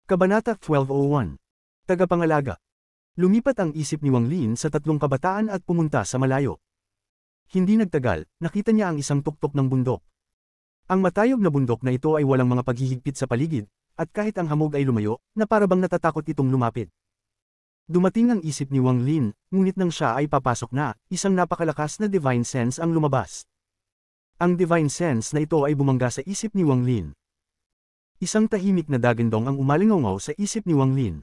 Kabanata 1201. Tagapangalaga. Lumipat ang isip ni Wang Lin sa tatlong kabataan at pumunta sa malayo. Hindi nagtagal, nakita niya ang isang tuktok ng bundok. Ang matayog na bundok na ito ay walang mga paghihigpit sa paligid, at kahit ang hamog ay lumayo, na parabang natatakot itong lumapit. Dumating ang isip ni Wang Lin, ngunit nang siya ay papasok na, isang napakalakas na divine sense ang lumabas. Ang divine sense na ito ay bumangga sa isip ni Wang Lin. Isang tahimik na dagandong ang umalingaw sa isip ni Wang Lin.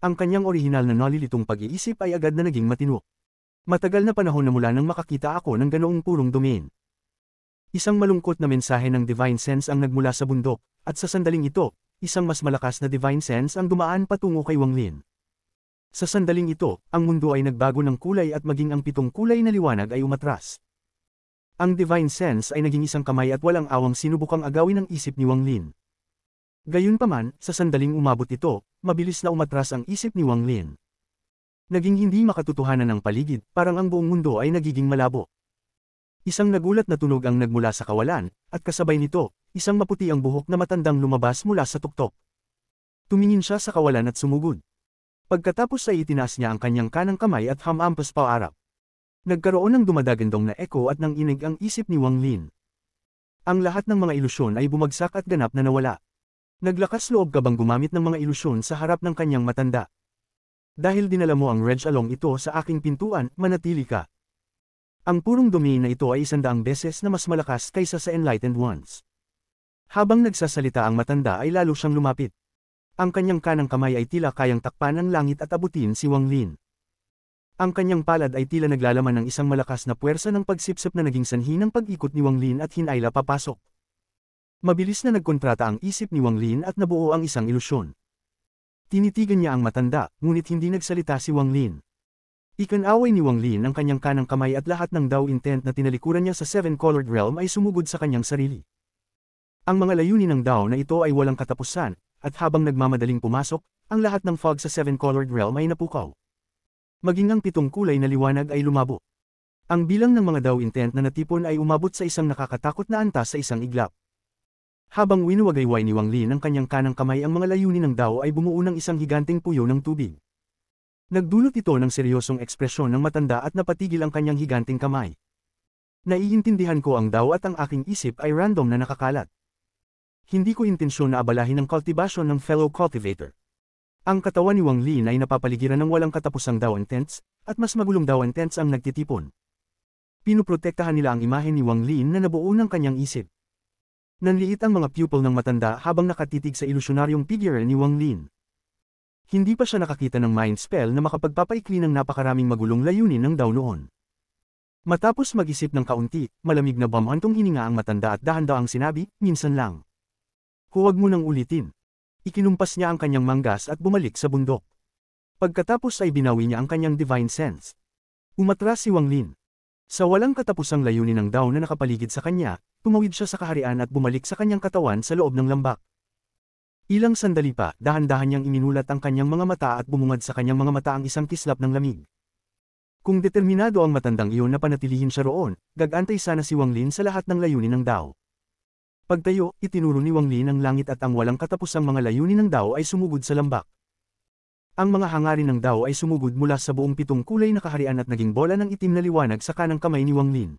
Ang kanyang orihinal na nalilitong pag-iisip ay agad na naging matino. Matagal na panahon na mula nang makakita ako ng ganoong purong domain. Isang malungkot na mensahe ng divine sense ang nagmula sa bundok, at sa sandaling ito, isang mas malakas na divine sense ang dumaan patungo kay Wang Lin. Sa sandaling ito, ang mundo ay nagbago ng kulay at maging ang 7 kulay na liwanag ay umatras. Ang divine sense ay naging isang kamay at walang awang sinubukang agawin ang isip ni Wang Lin. Gayunpaman, sa sandaling umabot ito, mabilis na umatras ang isip ni Wang Lin. Naging hindi makatotohanan ang paligid, parang ang buong mundo ay nagiging malabo. Isang nagulat na tunog ang nagmula sa kawalan, at kasabay nito, isang maputi ang buhok na matandang lumabas mula sa tuktok. Tumingin siya sa kawalan at sumugod. Pagkatapos ay itinaas niya ang kanyang kanang kamay at hamampas paarap. Nagkaroon ng dumadagandong na eko at nang inig ang isip ni Wang Lin. Ang lahat ng mga ilusyon ay bumagsak at ganap na nawala. Naglakas loob ka bang gumamit ng mga ilusyon sa harap ng kanyang matanda? Dahil dinala mo ang Reg Along ito sa aking pintuan, manatili ka. Ang purong domain na ito ay 100 beses na mas malakas kaysa sa Enlightened Ones. Habang nagsasalita ang matanda ay lalo siyang lumapit. Ang kanyang kanang kamay ay tila kayang takpan ng langit at abutin si Wang Lin. Ang kanyang palad ay tila naglalaman ng isang malakas na puwersa ng pagsipsip na naging sanhi ng pag-ikot ni Wang Lin at hinayla papasok. Mabilis na nagkontrata ang isip ni Wang Lin at nabuo ang isang ilusyon. Tinitigan niya ang matanda, ngunit hindi nagsalita si Wang Lin. Ikinaway ni Wang Lin ang kanyang kanang kamay at lahat ng Dao intent na tinalikuran niya sa 7-colored realm ay sumugod sa kanyang sarili. Ang mga layunin ng Dao na ito ay walang katapusan, at habang nagmamadaling pumasok, ang lahat ng fog sa 7-colored realm ay napukaw. Maging ang 7 kulay na liwanag ay lumabo. Ang bilang ng mga Dao intent na natipon ay umabot sa isang nakakatakot na antas sa isang iglap. Habang winuwagayway ni Wang Lin ang kanyang kanang kamay, ang mga layunin ng Dao ay bumuo ng isang higanteng puyo ng tubig. Nagdulot ito ng seryosong ekspresyon ng matanda at napatigil ang kanyang higanteng kamay. Naiintindihan ko ang Dao at ang aking isip ay random na nakakalat. Hindi ko intensyon na abalahin ang kultibasyon ng fellow cultivator. Ang katawan ni Wang Lin ay napapaligiran ng walang katapusang Dao intents, at mas magulong Dao intents ang nagtitipon. Pinuprotektahan nila ang imahe ni Wang Lin na nabuo ng kanyang isip. Nanliit ang mga pupil ng matanda habang nakatitig sa ilusyonaryong figure ni Wang Lin. Hindi pa siya nakakita ng mind spell na makapagpapaikli ng napakaraming magulong layunin ng Dao noon. Matapos mag-isip ng kaunti, malamig na bamantong hininga ang matanda at dahan-daang sinabi, minsan lang. Huwag mo nang ulitin. Ikinumpas niya ang kanyang manggas at bumalik sa bundok. Pagkatapos ay binawi niya ang kanyang divine sense. Umatras si Wang Lin. Sa walang katapusang layunin ng Dao na nakapaligid sa kanya, tumawid siya sa kaharian at bumalik sa kanyang katawan sa loob ng lambak. Ilang sandali pa, dahan-dahan niyang iminulat ang kanyang mga mata at bumungad sa kanyang mga mata ang isang kislap ng lamig. Kung determinado ang matandang iyon na panatilihin siya roon, gagantay sana si Wang Lin sa lahat ng layunin ng Dao. Pagtayo, itinuro ni Wang Lin ang langit at ang walang katapusang mga layunin ng Dao ay sumugod sa lambak. Ang mga hangarin ng Dao ay sumugod mula sa buong 7 kulay na kaharian at naging bola ng itim na liwanag sa kanang kamay ni Wang Lin.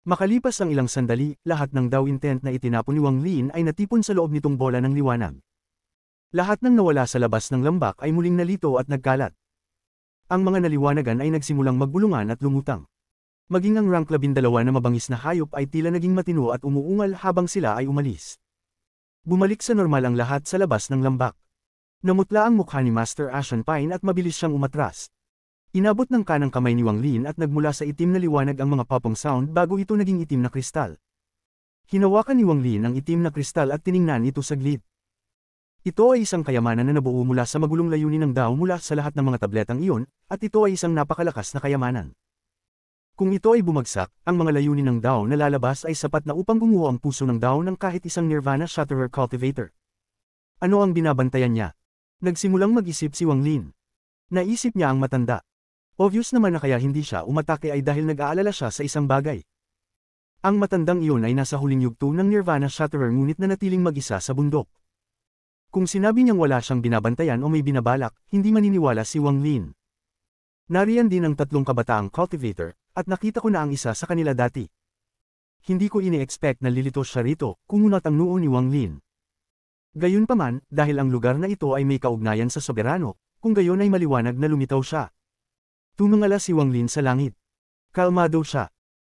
Makalipas ang ilang sandali, lahat ng Dao intent na itinapon ni Wang Lin ay natipon sa loob nitong bola ng liwanag. Lahat ng nawala sa labas ng lambak ay muling nalito at nagkalat. Ang mga naliwanagan ay nagsimulang magbulungan at lumutang. Maging ang rank 12 na mabangis na hayop ay tila naging matino at umuungal habang sila ay umalis. Bumalik sa normal ang lahat sa labas ng lambak. Namutla ang mukha ni Master Ashen Pine at mabilis siyang umatras. Inabot ng kanang kamay ni Wang Lin at nagmula sa itim na liwanag ang mga popong sound bago ito naging itim na kristal. Hinawakan ni Wang Lin ang itim na kristal at tiningnan ito saglit. Ito ay isang kayamanan na nabuo mula sa magulong layunin ng Dao mula sa lahat ng mga tabletang iyon, at ito ay isang napakalakas na kayamanan. Kung ito ay bumagsak, ang mga layunin ng Dao na lalabas ay sapat na upang gumuho ang puso ng Dao ng kahit isang Nirvana Shatterer Cultivator. Ano ang binabantayan niya? Nagsimulang mag-isip si Wang Lin. Naisip niya ang matanda. Obvious naman na kaya hindi siya umatake ay dahil nag-aalala siya sa isang bagay. Ang matandang iyon ay nasa huling yugto ng Nirvana Shatterer ngunit nanatiling mag-isa sa bundok. Kung sinabi niyang wala siyang binabantayan o may binabalak, hindi maniniwala si Wang Lin. Nariyan din ang tatlong kabataang cultivator, at nakita ko na ang isa sa kanila dati. Hindi ko ini-expect na lilito siya rito, kumunat ang noo ni Wang Lin. Gayunpaman, dahil ang lugar na ito ay may kaugnayan sa soberano, kung gayon ay maliwanag na lumitaw siya. Tumingala si Wang Lin sa langit. Kalmado siya.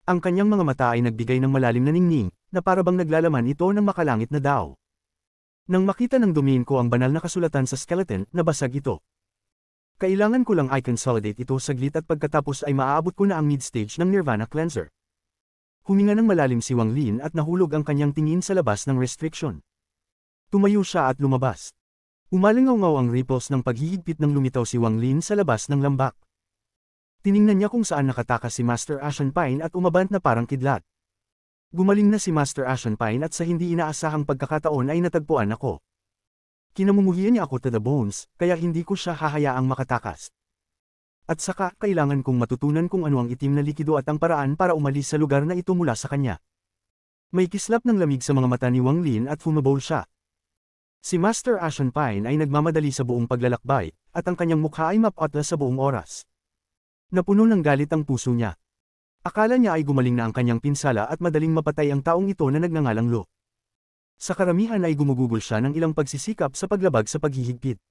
Ang kanyang mga mata ay nagbigay ng malalim na ningning, na parabang naglalaman ito ng makalangit na dao. Nang makita ng domain ko ang banal na kasulatan sa skeleton, nabasag ito. Kailangan ko lang i-consolidate ito saglit at pagkatapos ay maaabot ko na ang mid-stage ng Nirvana Cleanser. Huminga ng malalim si Wang Lin at nahulog ang kanyang tingin sa labas ng restriction. Tumayo siya at lumabas. Umalingaw-ngaw ang ripples ng paghihigpit ng lumitaw si Wang Lin sa labas ng lambak. Tiningnan niya kung saan nakatakas si Master Ashenpine at umabant na parang kidlat. Gumaling na si Master Ashenpine at sa hindi inaasahang pagkakataon ay natagpuan ako. Kinamumuhian niya ako to the bones, kaya hindi ko siya hahayaang makatakas. At saka, kailangan kong matutunan kung ano ang itim na likido at ang paraan para umalis sa lugar na ito mula sa kanya. May kislap ng lamig sa mga mata ni Wang Lin at fumabol siya. Si Master Ashenpine ay nagmamadali sa buong paglalakbay, at ang kanyang mukha ay mapatla sa buong oras. Napuno ng galit ang puso niya. Akala niya ay gumaling na ang kanyang pinsala at madaling mapatay ang taong ito na nagngangalang Lo. Sa karamihan ay gumugugol siya ng ilang pagsisikap sa paglabag sa paghihigpit.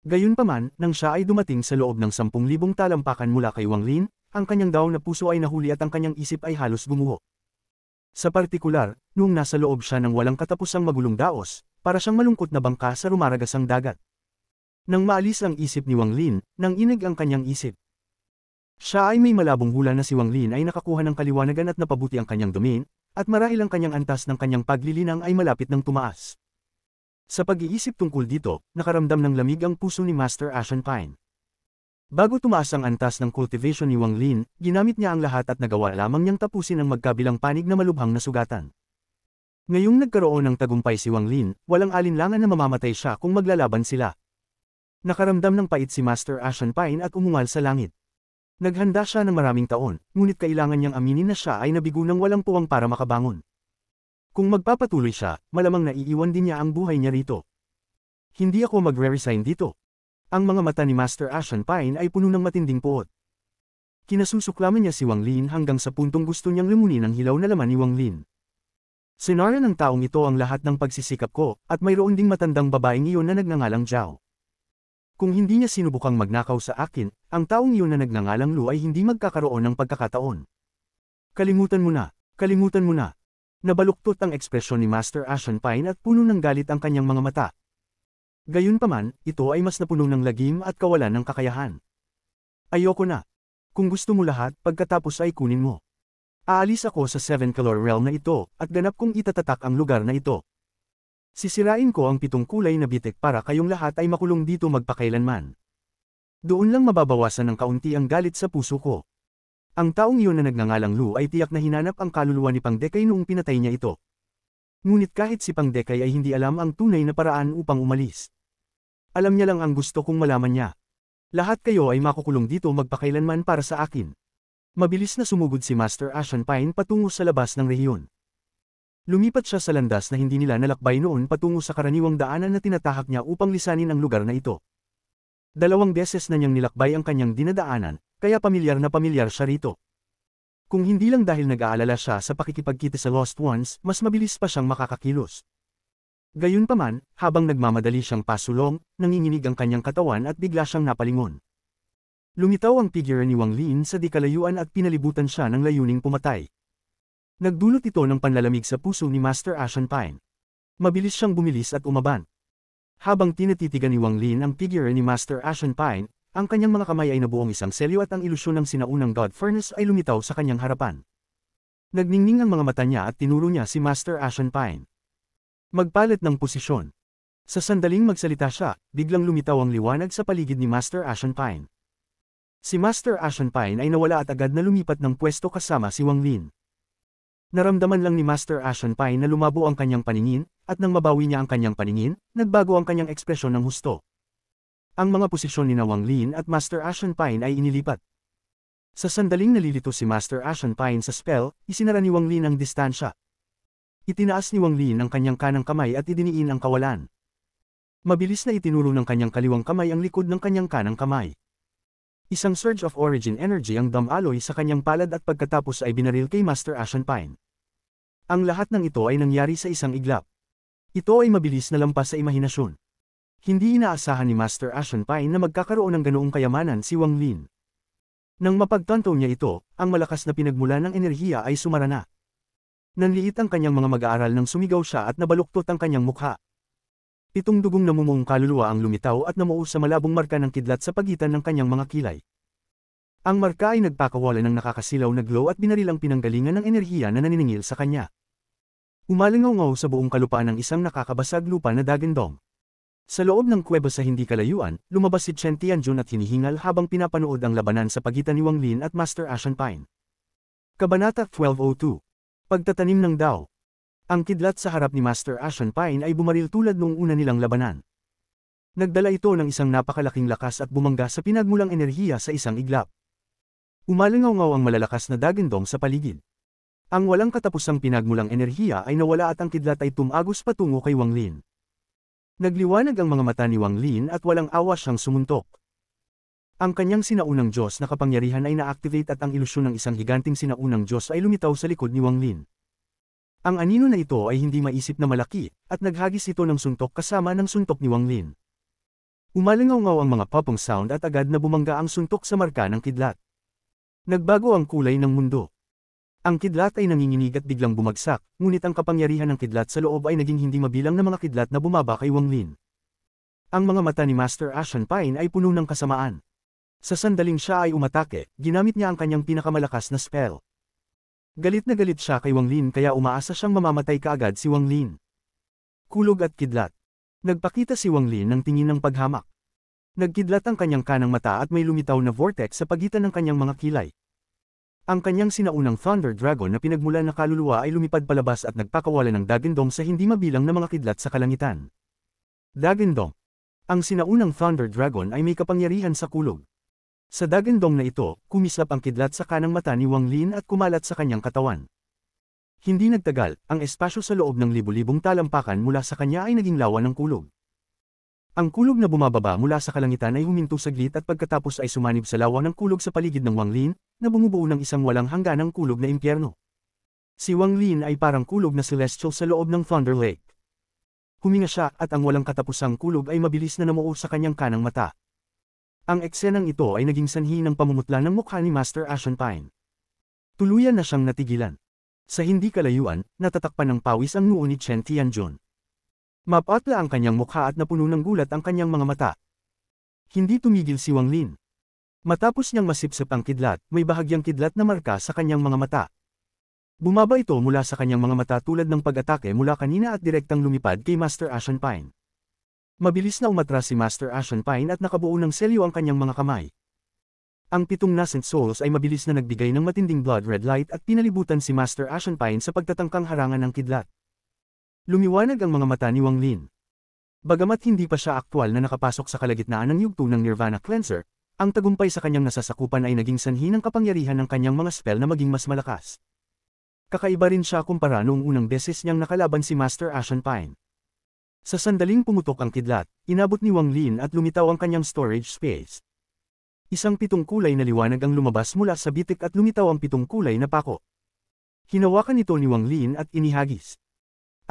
Gayunpaman, nang siya ay dumating sa loob ng 10,000 talampakan mula kay Wang Lin, ang kanyang daw na puso ay nahuli at ang kanyang isip ay halos gumuho. Sa partikular, noong nasa loob siya ng walang katapusang magulong daos, para siyang malungkot na bangka sa rumaragasang dagat. Nang maalis ang isip ni Wang Lin, nanginig ang kanyang isip. Siya ay may malabong hula na si Wang Lin ay nakakuha ng kaliwanagan at napabuti ang kanyang domain, at marahil ang kanyang antas ng kanyang paglilinang ay malapit ng tumaas. Sa pag-iisip tungkol dito, nakaramdam ng lamig ang puso ni Master Ashenpine. Bago tumaas ang antas ng cultivation ni Wang Lin, ginamit niya ang lahat at nagawa lamang niyang tapusin ang magkabilang panig na malubhang na sugatan. Ngayong nagkaroon ng tagumpay si Wang Lin, walang alinlangan na mamamatay siya kung maglalaban sila. Nakaramdam ng pait si Master Ashenpine at umungal sa langit. Naghanda siya ng maraming taon, ngunit kailangan niyang aminin na siya ay nabigo ng walang puwang para makabangon. Kung magpapatuloy siya, malamang naiiwan din niya ang buhay niya rito. Hindi ako magre-resign dito. Ang mga mata ni Master Ashenpine ay puno ng matinding puot. Kinasusuklaman niya si Wang Lin hanggang sa puntong gusto niyang lumunin ang hilaw na laman ni Wang Lin. Sinara ng taong ito ang lahat ng pagsisikap ko, at mayroon ding matandang babaeng iyon na nagngangalang Zhao. Kung hindi niya sinubukang magnakaw sa akin, ang taong iyon na nagngangalang Lu ay hindi magkakaroon ng pagkakataon. Kalimutan mo na, kalimutan mo na. Nabaluktot ang ekspresyon ni Master Ashenpine at puno ng galit ang kanyang mga mata. Gayunpaman, ito ay mas napuno ng lagim at kawalan ng kakayahan. Ayoko na. Kung gusto mo lahat, pagkatapos ay kunin mo. Aalis ako sa 7-color realm na ito, at ganap kong itatatak ang lugar na ito. Sisirain ko ang 7 kulay na bitik para kayong lahat ay makulong dito magpakailanman. Doon lang mababawasan ng kaunti ang galit sa puso ko. Ang taong iyon na nagngangalang Lu ay tiyak na hinanap ang kaluluwa ni Pangdekay noong pinatay niya ito. Ngunit kahit si Pangdekay ay hindi alam ang tunay na paraan upang umalis. Alam niya lang ang gusto kong malaman niya. Lahat kayo ay makukulong dito magpakailanman para sa akin. Mabilis na sumugod si Master Ashenpine patungo sa labas ng rehiyon. Lumipat siya sa landas na hindi nila nalakbay noon patungo sa karaniwang daanan na tinatahak niya upang lisanin ang lugar na ito. 2 beses na niyang nilakbay ang kanyang dinadaanan, kaya pamilyar siya rito. Kung hindi lang dahil nag-aalala siya sa pakikipagkita sa Lost Ones, mas mabilis pa siyang makakakilos. Gayunpaman, habang nagmamadali siyang pasulong, nanginginig ang kanyang katawan at bigla siyang napalingon. Lumitaw ang figure ni Wang Lin sa di kalayuan at pinalibutan siya ng layuning pumatay. Nagdulot ito ng panlalamig sa puso ni Master Ashenpine. Mabilis siyang bumilis at umaban. Habang tinatitigan ni Wang Lin ang figure ni Master Ashenpine, ang kanyang mga kamay ay nabuong isang selyo at ang ilusyon ng sinaunang God Furnace ay lumitaw sa kanyang harapan. Nagningning ang mga mata niya at tinuro niya si Master Ashenpine. Magpalit ng posisyon. Sa sandaling magsalita siya, biglang lumitaw ang liwanag sa paligid ni Master Ashenpine. Si Master Ashenpine ay nawala at agad na lumipat ng pwesto kasama si Wang Lin. Naramdaman lang ni Master Ashenpine na lumabo ang kanyang paningin, at nang mabawi niya ang kanyang paningin, nagbago ang kanyang ekspresyon ng husto. Ang mga posisyon ni Wang Lin at Master Ashenpine ay inilipat. Sa sandaling nalilito si Master Ashenpine sa spell, isinara ni Wang Lin ang distansya. Itinaas ni Wang Lin ang kanyang kanang kamay at idiniin ang kawalan. Mabilis na itinuro ng kanyang kaliwang kamay ang likod ng kanyang kanang kamay. Isang surge of origin energy ang dumaloy sa kanyang palad at pagkatapos ay binaril kay Master Ashen Pine. Ang lahat ng ito ay nangyari sa isang iglap. Ito ay mabilis na lampas sa imahinasyon. Hindi inaasahan ni Master Ashen Pine na magkakaroon ng ganoong kayamanan si Wang Lin. Nang mapagtanto niya ito, ang malakas na pinagmula ng enerhiya ay sumara na. Nanliit ang kanyang mga mag-aaral nang sumigaw siya at nabaluktot ang kanyang mukha. 7 dugong namumuong kaluluwa ang lumitaw at namuo sa malabong marka ng kidlat sa pagitan ng kanyang mga kilay. Ang marka ay nagpakawala ng nakakasilaw na glow at binaril ang pinanggalingan ng enerhiya na naniningil sa kanya. Umalingaw-ngaw sa buong kalupaan ng isang nakakabasag lupa na Dagendong. Sa loob ng kuweba sa hindi kalayuan, lumabas si Chen Tianjun at hinihingal habang pinapanood ang labanan sa pagitan ni Wang Lin at Master Ashen Pine. Kabanata 1202. Pagtatanim ng Dao. Ang kidlat sa harap ni Master Ashen Pine ay bumaril tulad noong una nilang labanan. Nagdala ito ng isang napakalaking lakas at bumangga sa pinagmulang enerhiya sa isang iglap. Umalingaw-ngaw ang malalakas na Dagendong sa paligid. Ang walang katapusang pinagmulang enerhiya ay nawala at ang kidlat ay tumagos patungo kay Wang Lin. Nagliwanag ang mga mata ni Wang Lin at walang awa siyang sumuntok. Ang kanyang sinaunang Diyos na kapangyarihan ay na-activate at ang ilusyon ng isang higanting sinaunang Diyos ay lumitaw sa likod ni Wang Lin. Ang anino na ito ay hindi maisip na malaki, at naghagis ito ng suntok kasama ng suntok ni Wang Lin. Umalingaw-ngaw ang mga popong sound at agad na bumangga ang suntok sa marka ng kidlat. Nagbago ang kulay ng mundo. Ang kidlat ay nanginginig at biglang bumagsak, ngunit ang kapangyarihan ng kidlat sa loob ay naging hindi mabilang na mga kidlat na bumaba kay Wang Lin. Ang mga mata ni Master Ashen Pine ay puno ng kasamaan. Sa sandaling siya ay umatake, ginamit niya ang kanyang pinakamalakas na spell. Galit na galit siya kay Wang Lin kaya umaasa siyang mamamatay kaagad si Wang Lin. Kulog at kidlat. Nagpakita si Wang Lin ng tingin ng paghamak. Nagkidlat ang kanyang kanang mata at may lumitaw na vortex sa pagitan ng kanyang mga kilay. Ang kanyang sinaunang Thunder Dragon na pinagmulan na kaluluwa ay lumipad palabas at nagpakawala ng Dagendong sa hindi mabilang na mga kidlat sa kalangitan. Dagendong. Ang sinaunang Thunder Dragon ay may kapangyarihan sa kulog. Sa Dagendong na ito, kumislap ang kidlat sa kanang mata ni Wang Lin at kumalat sa kanyang katawan. Hindi nagtagal, ang espasyo sa loob ng libu-libong talampakan mula sa kanya ay naging lawa ng kulog. Ang kulog na bumababa mula sa kalangitan ay huminto saglit at pagkatapos ay sumanib sa lawa ng kulog sa paligid ng Wang Lin, na bumubuo ng isang walang hangganang kulog na impyerno. Si Wang Lin ay parang kulog na celestial sa loob ng Thunder Lake. Huminga siya at ang walang katapusang kulog ay mabilis na namuo sa kanyang kanang mata. Ang eksenang ito ay naging sanhi ng pamumutla ng mukha ni Master Ashen Pine. Tuluyan na siyang natigilan. Sa hindi kalayuan, natatakpan ng pawis ang noo ni Chen Tianjun. Mapatla ang kanyang mukha at napuno ng gulat ang kanyang mga mata. Hindi tumigil si Wang Lin. Matapos niyang masipsip ang kidlat, may bahagyang kidlat na marka sa kanyang mga mata. Bumaba ito mula sa kanyang mga mata tulad ng pag-atake mula kanina at direktang lumipad kay Master Ashen Pine. Mabilis na umatras si Master Ashen Pine at nakabuo ng selyo ang kanyang mga kamay. Ang 7 Nascent Souls ay mabilis na nagbigay ng matinding blood red light at pinalibutan si Master Ashen Pine sa pagtatangkang harangan ng kidlat. Lumiwanag ang mga mata ni Wang Lin. Bagamat hindi pa siya aktwal na nakapasok sa kalagitnaan ng yugto ng Nirvana Cleanser, ang tagumpay sa kanyang nasasakupan ay naging sanhi ng kapangyarihan ng kanyang mga spell na maging mas malakas. Kakaiba rin siya kumpara noong unang beses niyang nakalaban si Master Ashen Pine. Sa sandaling pumutok ang kidlat, inabot ni Wang Lin at lumitaw ang kanyang storage space. Isang 7 kulay na liwanag ang lumabas mula sa bitik at lumitaw ang 7 kulay na pako. Hinawakan ito ni Wang Lin at inihagis.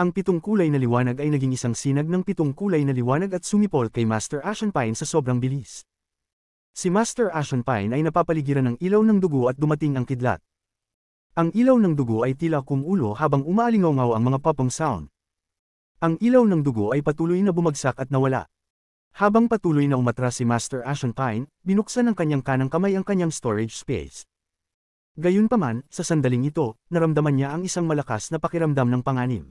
Ang 7 kulay na liwanag ay naging isang sinag ng 7 kulay na liwanag at sumipol kay Master Ashen Pine sa sobrang bilis. Si Master Ashen Pine ay napapaligiran ng ilaw ng dugo at dumating ang kidlat. Ang ilaw ng dugo ay tila kumulo habang umaalingaw-ngaw ang mga popong sound. Ang ilaw ng dugo ay patuloy na bumagsak at nawala. Habang patuloy na umatras si Master Ashen Pine, binuksan ng kanyang kanang kamay ang kanyang storage space. Gayunpaman, sa sandaling ito, naramdaman niya ang isang malakas na pakiramdam ng panganib.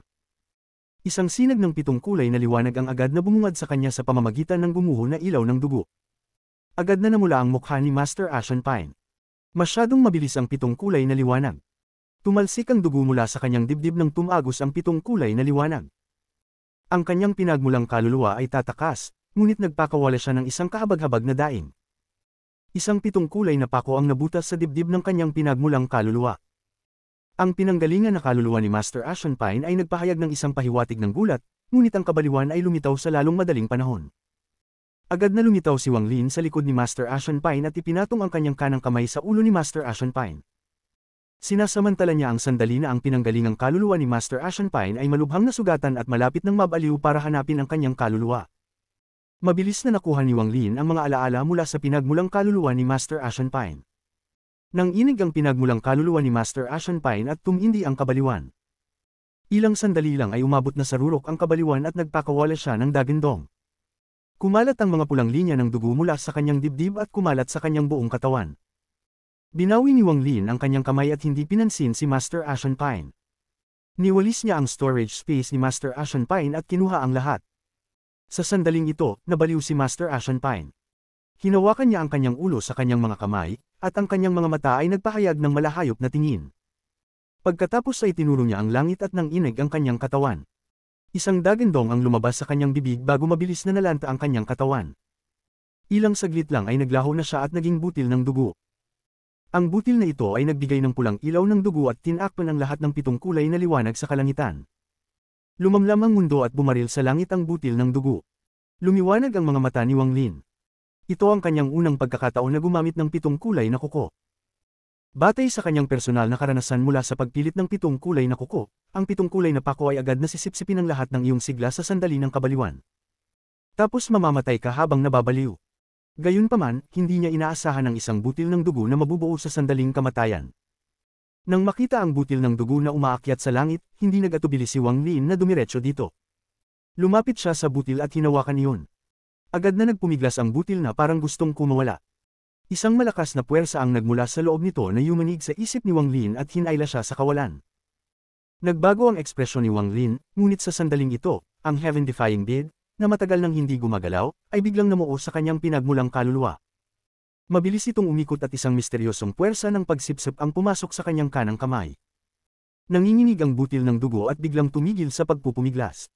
Isang sinag ng 7 kulay na liwanag ang agad na bumungad sa kanya sa pamamagitan ng gumuho na ilaw ng dugo. Agad na namula ang mukha ni Master Ashen Pine. Masyadong mabilis ang 7 kulay na liwanag. Tumalsik ang dugo mula sa kanyang dibdib nang tumagos ang 7 kulay na liwanag. Ang kanyang pinagmulang kaluluwa ay tatakas, ngunit nagpakawala siya ng isang kahabag-habag na daing. Isang 7 kulay na pako ang nabutas sa dibdib ng kanyang pinagmulang kaluluwa. Ang pinanggalingan na kaluluwa ni Master Ashen Pine ay nagpahayag ng isang pahiwatig ng gulat, ngunit ang kabaliwan ay lumitaw sa lalong madaling panahon. Agad na lumitaw si Wang Lin sa likod ni Master Ashen Pine at ipinatong ang kanyang kanang kamay sa ulo ni Master Ashen Pine. Sinasamantala niya ang sandali na ang pinanggalingang kaluluwa ni Master Ashen Pine ay malubhang nasugatan at malapit ng mabaliw para hanapin ang kanyang kaluluwa. Mabilis na nakuha ni Wang Lin ang mga alaala mula sa pinagmulang kaluluwa ni Master Ashen Pine. Nang inig ang pinagmulang kaluluwa ni Master Ashen Pine at tumindi ang kabaliwan. Ilang sandali lang ay umabot na sa rurok ang kabaliwan at nagpakawala siya ng dagindong. Kumalat ang mga pulang linya ng dugo mula sa kanyang dibdib at kumalat sa kanyang buong katawan. Binawi ni Wang Lin ang kanyang kamay at hindi pinansin si Master Ashen Pine. Niwalis niya ang storage space ni Master Ashen Pine at kinuha ang lahat. Sa sandaling ito, nabaliw si Master Ashen Pine. Hinawakan niya ang kanyang ulo sa kanyang mga kamay, at ang kanyang mga mata ay nagpahayag ng malahayop na tingin. Pagkatapos ay tinuro niya ang langit at nanginig ang kanyang katawan. Isang dagindong ang lumabas sa kanyang bibig bago mabilis na nalanta ang kanyang katawan. Ilang saglit lang ay naglaho na siya at naging butil ng dugo. Ang butil na ito ay nagbigay ng pulang ilaw ng dugo at tinakpan ang lahat ng 7 kulay na liwanag sa kalangitan. Lumamlam ang mundo at bumaril sa langit ang butil ng dugo. Lumiwanag ang mga mata ni Wang Lin. Ito ang kanyang unang pagkakataon na gumamit ng 7 kulay na kuko. Batay sa kanyang personal na karanasan mula sa pagpilit ng 7 kulay na kuko, ang 7 kulay na pako ay agad na sisipsipin ang lahat ng iyong sigla sa sandali ng kabaliwan. Tapos mamamatay ka habang nababaliw. Gayunpaman, hindi niya inaasahan ang isang butil ng dugo na mabubuo sa sandaling kamatayan. Nang makita ang butil ng dugo na umaakyat sa langit, hindi nag-atubili si Wang Lin na dumiretso dito. Lumapit siya sa butil at hinawakan iyon. Agad na nagpumiglas ang butil na parang gustong kumawala. Isang malakas na puwersa ang nagmula sa loob nito na yumanig sa isip ni Wang Lin at hinayla siya sa kawalan. Nagbago ang ekspresyon ni Wang Lin, ngunit sa sandaling ito, ang heaven-defying bid, na matagal nang hindi gumagalaw, ay biglang namuo sa kanyang pinagmulang kaluluwa. Mabilis itong umikot at isang misteryosong puwersa ng pagsipsip ang pumasok sa kanyang kanang kamay. Nanginginig ang butil ng dugo at biglang tumigil sa pagpupumiglas.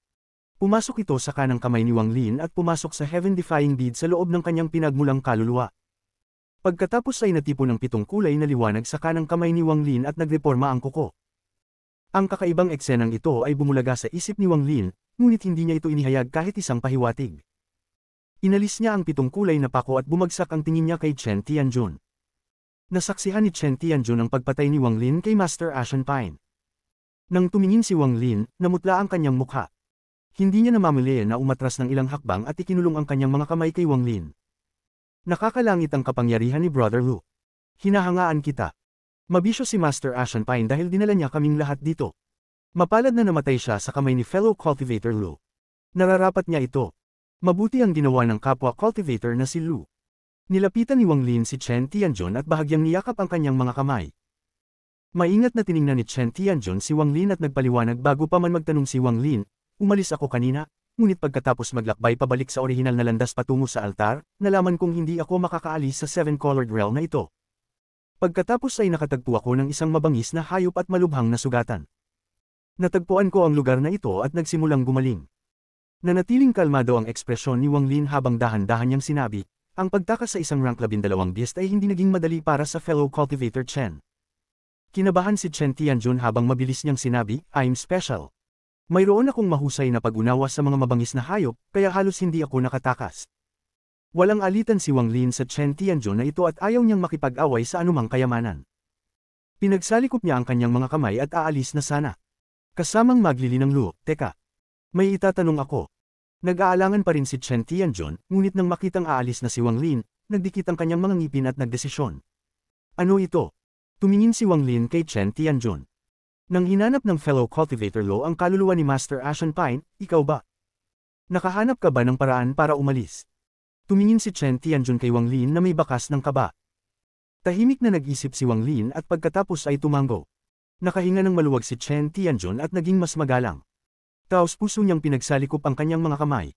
Pumasok ito sa kanang kamay ni Wang Lin at pumasok sa heaven-defying bead sa loob ng kanyang pinagmulang kaluluwa. Pagkatapos ay natipon ng 7 kulay na liwanag sa kanang kamay ni Wang Lin at nagreporma ang kuko. Ang kakaibang eksenang ito ay bumulaga sa isip ni Wang Lin, ngunit hindi niya ito inihayag kahit isang pahiwatig. Inalis niya ang 7 kulay na pako at bumagsak ang tingin niya kay Chen Tianjun. Nasaksihan ni Chen Tianjun ang pagpatay ni Wang Lin kay Master Ashen Pine. Nang tumingin si Wang Lin, namutla ang kanyang mukha. Hindi niya namamili na umatras ng ilang hakbang at ikinulong ang kanyang mga kamay kay Wang Lin. Nakakalangit ang kapangyarihan ni Brother Lu. Hinahangaan kita. Mabisyo si Master Ashen Pine dahil dinala niya kaming lahat dito. Mapalad na namatay siya sa kamay ni fellow cultivator Lu. Nararapat niya ito. Mabuti ang ginawa ng kapwa cultivator na si Lu. Nilapitan ni Wang Lin si Chen Tianjun at bahagyang niyakap ang kanyang mga kamay. Maingat na tiningnan ni Chen Tianjun si Wang Lin at nagpaliwanag bago pa man magtanong si Wang Lin, umalis ako kanina, ngunit pagkatapos maglakbay pabalik sa orihinal na landas patungo sa altar, nalaman kong hindi ako makakaalis sa 7-colored realm na ito. Pagkatapos ay nakatagpo ako ng isang mabangis na hayop at malubhang na sugatan. Natagpuan ko ang lugar na ito at nagsimulang gumaling. Nanatiling kalmado ang ekspresyon ni Wang Lin habang dahan-dahan niyang sinabi, ang pagtakas sa isang rank 12 beast ay hindi naging madali para sa fellow cultivator Chen. Kinabahan si Chen Tianjun habang mabilis niyang sinabi, I'm special. Mayroon akong mahusay na pag-unawa sa mga mabangis na hayop, kaya halos hindi ako nakatakas. Walang alitan si Wang Lin sa Chen Tianjun na ito at ayaw niyang makipag-away sa anumang kayamanan. Pinagsalikop niya ang kanyang mga kamay at aalis na sana. Kasamang maglili ng Lu, teka. May itatanong ako. Nag-aalangan pa rin si Chen Tianjun, ngunit nang makitang aalis na si Wang Lin, nagdikit ang kanyang mga ngipin at nagdesisyon. Ano ito? Tumingin si Wang Lin kay Chen Tianjun. Nang hinanap ng fellow cultivator Lo ang kaluluwa ni Master Ashen Pine, ikaw ba? Nakahanap ka ba ng paraan para umalis? Tumingin si Chen Tianjun kay Wang Lin na may bakas ng kaba. Tahimik na nag-isip si Wang Lin at pagkatapos ay tumango. Nakahinga ng maluwag si Chen Tianjun at naging mas magalang. Taos-puso niyang pinagsalikop ang kanyang mga kamay.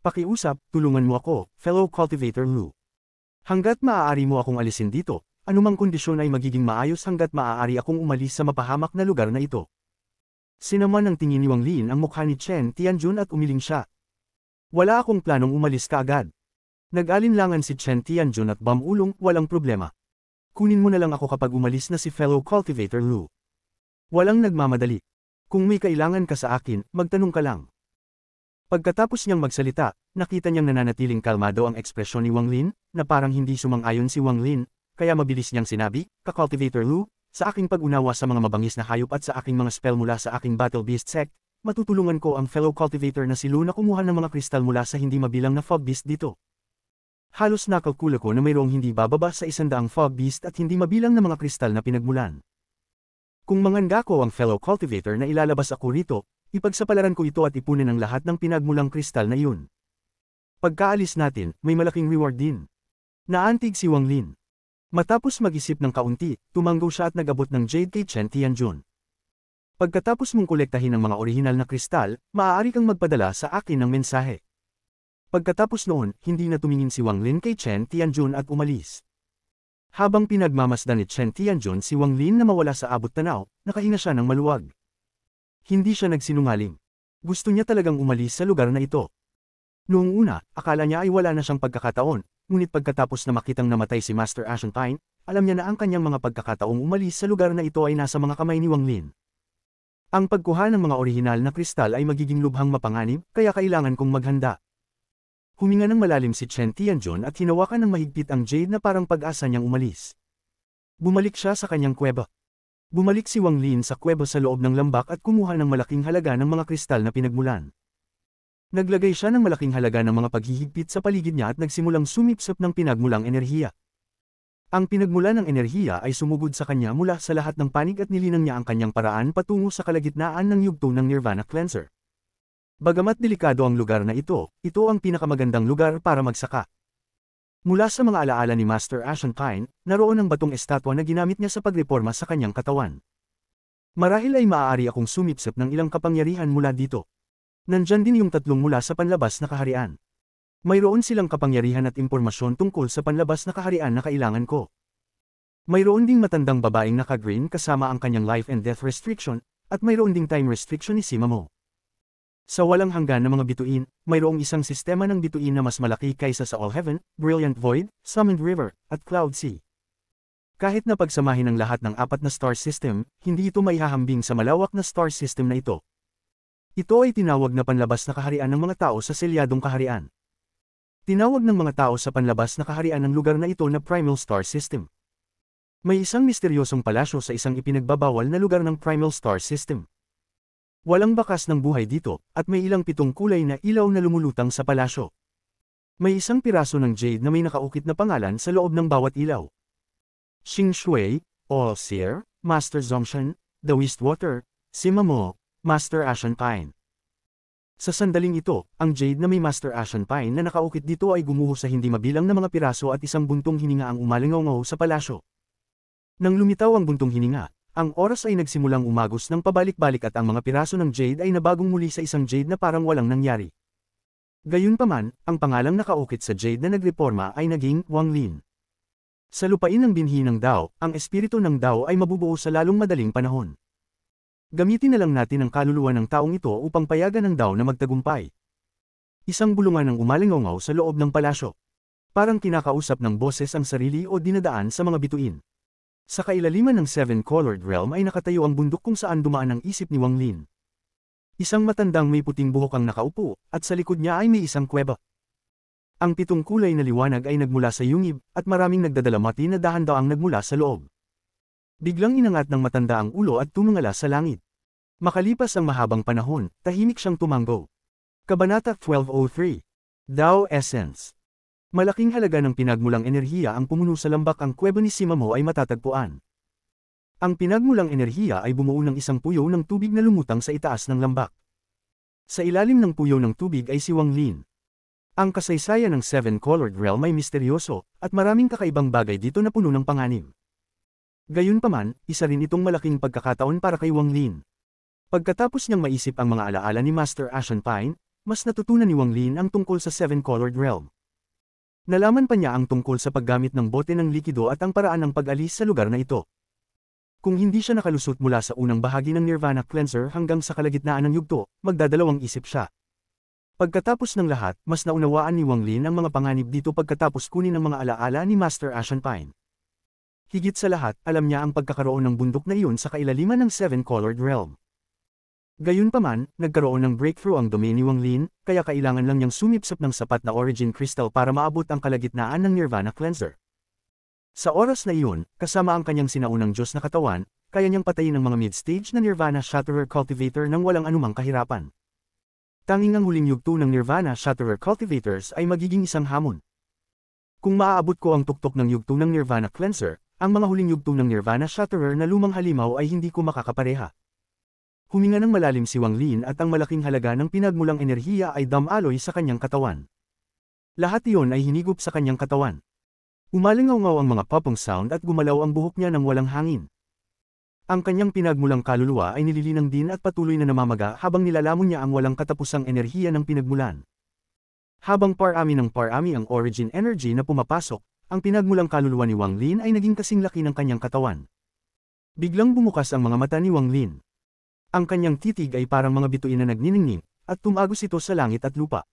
Pakiusap, tulungan mo ako, fellow cultivator Lu. Hanggat maaari mo akong alisin dito, anumang kondisyon ay magiging maayos hanggat maaari akong umalis sa mapahamak na lugar na ito. Sinaman ng tingin ni Wang Lin ang mukha ni Chen Tianjun at umiling siya. Wala akong planong umalis kaagad. Nag-alinlangan si Chen Tianjun at bamulong, walang problema. Kunin mo na lang ako kapag umalis na si fellow cultivator Lu. Walang nagmamadali. Kung may kailangan ka sa akin, magtanong ka lang. Pagkatapos niyang magsalita, nakita niyang nananatiling kalmado ang ekspresyon ni Wang Lin, na parang hindi sumang-ayon si Wang Lin, kaya mabilis niyang sinabi, "Ka-Cultivator Lu, sa aking pag-unawa sa mga mabangis na hayop at sa aking mga spell mula sa aking Battle Beast sect, matutulungan ko ang fellow cultivator na si Lu na kumuha ng mga kristal mula sa hindi mabilang na Fog Beast dito." Halos nakalkula ko na mayroong hindi bababa sa 100 Fog Beast at hindi mabilang na mga kristal na pinagmulan. Kung manganda ko ang fellow cultivator na ilalabas ako rito, ipagsapalaran ko ito at ipunin ang lahat ng pinagmulang kristal na iyon. Pagkaalis natin, may malaking reward din. Naantig si Wang Lin. Matapos mag-isip ng kaunti, tumanggo siya at nag-abot ng jade kay Chen Tianjun. "Pagkatapos mong kolektahin ang mga orihinal na kristal, maaari kang magpadala sa akin ng mensahe." Pagkatapos noon, hindi na tumingin si Wang Lin kay Chen Tianjun at umalis. Habang pinagmamasdan ni Chen Tianjun si Wang Lin na mawala sa abot tanaw, nakahinga siya ng maluwag. Hindi siya nagsinungaling. Gusto niya talagang umalis sa lugar na ito. Noong una, akala niya ay wala na siyang pagkakataon, ngunit pagkatapos na makitang namatay si Master Ashenpine, alam niya na ang kanyang mga pagkakataong umalis sa lugar na ito ay nasa mga kamay ni Wang Lin. Ang pagkuha ng mga orihinal na kristal ay magiging lubhang mapanganib, kaya kailangan kong maghanda. Huminga ng malalim si Chen Tianjun at hinawakan ng mahigpit ang jade na parang pag-asa niyang umalis. Bumalik siya sa kanyang kuweba. Bumalik si Wang Lin sa kuweba sa loob ng lambak at kumuha ng malaking halaga ng mga kristal na pinagmulan. Naglagay siya ng malaking halaga ng mga paghihigpit sa paligid niya at nagsimulang sumipsip ng pinagmulang enerhiya. Ang pinagmulan ng enerhiya ay sumugod sa kanya mula sa lahat ng panig at nilinang niya ang kanyang paraan patungo sa kalagitnaan ng yugto ng Nirvana Cleanser. Bagamat delikado ang lugar na ito ang pinakamagandang lugar para magsaka. Mula sa mga alaala ni Master Ashenpine, naroon ang batong estatwa na ginamit niya sa pagreporma sa kanyang katawan. Marahil ay maaari akong sumipsip ng ilang kapangyarihan mula dito. Nandyan din yung tatlong mula sa panlabas na kaharian. Mayroon silang kapangyarihan at impormasyon tungkol sa panlabas na kaharian na kailangan ko. Mayroon ding matandang babaeng naka-green kasama ang kanyang life and death restriction, at mayroon ding time restriction ni Simamo. Sa walang hanggan na mga bituin, mayroong isang sistema ng bituin na mas malaki kaysa sa All Heaven, Brilliant Void, Summoned River, at Cloud Sea. Kahit na pagsamahin ang lahat ng 4 na star system, hindi ito maihahambing sa malawak na star system na ito. Ito ay tinawag na panlabas na kaharian ng mga tao sa selyadong kaharian. Tinawag ng mga tao sa panlabas na kaharian ng lugar na ito na Primal Star System. May isang misteryosong palasyo sa isang ipinagbabawal na lugar ng Primal Star System. Walang bakas ng buhay dito, at may ilang 7 kulay na ilaw na lumulutang sa palasyo. May isang piraso ng jade na may nakaukit na pangalan sa loob ng bawat ilaw. Xing Shui, All Seer, Master Zongshan, The Wistwater, Simamo, Master Ashenpine. Sa sandaling ito, ang jade na may Master Ashenpine na nakaukit dito ay gumuho sa hindi mabilang na mga piraso at isang buntong hininga ang umalingaw sa palasyo. Nang lumitaw ang buntong hininga, ang oras ay nagsimulang umagos ng pabalik-balik at ang mga piraso ng jade ay nabagong muli sa isang jade na parang walang nangyari. Gayunpaman, ang pangalang nakaukit sa jade na nagreporma ay naging Wang Lin. Sa lupain ng binhi ng Dao, ang espiritu ng Dao ay mabubuo sa lalong madaling panahon. Gamitin na lang natin ang kaluluwa ng taong ito upang payagan ng Dao na magtagumpay. Isang bulungan ng umalingaw sa loob ng palasyo. Parang kinakausap ng boses ang sarili o dinadaan sa mga bituin. Sa kailaliman ng Seven-Colored Realm ay nakatayo ang bundok kung saan dumaan ang isip ni Wang Lin. Isang matandang may puting buhok ang nakaupo, at sa likod niya ay may isang kuweba. Ang 7 kulay na liwanag ay nagmula sa yungib, at maraming nagdadalamati na dahan-daang nagmula sa loob. Biglang inangat ng matanda ang ulo at tumingala sa langit. Makalipas ang mahabang panahon, tahimik siyang tumanggo. Kabanata 1203. Dao Essence. Malaking halaga ng pinagmulang enerhiya ang pumuno sa lambak. Ang kuweba ni Simamo ay matatagpuan. Ang pinagmulang enerhiya ay bumuo ng isang puyo ng tubig na lumutang sa itaas ng lambak. Sa ilalim ng puyo ng tubig ay si Wang Lin. Ang kasaysayan ng Seven-Colored Realm ay misteryoso, at maraming kakaibang bagay dito na puno ng panganib. Gayunpaman, isa rin itong malaking pagkakataon para kay Wang Lin. Pagkatapos niyang maisip ang mga alaala ni Master Ashenpine, mas natutunan ni Wang Lin ang tungkol sa Seven-Colored Realm. Nalaman pa niya ang tungkol sa paggamit ng bote ng likido at ang paraan ng pag-alis sa lugar na ito. Kung hindi siya nakalusot mula sa unang bahagi ng Nirvana Cleanser hanggang sa kalagitnaan ng yugto, magdadalawang isip siya. Pagkatapos ng lahat, mas naunawaan ni Wang Lin ang mga panganib dito pagkatapos kunin ang mga alaala ni Master Ashenpine. Higit sa lahat, alam niya ang pagkakaroon ng bundok na iyon sa kailaliman ng Seven-Colored Realm. Gayunpaman, nagkaroon ng breakthrough ang domain ni Wang Lin, kaya kailangan lang niyang sumipsop ng sapat na origin crystal para maabot ang kalagitnaan ng Nirvana Cleanser. Sa oras na iyon, kasama ang kanyang sinaunang Diyos na katawan, kaya niyang patayin ang mga mid-stage na Nirvana Shatterer Cultivator nang walang anumang kahirapan. Tanging ang huling yugto ng Nirvana Shatterer Cultivators ay magiging isang hamon. Kung maaabot ko ang tuktok ng yugto ng Nirvana Cleanser, ang mga huling yugto ng Nirvana Shatterer na lumang halimaw ay hindi ko makakapareha. Huminga ng malalim si Wang Lin at ang malaking halaga ng pinagmulang enerhiya ay damaloy sa kanyang katawan. Lahat iyon ay hinigop sa kanyang katawan. Umalingaw-ngaw ang mga popong sound at gumalaw ang buhok niya ng walang hangin. Ang kanyang pinagmulang kaluluwa ay nililinang din at patuloy na namamaga habang nilalamon niya ang walang katapusang enerhiya ng pinagmulan. Habang parami ng parami ang origin energy na pumapasok, ang pinagmulang kaluluwa ni Wang Lin ay naging kasing laki ng kanyang katawan. Biglang bumukas ang mga mata ni Wang Lin. Ang kanyang titig ay parang mga bituin na nagniningning, at tumagos ito sa langit at lupa.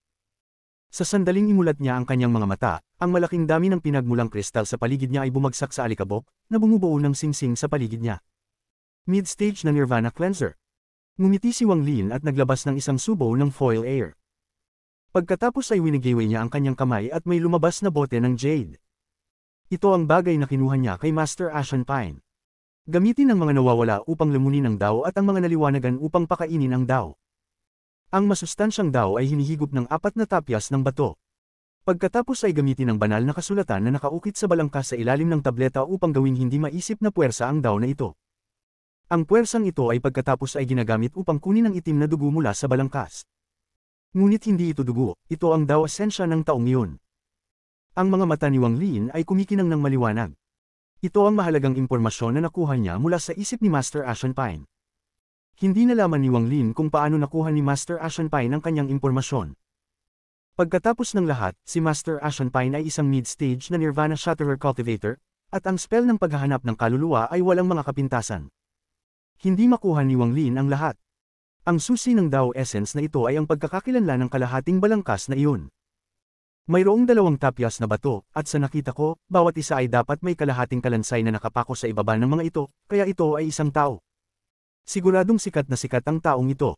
Sa sandaling imulat niya ang kanyang mga mata, ang malaking dami ng pinagmulang kristal sa paligid niya ay bumagsak sa alikabok, na bumubuo ng singsing sa paligid niya. Mid-stage na Nirvana Cleanser. Ngumiti si Wang Lin at naglabas ng isang subo ng foil air. Pagkatapos ay winigiway niya ang kanyang kamay at may lumabas na bote ng jade. Ito ang bagay na kinuha niya kay Master Ashen Pine. Gamitin ang mga nawawala upang lamunin ang Dao at ang mga naliwanagan upang pakainin ang Dao. Ang masustansyang Dao ay hinihigop ng 4 na tapyas ng bato. Pagkatapos ay gamitin ang banal na kasulatan na nakaukit sa balangkas sa ilalim ng tableta upang gawing hindi maisip na puwersa ang Dao na ito. Ang puwersang ito ay pagkatapos ay ginagamit upang kunin ang itim na dugo mula sa balangkas. Ngunit hindi ito dugo, ito ang Dao esensya ng taong iyon. Ang mga mata ni Wang Lin ay kumikinang ng maliwanag. Ito ang mahalagang impormasyon na nakuha niya mula sa isip ni Master Ashen Pine. Hindi nalaman ni Wang Lin kung paano nakuha ni Master Ashen Pine ang kanyang impormasyon. Pagkatapos ng lahat, si Master Ashen Pine ay isang mid-stage na Nirvana Shatterer Cultivator, at ang spell ng paghahanap ng kaluluwa ay walang mga kapintasan. Hindi makuha ni Wang Lin ang lahat. Ang susi ng Dao Essence na ito ay ang pagkakakilanlan ng kalahating balangkas na iyon. Mayroong 2 tapyas na bato, at sa nakita ko, bawat isa ay dapat may kalahating kalansay na nakapako sa ibaba ng mga ito, kaya ito ay isang tao. Siguradong sikat na sikat ang taong ito.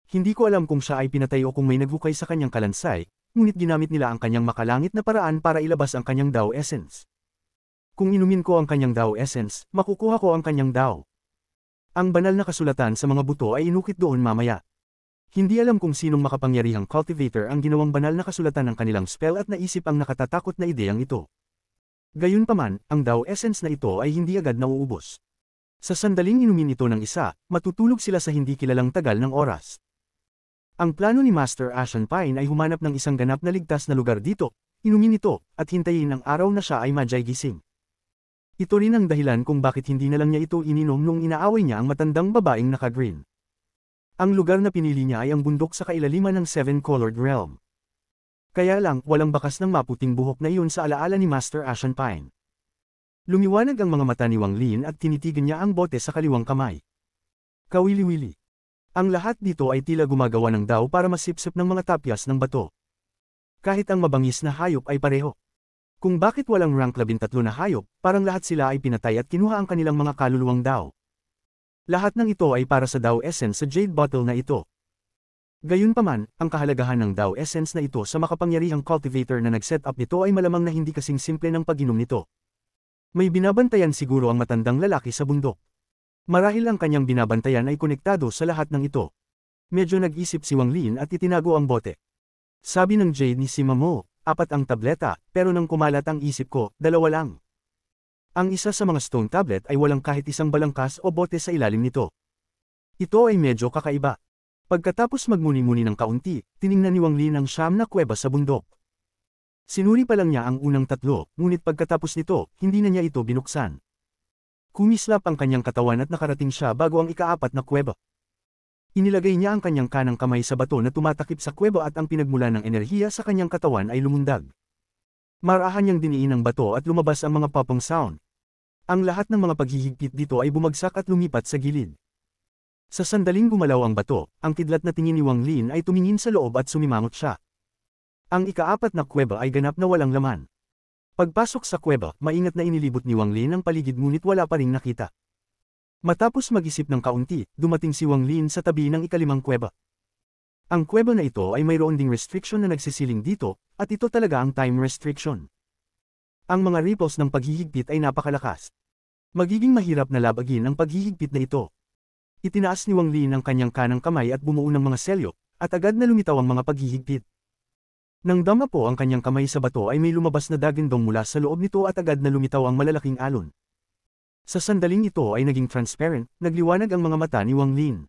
Hindi ko alam kung siya ay pinatay o kung may naghukay sa kanyang kalansay, ngunit ginamit nila ang kanyang makalangit na paraan para ilabas ang kanyang Dao Essence. Kung inumin ko ang kanyang Dao Essence, makukuha ko ang kanyang Dao. Ang banal na kasulatan sa mga buto ay inukit doon mamaya. Hindi alam kung sinong makapangyarihang cultivator ang ginawang banal na kasulatan ng kanilang spell at naisip ang nakatatakot na ideyang ito. Gayunpaman, ang Dao Essence na ito ay hindi agad nauubos. Sa sandaling inumin ito ng isa, matutulog sila sa hindi kilalang tagal ng oras. Ang plano ni Master Ashen Pine ay humanap ng isang ganap na ligtas na lugar dito, inumin ito, at hintayin ang araw na siya ay madyay gising. Ito rin ang dahilan kung bakit hindi na lang niya ito ininom nung inaaway niya ang matandang babaeng naka-green. Ang lugar na pinili niya ay ang bundok sa kailaliman ng Seven Colored Realm. Kaya lang, walang bakas ng maputing buhok na iyon sa alaala ni Master Ashen Pine. Lumiwanag ang mga mata ni Wang Lin at tinitigan niya ang bote sa kaliwang kamay. Kawili-wili. Ang lahat dito ay tila gumagawa ng Dao para masipsip ng mga tapyas ng bato. Kahit ang mabangis na hayop ay pareho. Kung bakit walang rank 13 na hayop, parang lahat sila ay pinatay at kinuha ang kanilang mga kaluluwang Dao. Lahat ng ito ay para sa Dao Essence sa Jade Bottle na ito. Gayunpaman, ang kahalagahan ng Dao Essence na ito sa makapangyarihang cultivator na nag-set up nito ay malamang na hindi kasing simple ng pag-inom nito. May binabantayan siguro ang matandang lalaki sa bundok. Marahil ang kanyang binabantayan ay konektado sa lahat ng ito. Medyo nag-isip si Wang Lin at itinago ang bote. Sabi ng Jade ni Simamo, 4 ang tableta, pero nang kumalat ang isip ko, 2 lang. Ang isa sa mga stone tablet ay walang kahit isang balangkas o bote sa ilalim nito. Ito ay medyo kakaiba. Pagkatapos magmuni-muni ng kaunti, tiningnan ni Wang Lin ang siyam na kuweba sa bundok. Sinuri pa lang niya ang unang 3, ngunit pagkatapos nito, hindi na niya ito binuksan. Kumislap ang kanyang katawan at nakarating siya bago ang ika-4 na kuweba. Inilagay niya ang kanyang kanang kamay sa bato na tumatakip sa kuweba at ang pinagmulan ng enerhiya sa kanyang katawan ay lumundag. Marahan niyang diniin ang bato at lumabas ang mga popong sound. Ang lahat ng mga paghihigpit dito ay bumagsak at lumipat sa gilid. Sa sandaling gumalaw ang bato, ang kidlat na tingin ni Wang Lin ay tumingin sa loob at sumimangot siya. Ang ika-4 na kuweba ay ganap na walang laman. Pagpasok sa kuweba, maingat na inilibot ni Wang Lin ang paligid ngunit wala pa ring nakita. Matapos mag-isip ng kaunti, dumating si Wang Lin sa tabi ng ikalimang kuweba. Ang kuweba na ito ay mayroon ding restriction na nagsisiling dito, at ito talaga ang time restriction. Ang mga ripples ng paghihigpit ay napakalakas. Magiging mahirap na labagin ang paghihigpit na ito. Itinaas ni Wang Lin ang kanyang kanang kamay at bumuo ng mga selyo, at agad na lumitaw ang mga paghihigpit. Nang dama po ang kanyang kamay sa bato ay may lumabas na dagandong mula sa loob nito at agad na lumitaw ang malalaking alon. Sa sandaling ito ay naging transparent, nagliwanag ang mga mata ni Wang Lin.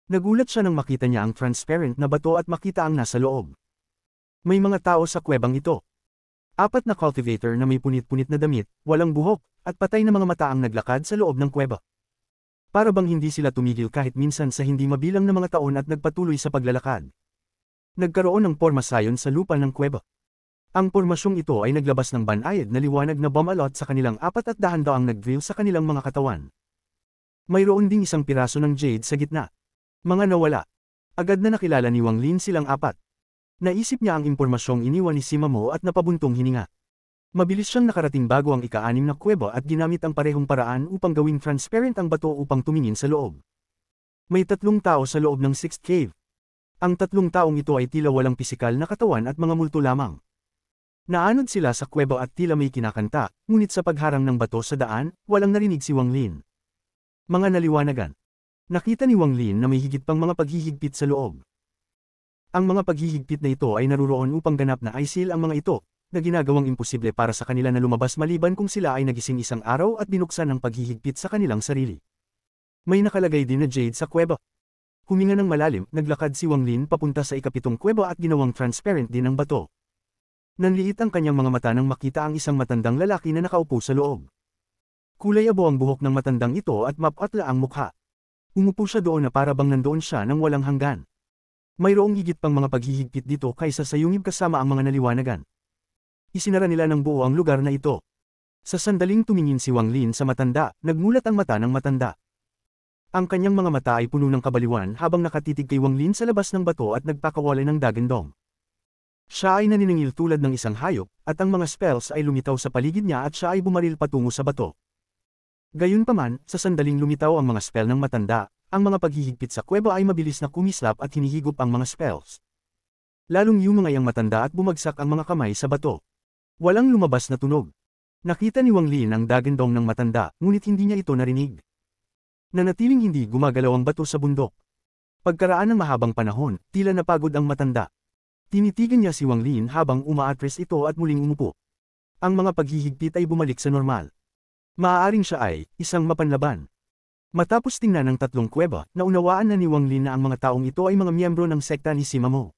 Nagulat siya nang makita niya ang transparent na bato at makita ang nasa loob. May mga tao sa kuwebang ito. 4 na cultivator na may punit-punit na damit, walang buhok, at patay na mga mata ang naglakad sa loob ng kuweba. Para bang hindi sila tumigil kahit minsan sa hindi mabilang na mga taon at nagpatuloy sa paglalakad. Nagkaroon ng pormasayon sa lupa ng kuweba. Ang pormasyong ito ay naglabas ng banayad na liwanag na bumalot sa kanilang 4 at dahan-daang nag-drill sa kanilang mga katawan. Mayroon ding isang piraso ng jade sa gitna. Mga nawala. Agad na nakilala ni Wang Lin silang 4. Naisip niya ang impormasyong iniwan ni Sima Mo at napabuntong hininga. Mabilis siyang nakarating bago ang ika-6 na kuweba at ginamit ang parehong paraan upang gawing transparent ang bato upang tumingin sa loob. May 3 tao sa loob ng 6th cave. Ang 3 taong ito ay tila walang pisikal na katawan at mga multo lamang. Naanod sila sa kuweba at tila may kinakanta, ngunit sa pagharang ng bato sa daan, walang narinig si Wang Lin. Mga naliwanagan. Nakita ni Wang Lin na may higit pang mga paghihigpit sa loob. Ang mga paghihigpit na ito ay naruroon upang ganap na ISIL ang mga ito, na ginagawang imposible para sa kanila na lumabas maliban kung sila ay nagising isang araw at binuksan ang paghihigpit sa kanilang sarili. May nakalagay din na jade sa kuweba. Huminga ng malalim, naglakad si Wang Lin papunta sa ika-7 kuweba at ginawang transparent din ang bato. Nanliit ang kanyang mga mata nang makita ang isang matandang lalaki na nakaupo sa loob. Kulay abo ang buhok ng matandang ito at mapatla ang mukha. Umupo siya doon na para bang nandoon siya nang walang hanggan. Mayroong higit pang mga paghihigpit dito kaysa sa yungib kasama ang mga naliwanagan. Isinara nila ng buo ang lugar na ito. Sa sandaling tumingin si Wang Lin sa matanda, nagmulat ang mata ng matanda. Ang kanyang mga mata ay puno ng kabaliwan habang nakatitig kay Wang Lin sa labas ng bato at nagpakawalay ng dagandong. Siya ay naniningil tulad ng isang hayop, at ang mga spells ay lumitaw sa paligid niya at siya ay bumaril patungo sa bato. Gayunpaman, sa sandaling lumitaw ang mga spell ng matanda, ang mga paghihigpit sa kuweba ay mabilis na kumislap at hinihigop ang mga spells. Lalong yumangay ang matanda at bumagsak ang mga kamay sa bato. Walang lumabas na tunog. Nakita ni Wang Lin ang dagandong ng matanda, ngunit hindi niya ito narinig. Nanatiling hindi gumagalaw ang bato sa bundok. Pagkaraan ng mahabang panahon, tila napagod ang matanda. Tinitigan niya si Wang Lin habang umaatres ito at muling umupo. Ang mga paghihigpit ay bumalik sa normal. Maaaring siya ay isang mapanlaban. Matapos tingnan ng 3 kuweba, naunawaan na ni Wang Lin na ang mga taong ito ay mga miyembro ng sekta ni Sima Mo.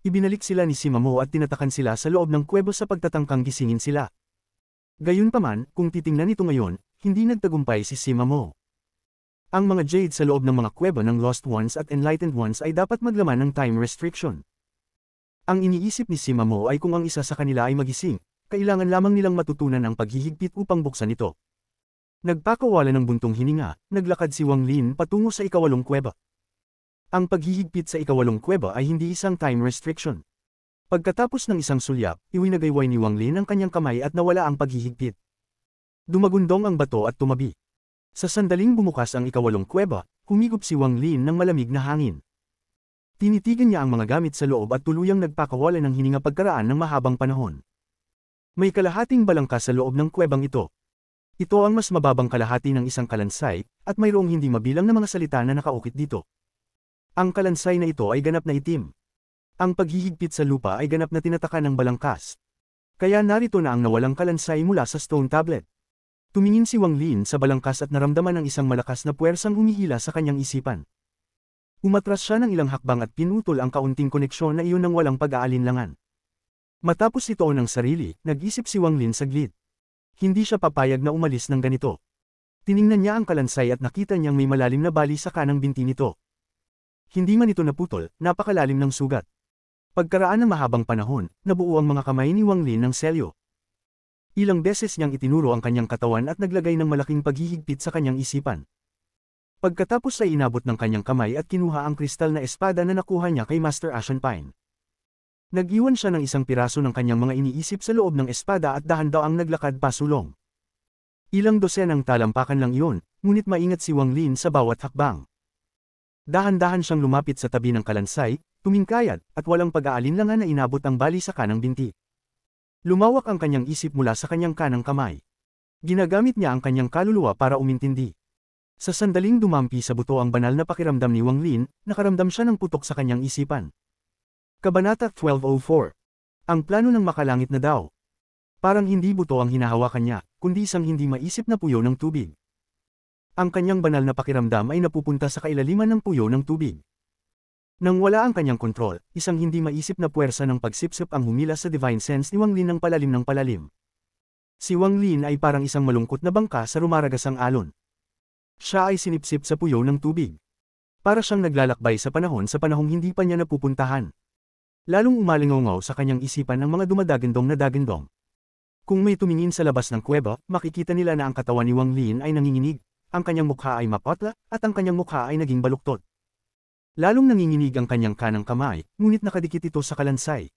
Ibinalik sila ni Sima Mo at tinatakan sila sa loob ng kuweba sa pagtatangkang gisingin sila. Gayunpaman, kung titingnan ito ngayon, hindi nagtagumpay si Sima Mo. Ang mga jade sa loob ng mga kuweba ng Lost Ones at Enlightened Ones ay dapat maglaman ng time restriction. Ang iniisip ni Sima Mo ay kung ang isa sa kanila ay magising, kailangan lamang nilang matutunan ang paghihigpit upang buksan ito. Nagpakawala ng buntong hininga, naglakad si Wang Lin patungo sa ika-8 kuweba. Ang paghihigpit sa ika-8 kuweba ay hindi isang time restriction. Pagkatapos ng isang sulyap, iwinagayway ni Wang Lin ang kanyang kamay at nawala ang paghihigpit. Dumagundong ang bato at tumabi. Sa sandaling bumukas ang ika-8 kuweba, humigop si Wang Lin ng malamig na hangin. Tinitigan niya ang mga gamit sa loob at tuluyang nagpakawala ng hininga pagkaraan ng mahabang panahon. May kalahating balangka sa loob ng kuwebang ito. Ito ang mas mababang kalahati ng isang kalansay, at mayroong hindi mabilang na mga salita na nakaukit dito. Ang kalansay na ito ay ganap na itim. Ang paghihigpit sa lupa ay ganap na tinatakan ng balangkas. Kaya narito na ang nawalang kalansay mula sa stone tablet. Tumingin si Wang Lin sa balangkas at naramdaman ang isang malakas na puwersang humihila sa kanyang isipan. Umatras siya ng ilang hakbang at pinutol ang kaunting koneksyon na iyon ng walang pag-aalinlangan. Matapos ito ng sarili, nag-isip si Wang Lin saglit. Hindi siya papayag na umalis ng ganito. Tiningnan niya ang kalansay at nakita niyang may malalim na bali sa kanang binti nito. Hindi man ito naputol, napakalalim ng sugat. Pagkaraan ng mahabang panahon, nabuo ang mga kamay ni Wang Lin ng selyo. Ilang beses niyang itinuro ang kanyang katawan at naglagay ng malaking paghihigpit sa kanyang isipan. Pagkatapos ay inabot ng kanyang kamay at kinuha ang kristal na espada na nakuha niya kay Master Ashen Pine. Nag-iwan siya ng isang piraso ng kanyang mga iniisip sa loob ng espada at dahan-daang naglakad pasulong. Ilang dosenang talampakan lang iyon, ngunit maingat si Wang Lin sa bawat hakbang. Dahan-dahan siyang lumapit sa tabi ng kalansay, tumingkayat, at walang pag-aalinlangan na inabot ang bali sa kanang binti. Lumawak ang kanyang isip mula sa kanyang kanang kamay. Ginagamit niya ang kanyang kaluluwa para umintindi. Sa sandaling dumampi sa buto ang banal na pakiramdam ni Wang Lin, nakaramdam siya ng putok sa kanyang isipan. Kabanata 1204. Ang plano ng makalangit na daw. Parang hindi buto ang hinahawakan niya, kundi isang hindi maisip na puyo ng tubig. Ang kanyang banal na pakiramdam ay napupunta sa kailaliman ng puyo ng tubig. Nang wala ang kanyang kontrol, isang hindi maisip na puwersa ng pagsipsip ang humila sa divine sense ni Wang Lin ng palalim. Si Wang Lin ay parang isang malungkot na bangka sa rumaragasang alon. Siya ay sinipsip sa puyo ng tubig. Para siyang naglalakbay sa panahong hindi pa niya napupuntahan. Lalong umalingaw sa kanyang isipan ang mga dumadagandong na dagandong. Kung may tumingin sa labas ng kuweba, makikita nila na ang katawan ni Wang Lin ay nanginginig, ang kanyang mukha ay mapatla, at ang kanyang mukha ay naging baluktot. Lalong nanginginig ang kanyang kanang kamay, ngunit nakadikit ito sa kalansay.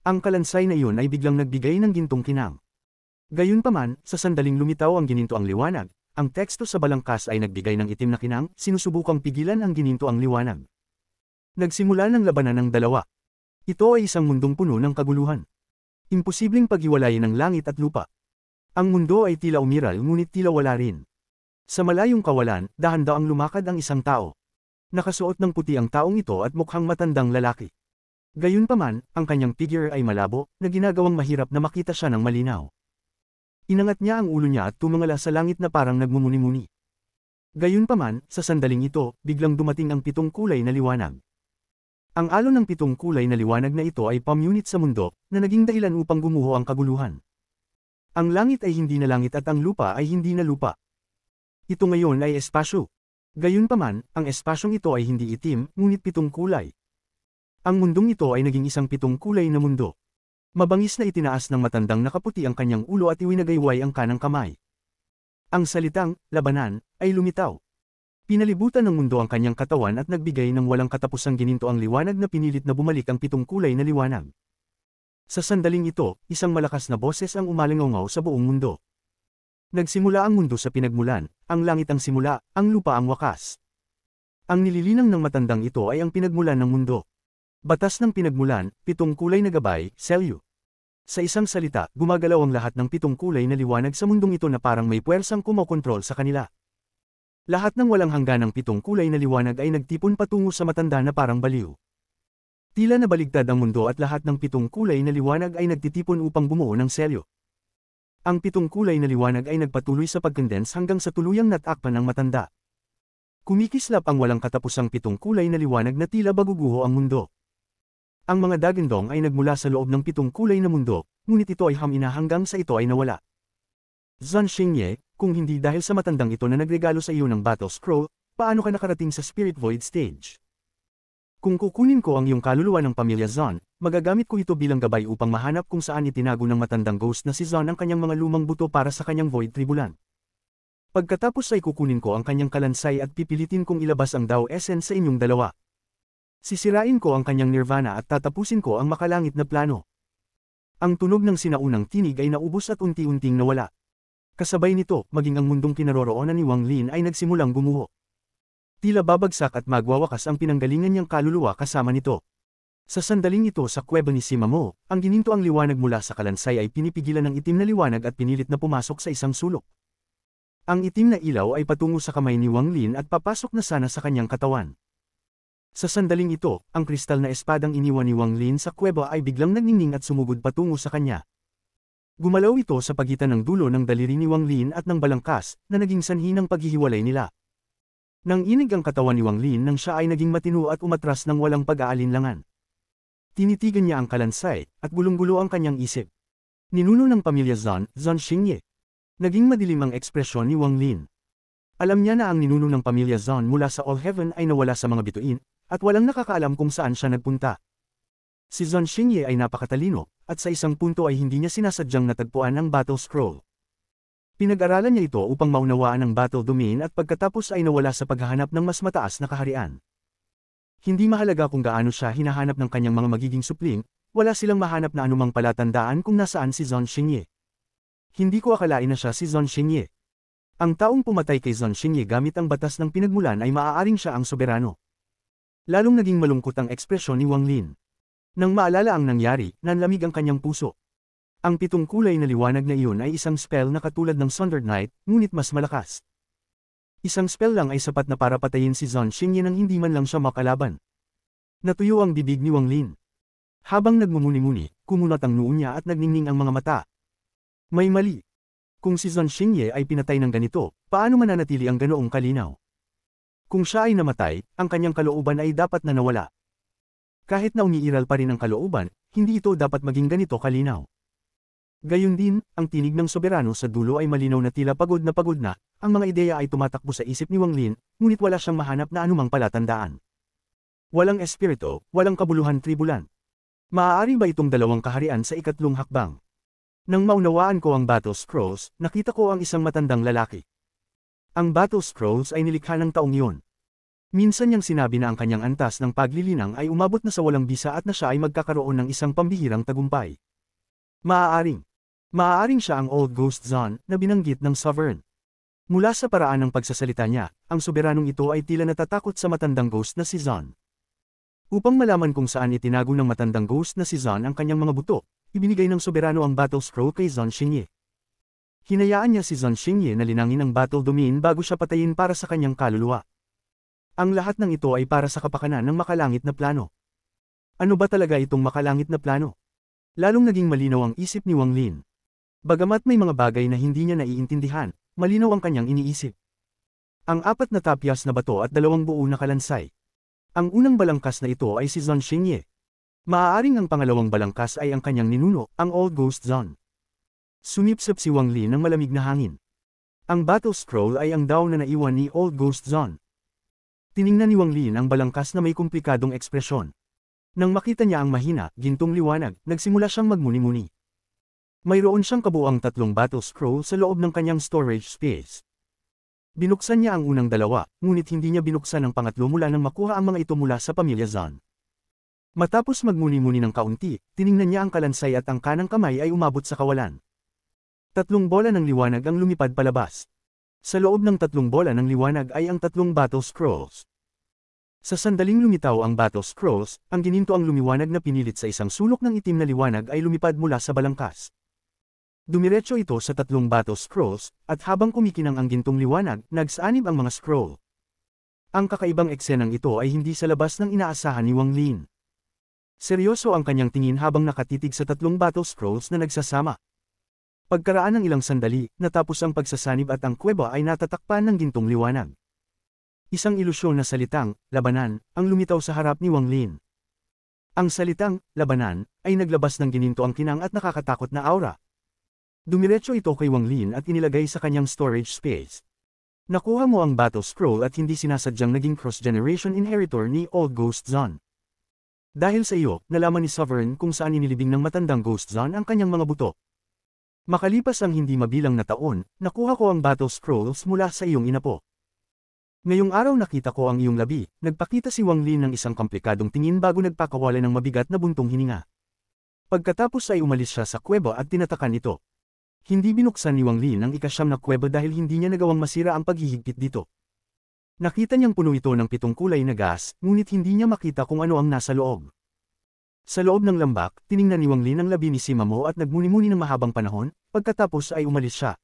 Ang kalansay na iyon ay biglang nagbigay ng gintong kinang. Gayunpaman, sa sandaling lumitaw ang gininto ang liwanag, ang teksto sa balangkas ay nagbigay ng itim na kinang, sinusubukang pigilan ang gininto ang liwanag. Nagsimula ng labanan ng dalawa. Ito ay isang mundong puno ng kaguluhan. Imposibleng paghiwalayin ng langit at lupa. Ang mundo ay tila umiral ngunit tila wala rin. Sa malayong kawalan, dahan-daang lumakad ang isang tao. Nakasuot ng puti ang taong ito at mukhang matandang lalaki. Gayunpaman, ang kanyang figure ay malabo, na ginagawang mahirap na makita siya ng malinaw. Inangat niya ang ulo niya at tumingala sa langit na parang nagmumuni-muni. Gayunpaman, sa sandaling ito, biglang dumating ang 7 kulay na liwanag. Ang alon ng 7 kulay na liwanag na ito ay pamunit sa mundo, na naging dahilan upang gumuho ang kaguluhan. Ang langit ay hindi na langit at ang lupa ay hindi na lupa. Ito ngayon ay espasyo. Gayunpaman, ang espasyong ito ay hindi itim, ngunit 7 kulay. Ang mundong ito ay naging isang 7 kulay na mundo. Mabangis na itinaas ng matandang nakaputi ang kanyang ulo at iwinagayway ang kanang kamay. Ang salitang, labanan, ay lumitaw. Pinalibutan ng mundo ang kanyang katawan at nagbigay ng walang katapusang gininto ang liwanag na pinilit na bumalik ang 7 kulay na liwanag. Sa sandaling ito, isang malakas na boses ang umalingaw sa buong mundo. Nagsimula ang mundo sa pinagmulan, ang langit ang simula, ang lupa ang wakas. Ang nililinang ng matandang ito ay ang pinagmulan ng mundo. Batas ng pinagmulan, 7 kulay na gabay, selyo. Sa isang salita, gumagalaw ang lahat ng 7 kulay na liwanag sa mundong ito na parang may puwersang kumokontrol sa kanila. Lahat ng walang hangganang 7 kulay na liwanag ay nagtipon patungo sa matanda na parang baliw. Tila nabaligtad ang mundo at lahat ng 7 kulay na liwanag ay nagtitipon upang bumuo ng selyo. Ang 7 kulay na liwanag ay nagpatuloy sa pagkondense hanggang sa tuluyang natakpan ng matanda. Kumikislap ang walang katapusang 7 kulay na liwanag na tila baguguho ang mundo. Ang mga dagandong ay nagmula sa loob ng 7 kulay na mundo, ngunit ito ay hamina hanggang sa ito ay nawala. Zhan Xingye, kung hindi dahil sa matandang ito na nagregalo sa iyo ng Battle Scroll, paano ka nakarating sa Spirit Void stage? Kung kukunin ko ang iyong kaluluwa ng pamilya Zhan, magagamit ko ito bilang gabay upang mahanap kung saan itinago ng matandang ghost na si Zhan ang kanyang mga lumang buto para sa kanyang Void Tribulan. Pagkatapos ay kukunin ko ang kanyang kalansay at pipilitin kong ilabas ang Dao Essence sa inyong dalawa. Sisirain ko ang kanyang nirvana at tatapusin ko ang makalangit na plano. Ang tunog ng sinaunang tinig ay naubos at unti-unting nawala. Kasabay nito, maging ang mundong kinaroroonan ni Wang Lin ay nagsimulang gumuho. Tila babagsak at magwawakas ang pinanggalingan niyang kaluluwa kasama nito. Sa sandaling ito sa kuweba ni Sima Mo, ang gininto ang liwanag mula sa kalansay ay pinipigilan ng itim na liwanag at pinilit na pumasok sa isang sulok. Ang itim na ilaw ay patungo sa kamay ni Wang Lin at papasok na sana sa kanyang katawan. Sa sandaling ito, ang kristal na espadang iniwan ni Wang Lin sa kuweba ay biglang nagningning at sumugod patungo sa kanya. Gumalaw ito sa pagitan ng dulo ng daliri ni Wang Lin at ng balangkas, na naging sanhi ng paghihiwalay nila. Nang inig ang katawan ni Wang Lin nang siya ay naging matino at umatras ng walang pag-aalinlangan. Tinitigan niya ang kalansay, at gulong-gulo ang kanyang isip. Ninuno ng pamilya Zhan, Zhan Xingye. Naging madilim ang ekspresyon ni Wang Lin. Alam niya na ang ninuno ng pamilya Zhan mula sa All Heaven ay nawala sa mga bituin, at walang nakakaalam kung saan siya nagpunta. Si Zhan Xingye ay napakatalino, at sa isang punto ay hindi niya sinasadyang natagpuan ang Battle Scroll. Pinag-aralan niya ito upang maunawaan ang Battle Domain at pagkatapos ay nawala sa paghahanap ng mas mataas na kaharian. Hindi mahalaga kung gaano siya hinahanap ng kanyang mga magiging supling, wala silang mahanap na anumang palatandaan kung nasaan si Zhan Xingye. Hindi ko akalain na siya si Zhan Xingye. Ang taong pumatay kay Zhang Xingye gamit ang batas ng pinagmulan ay maaaring siya ang soberano. Lalong naging malungkot ang ekspresyon ni Wang Lin. Nang maalala ang nangyari, nanlamig ang kanyang puso. Ang 7 kulay na liwanag na iyon ay isang spell na katulad ng Thunder Knight, ngunit mas malakas. Isang spell lang ay sapat na para patayin si Zhang Xingye nang hindi man lang siya makalaban. Natuyo ang bibig ni Wang Lin. Habang nagmumuni-muni, kumunat ang noo niya at nagningning ang mga mata. May mali. Kung si Zhang Xingye ay pinatay ng ganito, paano mananatili ang ganoong kalinaw? Kung siya ay namatay, ang kanyang kalooban ay dapat na nawala. Kahit na umiiral pa rin ang kalooban, hindi ito dapat maging ganito kalinaw. Gayun din, ang tinig ng soberano sa dulo ay malinaw na tila pagod na, ang mga ideya ay tumatakbo sa isip ni Wang Lin, ngunit wala siyang mahanap na anumang palatandaan. Walang espiritu, walang kabuluhan tribulan. Maaari ba itong dalawang kaharian sa ikatlong hakbang? Nang maunawaan ko ang Battle Scrolls, nakita ko ang isang matandang lalaki. Ang Battle Scrolls ay nilikha ng taong iyon. Minsan niyang sinabi na ang kanyang antas ng paglilinang ay umabot na sa walang bisa at na siya ay magkakaroon ng isang pambihirang tagumpay. Maaaring siya ang Old Ghost Zon na binanggit ng Sovereign. Mula sa paraan ng pagsasalita niya, ang soberanong ito ay tila natatakot sa matandang ghost na si Zon. Upang malaman kung saan itinago ng matandang ghost na si Zon ang kanyang mga buto, ibinigay ng soberano ang Battle Scroll kay Zhang Xingye. Hinayaan niya si Zhang Xingye na linangin ang Battle Domain bago siya patayin para sa kanyang kaluluwa. Ang lahat ng ito ay para sa kapakanan ng makalangit na plano. Ano ba talaga itong makalangit na plano? Lalong naging malinaw ang isip ni Wang Lin. Bagamat may mga bagay na hindi niya naiintindihan, malinaw ang kanyang iniisip. Ang 4 na tapyas na bato at 2 buo na kalansay. Ang unang balangkas na ito ay si Zhang Xingye. Maaaring ang pangalawang balangkas ay ang kanyang ninuno, ang Old Ghost Zon. Sumipsip si Wang Lin ng malamig na hangin. Ang Battle Scroll ay ang daw na naiwan ni Old Ghost Zon. Tiningnan ni Wang Lin ang balangkas na may komplikadong ekspresyon. Nang makita niya ang mahina, gintong liwanag, nagsimula siyang magmuni-muni. Mayroon siyang kabuuang 3 Battle Scroll sa loob ng kanyang storage space. Binuksan niya ang unang 2, ngunit hindi niya binuksan ang pangatlo mula nang makuha ang mga ito mula sa pamilya Zon. Matapos magmuni-muni ng kaunti, tiningnan niya ang kalansay at ang kanang kamay ay umabot sa kawalan. 3 bola ng liwanag ang lumipad palabas. Sa loob ng 3 bola ng liwanag ay ang 3 Battle Scrolls. Sa sandaling lumitaw ang Battle Scrolls, ang gininto ang lumiwanag na pinilit sa isang sulok ng itim na liwanag ay lumipad mula sa balangkas. Dumiretso ito sa 3 Battle Scrolls, at habang kumikinang ang gintong liwanag, nagsaanib ang mga scroll. Ang kakaibang eksenang ito ay hindi sa labas ng inaasahan ni Wang Lin. Seryoso ang kanyang tingin habang nakatitig sa 3 Battle Scrolls na nagsasama. Pagkaraan ng ilang sandali, natapos ang pagsasanib at ang kuweba ay natatakpan ng gintong liwanag. Isang ilusyon na salitang, labanan, ang lumitaw sa harap ni Wang Lin. Ang salitang, labanan, ay naglabas ng gininto ang kinang at nakakatakot na aura. Dumiretso ito kay Wang Lin at inilagay sa kanyang storage space. Nakuha mo ang Battle Scroll at hindi sinasadyang naging cross-generation inheritor ni Old Ghost Zon. Dahil sa iyo, nalaman ni Sovereign kung saan inilibing ng matandang Ghost Zon ang kanyang mga buto. Makalipas ang hindi mabilang na taon, nakuha ko ang Battle Scrolls mula sa iyong inapo. Ngayong araw nakita ko ang iyong labi, nagpakita si Wang Lin ng isang komplikadong tingin bago nagpakawala ng mabigat na buntong hininga. Pagkatapos ay umalis siya sa kuweba at tinatakan ito. Hindi binuksan ni Wang Lin ang ika-9 na kuweba dahil hindi niya nagawang masira ang paghihigpit dito. Nakita niyang puno ito ng 7 kulay na gas, ngunit hindi niya makita kung ano ang nasa loob. Sa loob ng lambak, tiningnan ni Wang Lin ang labi ni Sima Mo at nagmuni-muni ng mahabang panahon, pagkatapos ay umalis siya.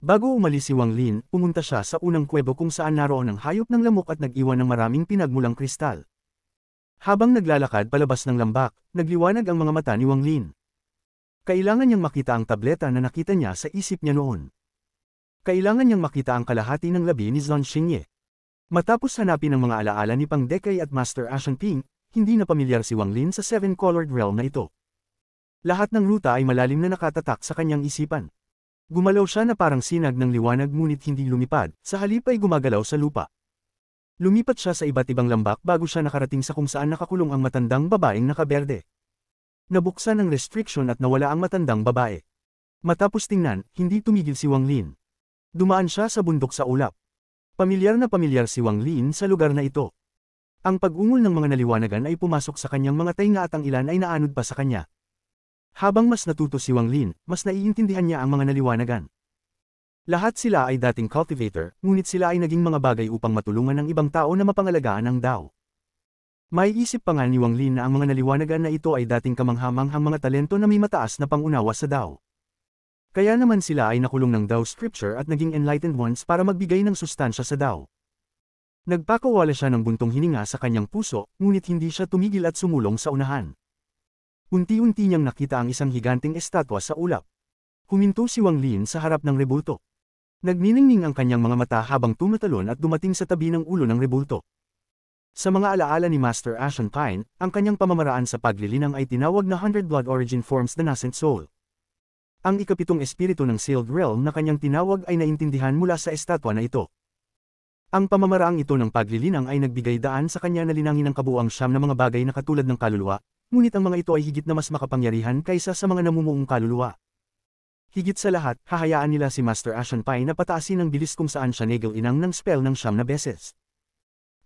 Bago umalis si Wang Lin, pumunta siya sa unang kuwebo kung saan naroon ang hayop ng lamok at nag-iwan ng maraming pinagmulang kristal. Habang naglalakad palabas ng lambak, nagliwanag ang mga mata ni Wang Lin. Kailangan niyang makita ang tableta na nakita niya sa isip niya noon. Kailangan niyang makita ang kalahati ng labi ni Zhang Xingye. Matapos hanapin ang mga alaala ni Pang Decay at Master Ashen Ping, hindi na pamilyar si Wang Lin sa 7-colored realm na ito. Lahat ng ruta ay malalim na nakatatak sa kanyang isipan. Gumalaw siya na parang sinag ng liwanag ngunit hindi lumipad, sa halip ay gumagalaw sa lupa. Lumipat siya sa iba't ibang lambak bago siya nakarating sa kung saan nakakulong ang matandang babaeng nakaberde. Nabuksan ang restriction at nawala ang matandang babae. Matapos tingnan, hindi tumigil si Wang Lin. Dumaan siya sa bundok sa ulap. Pamilyar na pamilyar si Wang Lin sa lugar na ito. Ang pag-ungol ng mga naliwanagan ay pumasok sa kanyang mga tainga at ang ilan ay naanod pa sa kanya. Habang mas natuto si Wang Lin, mas naiintindihan niya ang mga naliwanagan. Lahat sila ay dating cultivator, ngunit sila ay naging mga bagay upang matulungan ng ibang tao na mapangalagaan ang Dao. May isip pa nga ni Wang Lin na ang mga naliwanagan na ito ay dating kamanghamanghang mga talento na may mataas na pangunawa sa Dao. Kaya naman sila ay nakulong ng Dao Scripture at naging enlightened ones para magbigay ng sustansya sa Dao. Nagpakawala siya ng buntong hininga sa kanyang puso, ngunit hindi siya tumigil at sumulong sa unahan. Unti-unti niyang nakita ang isang higanting estatwa sa ulap. Huminto si Wang Lin sa harap ng rebulto. Nagniningning ang kanyang mga mata habang tumatalon at dumating sa tabi ng ulo ng rebulto. Sa mga alaala ni Master Ashen Pine, ang kanyang pamamaraan sa paglilinang ay tinawag na 100 Blood Origin Forms the Nascent Soul. Ang ikapitong espiritu ng Sealed Realm na kanyang tinawag ay naintindihan mula sa estatwa na ito. Ang pamamaraang ito ng paglilinang ay nagbigay daan sa kanya na linangin ang kabuuang siyam na mga bagay na katulad ng kaluluwa, ngunit ang mga ito ay higit na mas makapangyarihan kaysa sa mga namumuong kaluluwa. Higit sa lahat, hahayaan nila si Master Ashen Pine na pataasin ang bilis kung saan siya nagil-inang ng spell ng siyam na beses.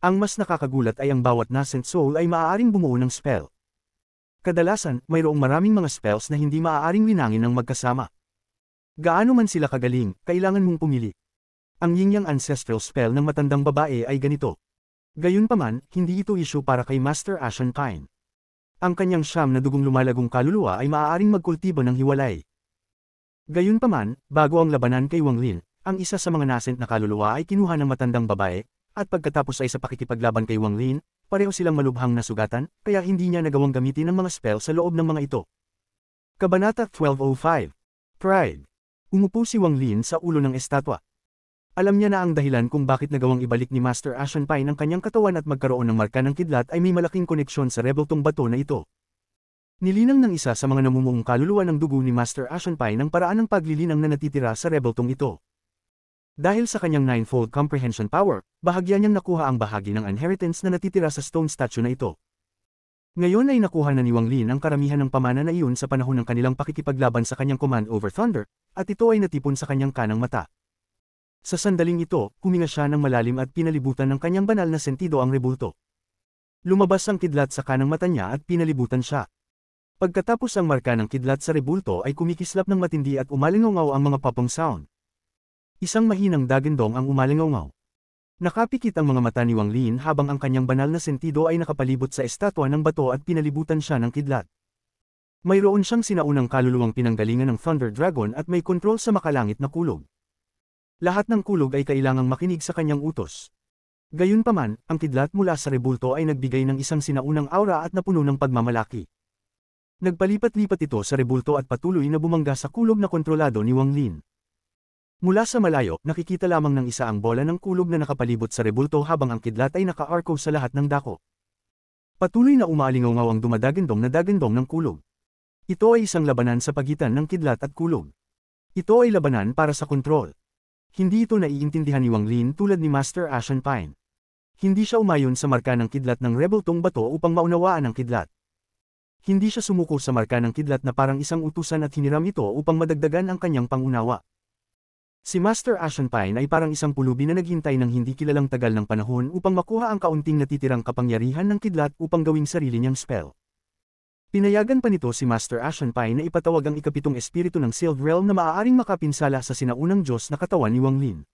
Ang mas nakakagulat ay ang bawat nascent soul ay maaaring bumuo ng spell. Kadalasan, mayroong maraming mga spells na hindi maaaring linangin ng magkasama. Gaano man sila kagaling, kailangan mong pumili. Ang Yin-Yang Ancestral Spell ng matandang babae ay ganito. Gayunpaman, hindi ito issue para kay Master Ashen Pine. Ang kanyang siyam na dugong lumalagong kaluluwa ay maaaring magkultibo ng hiwalay. Gayunpaman, bago ang labanan kay Wang Lin, ang isa sa mga nascent na kaluluwa ay kinuha ng matandang babae, at pagkatapos ay sa pakikipaglaban kay Wang Lin, pareho silang malubhang nasugatan, kaya hindi niya nagawang gamitin ang mga spell sa loob ng mga ito. Kabanata 1205. Pride. Umupo si Wang Lin sa ulo ng estatwa. Alam niya na ang dahilan kung bakit nagawang ibalik ni Master Ashen Pine ang kanyang katawan at magkaroon ng marka ng kidlat ay may malaking koneksyon sa rebeltong bato na ito. Nilinang ng isa sa mga namumuong kaluluwa ng dugo ni Master Ashen Pine ang paraan ng paglilinang na natitira sa rebeltong ito. Dahil sa kanyang ninefold comprehension power, bahagya niyang nakuha ang bahagi ng inheritance na natitira sa stone statue na ito. Ngayon ay nakuha na ni Wang Lin ang karamihan ng pamana na iyon sa panahon ng kanilang pakikipaglaban sa kanyang command over Thunder, at ito ay natipon sa kanyang kanang mata. Sa sandaling ito, huminga siya ng malalim at pinalibutan ng kanyang banal na sentido ang rebulto. Lumabas ang kidlat sa kanang mata niya at pinalibutan siya. Pagkatapos ang marka ng kidlat sa rebulto ay kumikislap ng matindi at umalingaw ang mga popong sound. Isang mahinang dagandong ang umalingaw. Nakapikit ang mga mata ni Wang Lin habang ang kanyang banal na sentido ay nakapalibot sa estatwa ng bato at pinalibutan siya ng kidlat. Mayroon siyang sinaunang kaluluwang pinanggalingan ng Thunder Dragon at may kontrol sa makalangit na kulog. Lahat ng kulog ay kailangang makinig sa kanyang utos. Gayunpaman, ang kidlat mula sa rebulto ay nagbigay ng isang sinaunang aura at napuno ng pagmamalaki. Nagpalipat-lipat ito sa rebulto at patuloy na bumangga sa kulog na kontrolado ni Wang Lin. Mula sa malayo, nakikita lamang ng isa ang bola ng kulog na nakapalibot sa rebulto habang ang kidlat ay naka-arco sa lahat ng dako. Patuloy na umaalingaw ang dumadagandong na dagandong ng kulog. Ito ay isang labanan sa pagitan ng kidlat at kulog. Ito ay labanan para sa kontrol. Hindi ito naiintindihan ni Wang Lin tulad ni Master Ashen Pine. Hindi siya umayon sa marka ng kidlat ng rebeltong bato upang maunawaan ang kidlat. Hindi siya sumuko sa marka ng kidlat na parang isang utusan at hiniram ito upang madagdagan ang kanyang pangunawa. Si Master Ashen Pine ay parang isang pulubi na naghintay ng hindi kilalang tagal ng panahon upang makuha ang kaunting natitirang kapangyarihan ng kidlat upang gawing sarili niyang spell. Pinayagan pa nito si Master Ashen Pine na ipatawag ang ikapitong espiritu ng Sealed Realm na maaaring makapinsala sa sinaunang Diyos na katawan ni Wang Lin.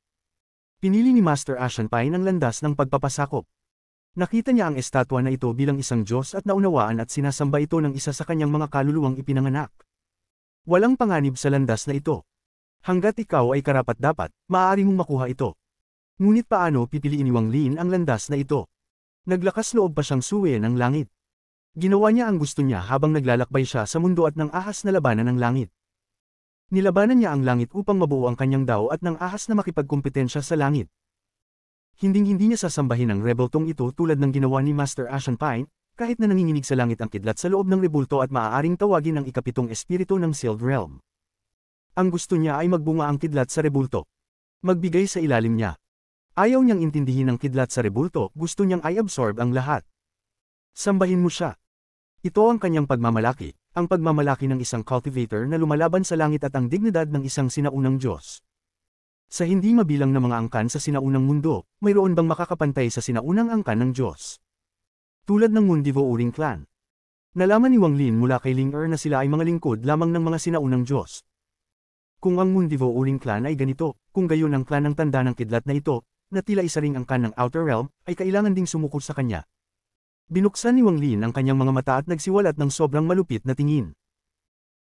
Pinili ni Master Ashen Pine ang landas ng pagpapasakop. Nakita niya ang estatwa na ito bilang isang Diyos at naunawaan at sinasamba ito ng isa sa kanyang mga kaluluwang ipinanganak. Walang panganib sa landas na ito. Hanggat ikaw ay karapat-dapat, maaari mong makuha ito. Ngunit paano pipiliin ni Wang Lin ang landas na ito? Naglakas loob pa siyang suwi ng langit. Ginawa niya ang gusto niya habang naglalakbay siya sa mundo at ng ahas na labanan ng langit. Nilabanan niya ang langit upang mabuo ang kanyang Dao at ng ahas na makipagkumpetensya sa langit. Hinding-hindi niya sasambahin ang rebeltong ito tulad ng ginawa ni Master Ashen Pine, kahit na nanginginig sa langit ang kidlat sa loob ng rebulto at maaaring tawagin ang ikapitong espiritu ng Sealed Realm. Ang gusto niya ay magbunga ang kidlat sa rebulto. Magbigay sa ilalim niya. Ayaw niyang intindihin ang kidlat sa rebulto, gusto niyang i-absorb ang lahat. Sambahin mo siya. Ito ang kanyang pagmamalaki, ang pagmamalaki ng isang cultivator na lumalaban sa langit at ang dignidad ng isang sinaunang Diyos. Sa hindi mabilang na mga angkan sa sinaunang mundo, mayroon bang makakapantay sa sinaunang angkan ng Diyos? Tulad ng Mundivo Uring Clan. Nalaman ni Wang Lin mula kay Ling Er na sila ay mga lingkod lamang ng mga sinaunang Diyos. Kung ang Mundivo uling clan ay ganito, kung gayon ang clan ng tanda ng kidlat na ito, na tila isa ring angkan ng Outer Realm, ay kailangan ding sumuko sa kanya. Binuksan ni Wang Lin ang kanyang mga mata at nagsiwalat ng sobrang malupit na tingin.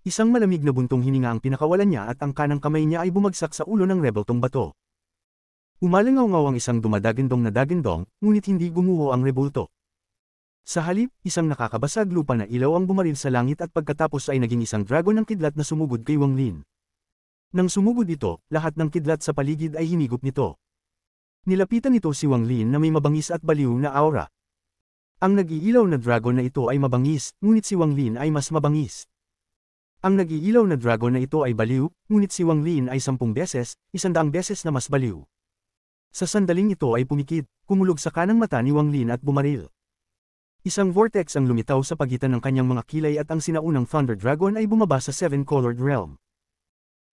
Isang malamig na buntong hininga ang pinakawalan niya at ang kanang kamay niya ay bumagsak sa ulo ng rebeltong bato. Umalangaw-ngaw ang isang dumadagindong na dagindong, ngunit hindi gumuho ang rebulto. Sa halip, isang nakakabasag lupa na ilaw ang bumaril sa langit at pagkatapos ay naging isang dragon ng kidlat na sumugod kay Wang Lin. Nang sumugod ito, lahat ng kidlat sa paligid ay hinigop nito. Nilapitan nito si Wang Lin na may mabangis at baliw na aura. Ang nag-iilaw na dragon na ito ay mabangis, ngunit si Wang Lin ay mas mabangis. Ang nag-iilaw na dragon na ito ay baliw, ngunit si Wang Lin ay 10 beses, 100 beses na mas baliw. Sa sandaling ito ay pumikit, kumulog sa kanang mata ni Wang Lin at bumaril. Isang vortex ang lumitaw sa pagitan ng kanyang mga kilay at ang sinaunang Thunder Dragon ay bumaba sa Seven-Colored Realm.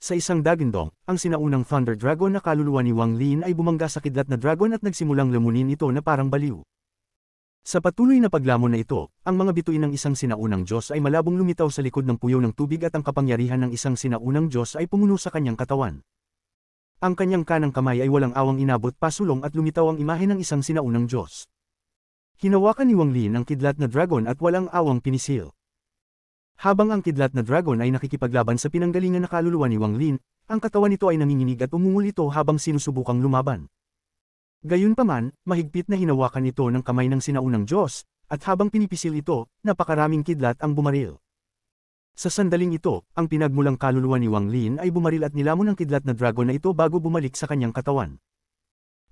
Sa isang dagindong, ang sinaunang Thunder Dragon na kaluluwa ni Wang Lin ay bumangga sa kidlat na dragon at nagsimulang lamunin ito na parang baliw. Sa patuloy na paglamon na ito, ang mga bituin ng isang sinaunang Diyos ay malabong lumitaw sa likod ng puyaw ng tubig at ang kapangyarihan ng isang sinaunang Diyos ay pumuno sa kanyang katawan. Ang kanyang kanang kamay ay walang awang inabot pasulong at lumitaw ang imahe ng isang sinaunang Diyos. Hinawakan ni Wang Lin ang kidlat na dragon at walang awang pinisil. Habang ang kidlat na dragon ay nakikipaglaban sa pinanggalingan na kaluluwa ni Wang Lin, ang katawan nito ay nanginginig at umungol ito habang sinusubukang lumaban. Gayunpaman, mahigpit na hinawakan ito ng kamay ng sinaunang Diyos, at habang pinipisil ito, napakaraming kidlat ang bumaril. Sa sandaling ito, ang pinagmulang kaluluwa ni Wang Lin ay bumaril at nilamon ang kidlat na dragon na ito bago bumalik sa kanyang katawan.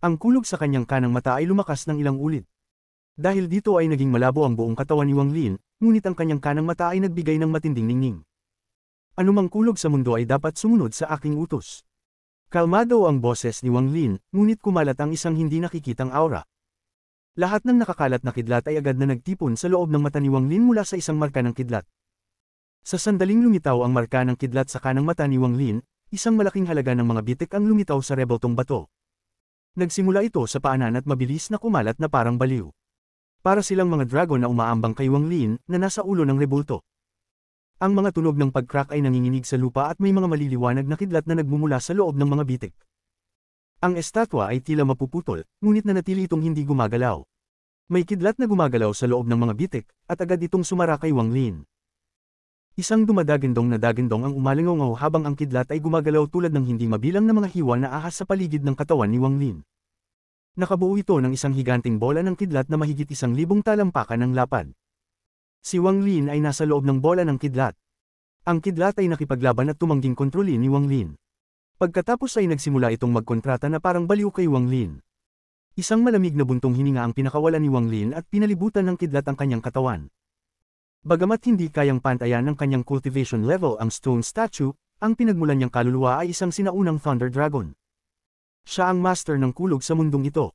Ang kulog sa kanyang kanang mata ay lumakas ng ilang ulit. Dahil dito ay naging malabo ang buong katawan ni Wang Lin, ngunit ang kanyang kanang mata ay nagbigay ng matinding ningning. Anumang kulog sa mundo ay dapat sumunod sa aking utos. Kalmado ang boses ni Wang Lin, ngunit kumalat ang isang hindi nakikitang aura. Lahat ng nakakalat na kidlat ay agad na nagtipon sa loob ng mata ni Wang Lin mula sa isang marka ng kidlat. Sa sandaling lumitaw ang marka ng kidlat sa kanang mata ni Wang Lin, isang malaking halaga ng mga bitik ang lumitaw sa rebeltong bato. Nagsimula ito sa paanan at mabilis na kumalat na parang baliw. Para silang mga dragon na umaambang kay Wang Lin na nasa ulo ng rebulto. Ang mga tunog ng pag-crack ay nanginginig sa lupa at may mga maliliwanag na kidlat na nagmumula sa loob ng mga bitik. Ang estatwa ay tila mapuputol, ngunit nanatili itong hindi gumagalaw. May kidlat na gumagalaw sa loob ng mga bitik, at agad itong sumara kay Wang Lin. Isang dumadagindong na dagindong ang umalingaw habang ang kidlat ay gumagalaw tulad ng hindi mabilang na mga hiwa na ahas sa paligid ng katawan ni Wang Lin. Nakabuo ito ng isang higanting bola ng kidlat na mahigit 1,000 talampakan ng lapad. Si Wang Lin ay nasa loob ng bola ng kidlat. Ang kidlat ay nakipaglaban at tumangging kontrolin ni Wang Lin. Pagkatapos ay nagsimula itong magkontrata na parang baliw kay Wang Lin. Isang malamig na buntong hininga ang pinakawalan ni Wang Lin at pinalibutan ng kidlat ang kanyang katawan. Bagamat hindi kayang pantayan ng kanyang cultivation level ang stone statue, ang pinagmulan niyang kaluluwa ay isang sinaunang Thunder Dragon. Siya ang master ng kulog sa mundong ito.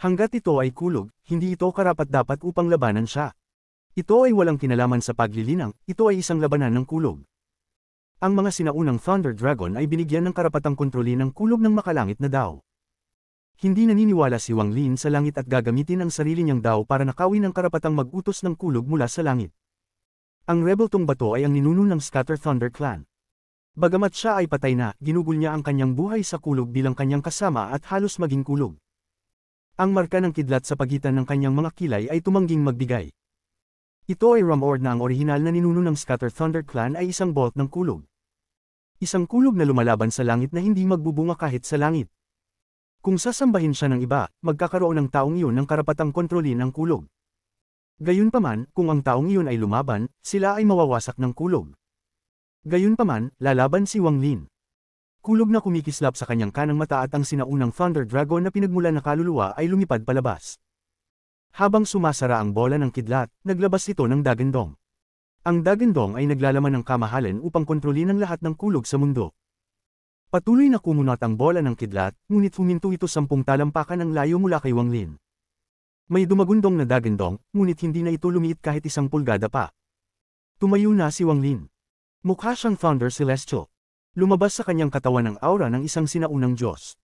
Hanggat ito ay kulog, hindi ito karapat-dapat upang labanan siya. Ito ay walang kinalaman sa paglilinang, ito ay isang labanan ng kulog. Ang mga sinaunang Thunder Dragon ay binigyan ng karapatang kontrolin ng kulog ng makalangit na Dao. Hindi naniniwala si Wang Lin sa langit at gagamitin ang sarili niyang Dao para nakawin ang karapatang mag-utos ng kulog mula sa langit. Ang rebeltong bato ay ang ninuno ng Scatter Thunder Clan. Bagamat siya ay patay na, ginugol niya ang kanyang buhay sa kulog bilang kanyang kasama at halos maging kulog. Ang marka ng kidlat sa pagitan ng kanyang mga kilay ay tumangging magbigay. Ito ay Ramord na ang orihinal na ninuno ng Scatter Thunder Clan ay isang bolt ng kulog. Isang kulog na lumalaban sa langit na hindi magbubunga kahit sa langit. Kung sasambahin siya ng iba, magkakaroon ng taong iyon ng karapatang kontrolin ang kulog. Gayunpaman, kung ang taong iyon ay lumaban, sila ay mawawasak ng kulog. Gayunpaman, lalaban si Wang Lin. Kulog na kumikislap sa kanyang kanang mata at ang sinaunang Thunder Dragon na pinagmulan na kaluluwa ay lumipad palabas. Habang sumasara ang bola ng kidlat, naglabas ito ng dagindong. Ang dagindong ay naglalaman ng kamahalan upang kontrolin ang lahat ng kulog sa mundo. Patuloy na kumunat ang bola ng kidlat, ngunit huminto ito 10 talampakan ang layo mula kay Wang Lin. May dumagundong na dagindong, ngunit hindi na ito lumiit kahit 1 pulgada pa. Tumayo na si Wang Lin. Mukha siyang Thunder Celestial. Lumabas sa kanyang katawan ang aura ng isang sinaunang Diyos.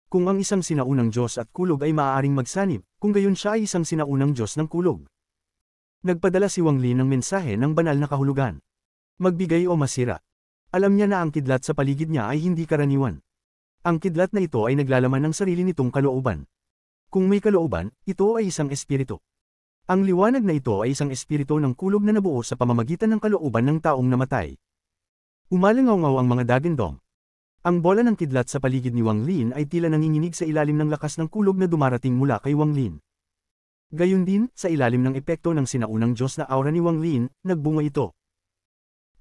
Kung ang isang sinaunang Diyos at kulog ay maaaring magsanib, kung gayon siya ay isang sinaunang Diyos ng kulog. Nagpadala si Wang Lin ng mensahe ng banal na kahulugan. Magbigay o masira. Alam niya na ang kidlat sa paligid niya ay hindi karaniwan. Ang kidlat na ito ay naglalaman ng sarili nitong kalooban. Kung may kalooban, ito ay isang espiritu. Ang liwanag na ito ay isang espiritu ng kulog na nabuo sa pamamagitan ng kalooban ng taong namatay. Umalingaw-ngaw ang mga dagandong. Ang bola ng kidlat sa paligid ni Wang Lin ay tila nanginginig sa ilalim ng lakas ng kulog na dumarating mula kay Wang Lin. Gayun din, sa ilalim ng epekto ng sinaunang Diyos na aura ni Wang Lin, nagbunga ito.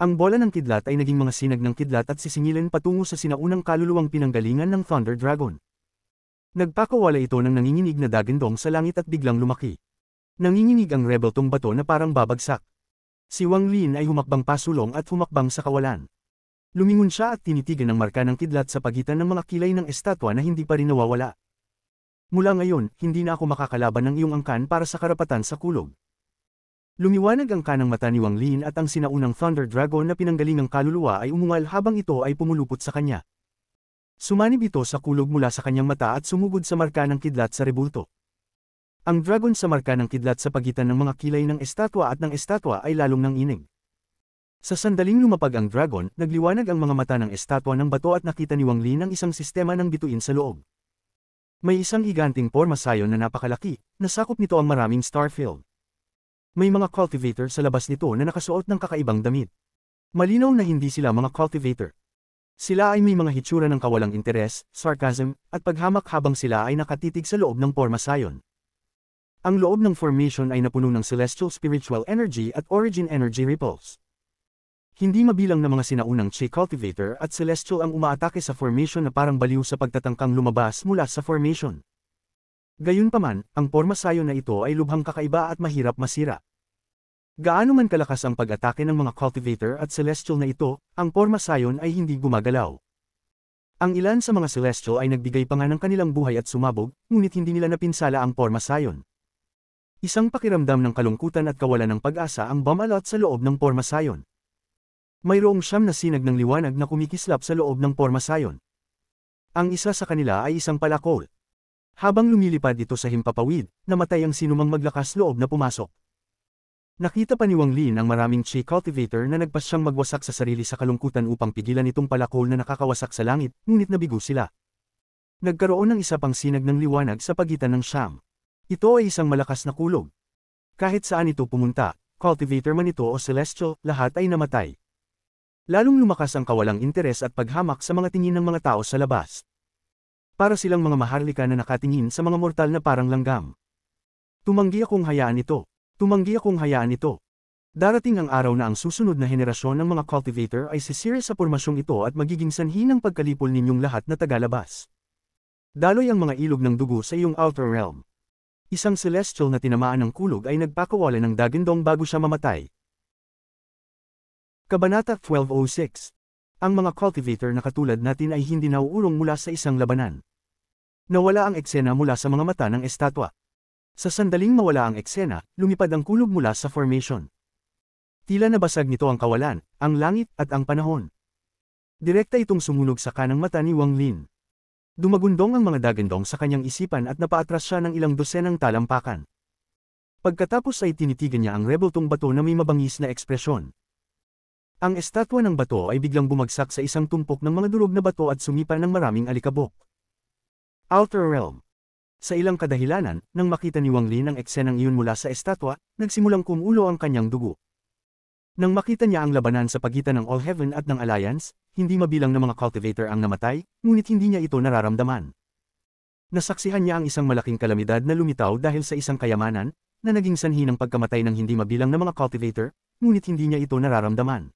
Ang bola ng kidlat ay naging mga sinag ng kidlat at sisingilin patungo sa sinaunang kaluluwang pinanggalingan ng Thunder Dragon. Nagpakawala ito ng nanginginig na dagandong sa langit at biglang lumaki. Nanginginig ang rebeltong bato na parang babagsak. Si Wang Lin ay humakbang pasulong at humakbang sa kawalan. Lumingon siya at tinitigan ang marka ng kidlat sa pagitan ng mga kilay ng estatwa na hindi pa rin nawawala. Mula ngayon, hindi na ako makakalaban ng iyong angkan para sa karapatan sa kulog. Lumiwanag ang kanang mata ni Wang Lin at ang sinaunang Thunder Dragon na pinanggalingang kaluluwa ay umungal habang ito ay pumulupot sa kanya. Sumanib ito sa kulog mula sa kanyang mata at sumugod sa marka ng kidlat sa rebulto. Ang dragon sa marka ng kidlat sa pagitan ng mga kilay ng estatwa at ng estatwa ay lalong nanginig. Sa sandaling lumapag ang dragon, nagliwanag ang mga mata ng estatwa ng bato at nakita ni Wang Lin ang isang sistema ng bituin sa loob. May isang higanting pormasayon na napakalaki, nasakop nito ang maraming starfield. May mga cultivator sa labas nito na nakasuot ng kakaibang damit. Malinaw na hindi sila mga cultivator. Sila ay may mga hitsura ng kawalang interes, sarcasm, at paghamak habang sila ay nakatitig sa loob ng pormasayon. Ang loob ng formation ay napuno ng celestial spiritual energy at origin energy ripples. Hindi mabilang na mga sinaunang Chi cultivator at celestial ang umaatake sa formation na parang baliw sa pagtatangkang lumabas mula sa formation. Gayunpaman, ang pormasayon na ito ay lubhang kakaiba at mahirap masira. Gaano man kalakas ang pag-atake ng mga cultivator at celestial na ito, ang pormasayon ay hindi gumagalaw. Ang ilan sa mga celestial ay nagbigay pa nga ng kanilang buhay at sumabog, ngunit hindi nila napinsala ang pormasayon. Isang pakiramdam ng kalungkutan at kawalan ng pag-asa ang bumalot sa loob ng pormasayon. Mayroong 9 na sinag ng liwanag na kumikislap sa loob ng pormasayon. Ang isa sa kanila ay isang palakol. Habang lumilipad ito sa himpapawid, namatay ang sinumang maglakas loob na pumasok. Nakita pa ni Wang Lin ang maraming Chi cultivator na nagpasyang magwasak sa sarili sa kalungkutan upang pigilan itong palakol na nakakawasak sa langit, ngunit nabigo sila. Nagkaroon ng isa pang sinag ng liwanag sa pagitan ng siyam. Ito ay isang malakas na kulog. Kahit saan ito pumunta, cultivator man ito o celestial, lahat ay namatay. Lalong lumakas ang kawalang interes at paghamak sa mga tingin ng mga tao sa labas. Para silang mga maharlika na nakatingin sa mga mortal na parang langgam. Tumanggi akong hayaan ito. Tumanggi akong hayaan ito. Darating ang araw na ang susunod na henerasyon ng mga cultivator ay sisira sa pormasyong ito at magiging sanhi ng pagkalipol ninyong lahat na tagalabas. Daloy ang mga ilog ng dugo sa iyong outer realm. Isang celestial na tinamaan ng kulog ay nagpakawala ng dagandong bago siya mamatay. Kabanata 1206. Ang mga cultivator na katulad natin ay hindi nauurong mula sa isang labanan. Nawala ang eksena mula sa mga mata ng estatwa. Sa sandaling mawala ang eksena, lumipad ang kulog mula sa formation. Tila nabasag nito ang kawalan, ang langit, at ang panahon. Direkta itong sumunog sa kanang mata ni Wang Lin. Dumagundong ang mga dagandong sa kanyang isipan at napaatras siya ng ilang dosenang talampakan. Pagkatapos ay tinitigan niya ang rebeltong bato na may mabangis na ekspresyon. Ang estatwa ng bato ay biglang bumagsak sa isang tumpok ng mga durog na bato at sumipa ng maraming alikabok. Outer Realm. Sa ilang kadahilanan, nang makita ni Wang Lin ang eksenang iyon mula sa estatwa, nagsimulang kumulo ang kanyang dugo. Nang makita niya ang labanan sa pagitan ng All Heaven at ng Alliance, hindi mabilang na mga cultivator ang namatay, ngunit hindi niya ito nararamdaman. Nasaksihan niya ang isang malaking kalamidad na lumitaw dahil sa isang kayamanan, na naging sanhi ng pagkamatay ng hindi mabilang na mga cultivator, ngunit hindi niya ito nararamdaman.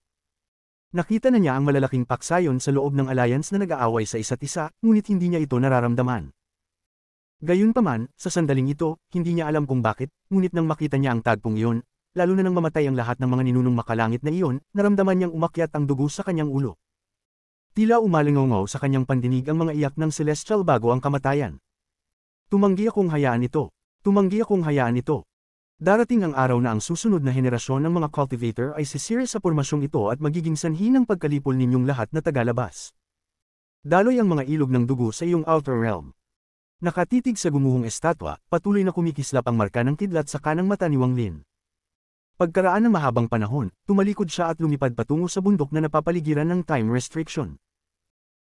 Nakita na niya ang malalaking paksayon sa loob ng alliance na nag-aaway sa isa't isa, ngunit hindi niya ito nararamdaman. Gayunpaman, sa sandaling ito, hindi niya alam kung bakit, ngunit nang makita niya ang tagpong iyon, lalo na nang mamatay ang lahat ng mga ninunong makalangit na iyon, naramdaman niyang umakyat ang dugo sa kanyang ulo. Tila umalingaw sa kanyang pandinig ang mga iyak ng celestial bago ang kamatayan. Tumanggi akong hayaan ito. Tumanggi akong hayaan ito. Darating ang araw na ang susunod na henerasyon ng mga cultivator ay sisira sa pormasyong ito at magiging sanhi ng pagkalipol ninyong lahat na tagalabas. Daloy ang mga ilog ng dugo sa iyong outer realm. Nakatitig sa gumuhong estatwa, patuloy na kumikislap ang marka ng kidlat sa kanang mata ni Wang Lin. Pagkaraan ng mahabang panahon, tumalikod siya at lumipad patungo sa bundok na napapaligiran ng time restriction.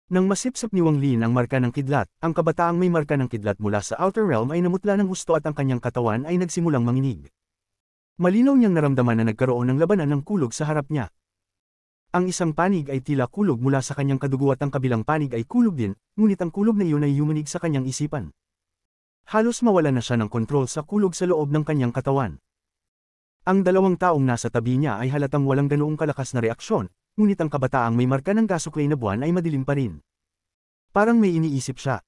Nang masipsip ni Wang Lin ang marka ng kidlat, ang kabataang may marka ng kidlat mula sa Outer Realm ay namutla ng husto at ang kanyang katawan ay nagsimulang manginig. Malinaw niyang naramdaman na nagkaroon ng labanan ng kulog sa harap niya. Ang isang panig ay tila kulog mula sa kanyang kadugo at ang kabilang panig ay kulog din, ngunit ang kulog na iyon ay yumanig sa kanyang isipan. Halos mawala na siya ng kontrol sa kulog sa loob ng kanyang katawan. Ang dalawang taong nasa tabi niya ay halatang walang ganoong kalakas na reaksyon, ngunit ang kabataang may marka ng gasuklay na buwan ay madilim pa rin. Parang may iniisip siya.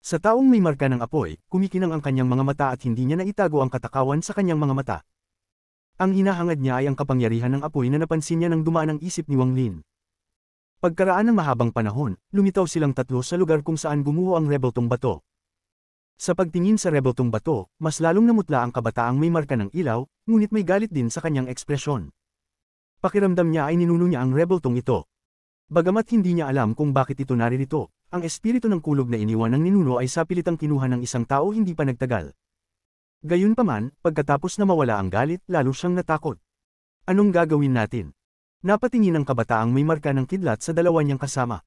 Sa taong may marka ng apoy, kumikinang ang kanyang mga mata at hindi niya naitago ang katakawan sa kanyang mga mata. Ang hinahangad niya ay ang kapangyarihan ng apoy na napansin niya nang dumaan ang isip ni Wang Lin. Pagkaraan ng mahabang panahon, lumitaw silang tatlo sa lugar kung saan gumuho ang rebeltong bato. Sa pagtingin sa rebeltong bato, mas lalong namutla ang kabataang may marka ng ilaw, ngunit may galit din sa kanyang ekspresyon. Pakiramdam niya ay ninuno niya ang rebeltong ito. Bagamat hindi niya alam kung bakit ito naririto, ang espiritu ng kulog na iniwan ng ninuno ay sapilitang kinuha ng isang tao hindi pa nagtagal. Gayunpaman, pagkatapos na mawala ang galit, lalo siyang natakot. Anong gagawin natin? Napatingin ang kabataang may marka ng kidlat sa dalawa niyang kasama.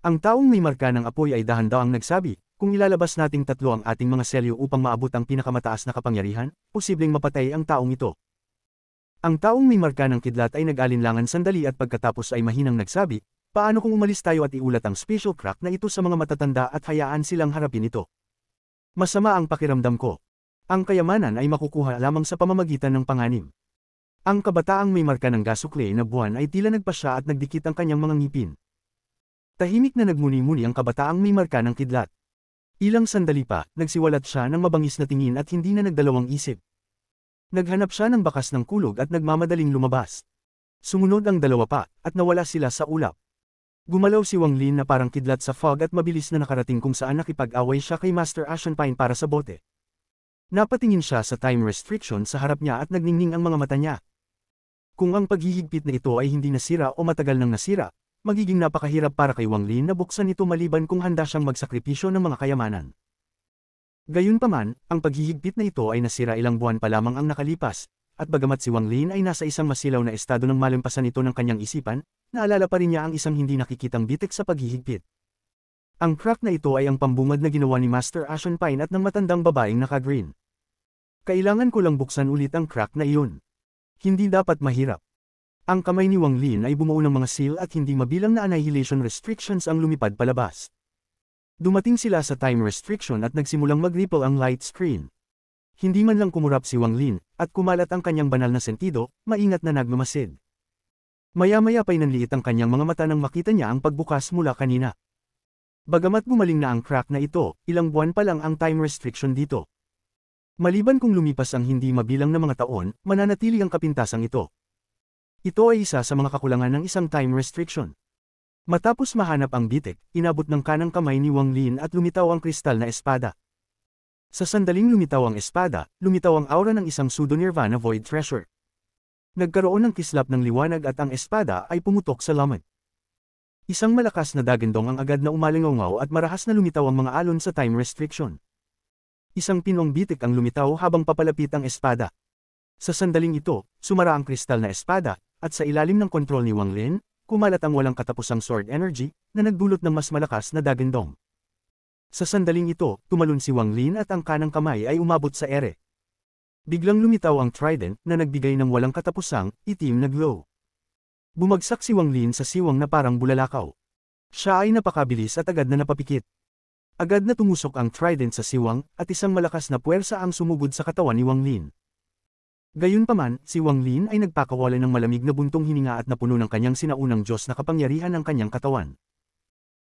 Ang taong may marka ng apoy ay dahan-dahang nagsabi, kung ilalabas nating tatlo ang ating mga selyo upang maabot ang pinakamataas na kapangyarihan, posibleng mapatay ang taong ito. Ang taong may marka ng kidlat ay nag-alinlangan sandali at pagkatapos ay mahinang nagsabi, paano kung umalis tayo at iulat ang special crack na ito sa mga matatanda at hayaan silang harapin ito? Masama ang pakiramdam ko. Ang kayamanan ay makukuha lamang sa pamamagitan ng panganib. Ang kabataang may marka ng gasuklay na buwan ay tila nagpasya at nagdikit ang kanyang mga ngipin. Tahimik na nagmuni-muni ang kabataang may marka ng kidlat. Ilang sandali pa, nagsiwalat siya ng mabangis na tingin at hindi na nagdalawang isip. Naghanap siya ng bakas ng kulog at nagmamadaling lumabas. Sumunod ang dalawa pa, at nawala sila sa ulap. Gumalaw si Wang Lin na parang kidlat sa fog at mabilis na nakarating kung saan nakipag-away siya kay Master Ashenpine para sa bote. Napatingin siya sa time restriction sa harap niya at nagningning ang mga mata niya. Kung ang paghihigpit na ito ay hindi nasira o matagal nang nasira, magiging napakahirap para kay Wang Lin na buksan ito maliban kung handa siyang magsakripisyo ng mga kayamanan. Gayunpaman, ang paghihigpit na ito ay nasira ilang buwan pa lamang ang nakalipas, at bagamat si Wang Lin ay nasa isang masilaw na estado ng malampasan ito ng kanyang isipan, naalala pa rin niya ang isang hindi nakikitang bitik sa paghihigpit. Ang crack na ito ay ang pambungad na ginawa ni Master Ashenpine at ng matandang babaeng naka-green. Kailangan ko lang buksan ulit ang crack na iyon. Hindi dapat mahirap. Ang kamay ni Wang Lin ay bumuo ng mga seal at hindi mabilang na annihilation restrictions ang lumipad palabas. Dumating sila sa time restriction at nagsimulang mag-ripple ang light screen. Hindi man lang kumurap si Wang Lin, at kumalat ang kanyang banal na sentido, maingat na nagmamasid. Maya-maya pa'y nanliit ang kanyang mga mata nang makita niya ang pagbukas mula kanina. Bagamat gumaling na ang crack na ito, ilang buwan pa lang ang time restriction dito. Maliban kung lumipas ang hindi mabilang na mga taon, mananatili ang kapintasang ito. Ito ay isa sa mga kakulangan ng isang time restriction. Matapos mahanap ang bitik, inabot ng kanang kamay ni Wang Lin at lumitaw ang kristal na espada. Sa sandaling lumitaw ang espada, lumitaw ang aura ng isang pseudo-nirvana void treasure. Nagkaroon ng kislap ng liwanag at ang espada ay pumutok sa lamat. Isang malakas na dagandong ang agad na umalingaw at marahas na lumitaw ang mga alon sa time restriction. Isang pinong bitik ang lumitaw habang papalapit ang espada. Sa sandaling ito, sumara ang kristal na espada, at sa ilalim ng kontrol ni Wang Lin, kumalat ang walang katapusang sword energy, na nagdulot ng mas malakas na dagandong. Sa sandaling ito, tumalon si Wang Lin at ang kanang kamay ay umabot sa ere. Biglang lumitaw ang trident na nagbigay ng walang katapusang, itim na glow. Bumagsak si Wang Lin sa siwang na parang bulalakaw. Siya ay napakabilis at agad na napapikit. Agad na tumusok ang trident sa siwang, at isang malakas na puwersa ang sumugod sa katawan ni Wang Lin. Gayunpaman, si Wang Lin ay nagpakawala ng malamig na buntong hininga at napuno ng kanyang sinaunang Diyos na kapangyarihan ang kanyang katawan.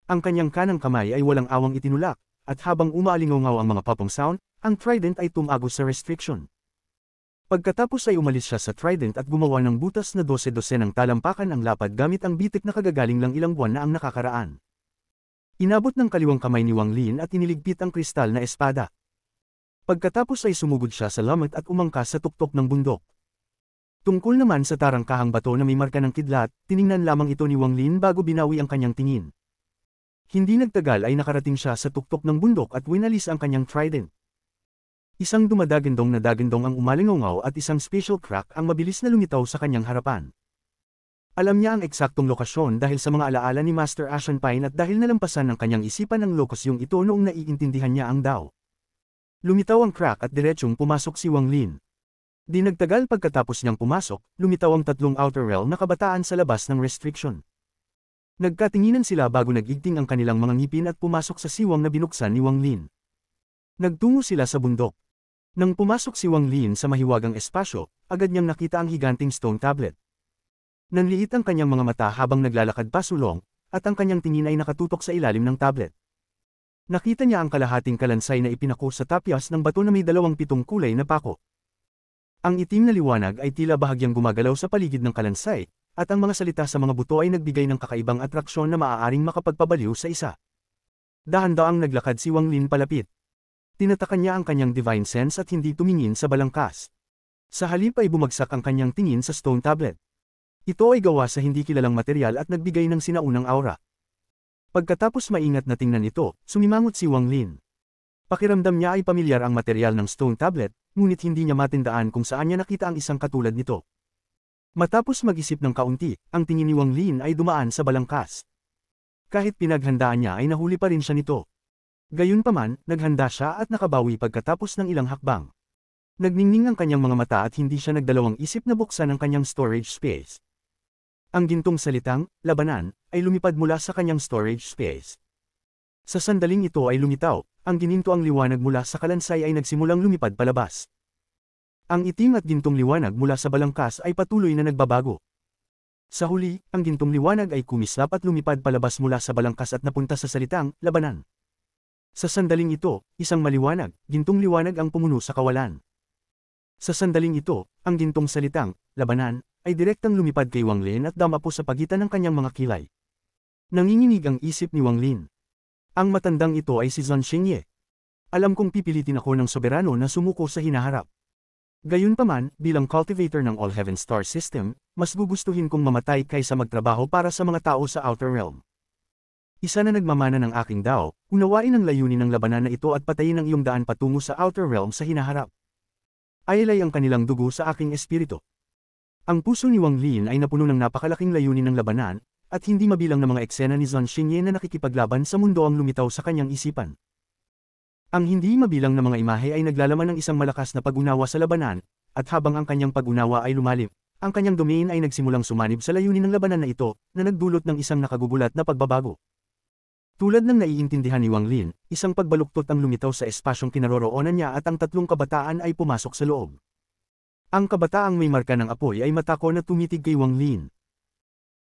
Ang kanyang kanang kamay ay walang awang itinulak, at habang umaalingaw ang mga popong sound, ang trident ay tumagos sa restriction. Pagkatapos ay umalis siya sa trident at gumawa ng butas na 12-12 ng talampakan ang lapad gamit ang bitik na kagagaling lang ilang buwan na ang nakakaraan. Inabot ng kaliwang kamay ni Wang Lin at iniligpit ang kristal na espada. Pagkatapos ay sumugod siya sa lamat at umangkas sa tuktok ng bundok. Tungkol naman sa tarangkahang bato na may marka ng kidlat, tiningnan lamang ito ni Wang Lin bago binawi ang kanyang tingin. Hindi nagtagal ay nakarating siya sa tuktok ng bundok at winalis ang kanyang trident. Isang dumadagandong na dagandong ang umalingaw at isang special crack ang mabilis na lumitaw sa kanyang harapan. Alam niya ang eksaktong lokasyon dahil sa mga alaala ni Master Ashenpine at dahil nalampasan ng kanyang isipan ang lokasyong ito noong naiintindihan niya ang Dao. Lumitaw ang crack at diretsyong pumasok si Wang Lin. Di nagtagal pagkatapos niyang pumasok, lumitaw ang tatlong outer realm na kabataan sa labas ng restriction. Nagkatinginan sila bago nagigting ang kanilang mga ngipin at pumasok sa siwang na binuksan ni Wang Lin. Nagtungo sila sa bundok. Nang pumasok si Wang Lin sa mahiwagang espasyo, agad niyang nakita ang higanting stone tablet. Nanliit ang kanyang mga mata habang naglalakad pasulong, at ang kanyang tingin ay nakatutok sa ilalim ng tablet. Nakita niya ang kalahating kalansay na ipinako sa tapyas ng bato na may 27 kulay na pako. Ang itim na liwanag ay tila bahagyang gumagalaw sa paligid ng kalansay, at ang mga salita sa mga buto ay nagbigay ng kakaibang atraksyon na maaaring makapagpabaliw sa isa. Dahan-daang naglakad si Wang Lin palapit. Tinatakan niya ang kanyang divine sense at hindi tumingin sa balangkas. Sa halip ay bumagsak ang kanyang tingin sa stone tablet. Ito ay gawa sa hindi kilalang material at nagbigay ng sinaunang aura. Pagkatapos maingat na tingnan ito, sumimangot si Wang Lin. Pakiramdam niya ay pamilyar ang material ng stone tablet, ngunit hindi niya matindaan kung saan niya nakita ang isang katulad nito. Matapos mag-isip ng kaunti, ang tingin ni Wang Lin ay dumaan sa balangkas. Kahit pinaghandaan niya ay nahuli pa rin siya nito. Gayunpaman, naghanda siya at nakabawi pagkatapos ng ilang hakbang. Nagningning ang kanyang mga mata at hindi siya nagdalawang isip na buksan ang kanyang storage space. Ang gintong salitang, labanan, ay lumipad mula sa kanyang storage space. Sa sandaling ito ay lumitaw, ang gininto ang liwanag mula sa kalansay ay nagsimulang lumipad palabas. Ang itim at gintong liwanag mula sa balangkas ay patuloy na nagbabago. Sa huli, ang gintong liwanag ay kumislap at lumipad palabas mula sa balangkas at napunta sa salitang, labanan. Sa sandaling ito, isang maliwanag, gintong liwanag ang pumuno sa kawalan. Sa sandaling ito, ang gintong salitang, labanan, ay direktang lumipad kay Wang Lin at damapo sa pagitan ng kanyang mga kilay. Nanginginig ang isip ni Wang Lin. Ang matandang ito ay si Zhang Xingye. Alam kong pipilitin ako ng soberano na sumuko sa hinaharap. Gayunpaman, bilang cultivator ng All Heaven Star System, mas gugustuhin kong mamatay kaysa magtrabaho para sa mga tao sa Outer Realm. Isa na nagmamana ng aking Dao, unawain ang layunin ng labanan na ito at patayin ang iyong daan patungo sa Outer Realm sa hinaharap. Ayalay ang kanilang dugo sa aking espiritu. Ang puso ni Wang Lin ay napuno ng napakalaking layunin ng labanan, at hindi mabilang na mga eksena ni Zhang Xingye na nakikipaglaban sa mundo ang lumitaw sa kanyang isipan. Ang hindi mabilang na mga imahe ay naglalaman ng isang malakas na pag-unawa sa labanan, at habang ang kanyang pag-unawa ay lumalim, ang kanyang domain ay nagsimulang sumanib sa layunin ng labanan na ito, na nagdulot ng isang nakagugulat na pagbabago. Tulad ng naiintindihan ni Wang Lin, isang pagbaluktot ang lumitaw sa espasyong kinaroroonan niya at ang tatlong kabataan ay pumasok sa loob. Ang kabataang may marka ng apoy ay matako na tumitig kay Wang Lin.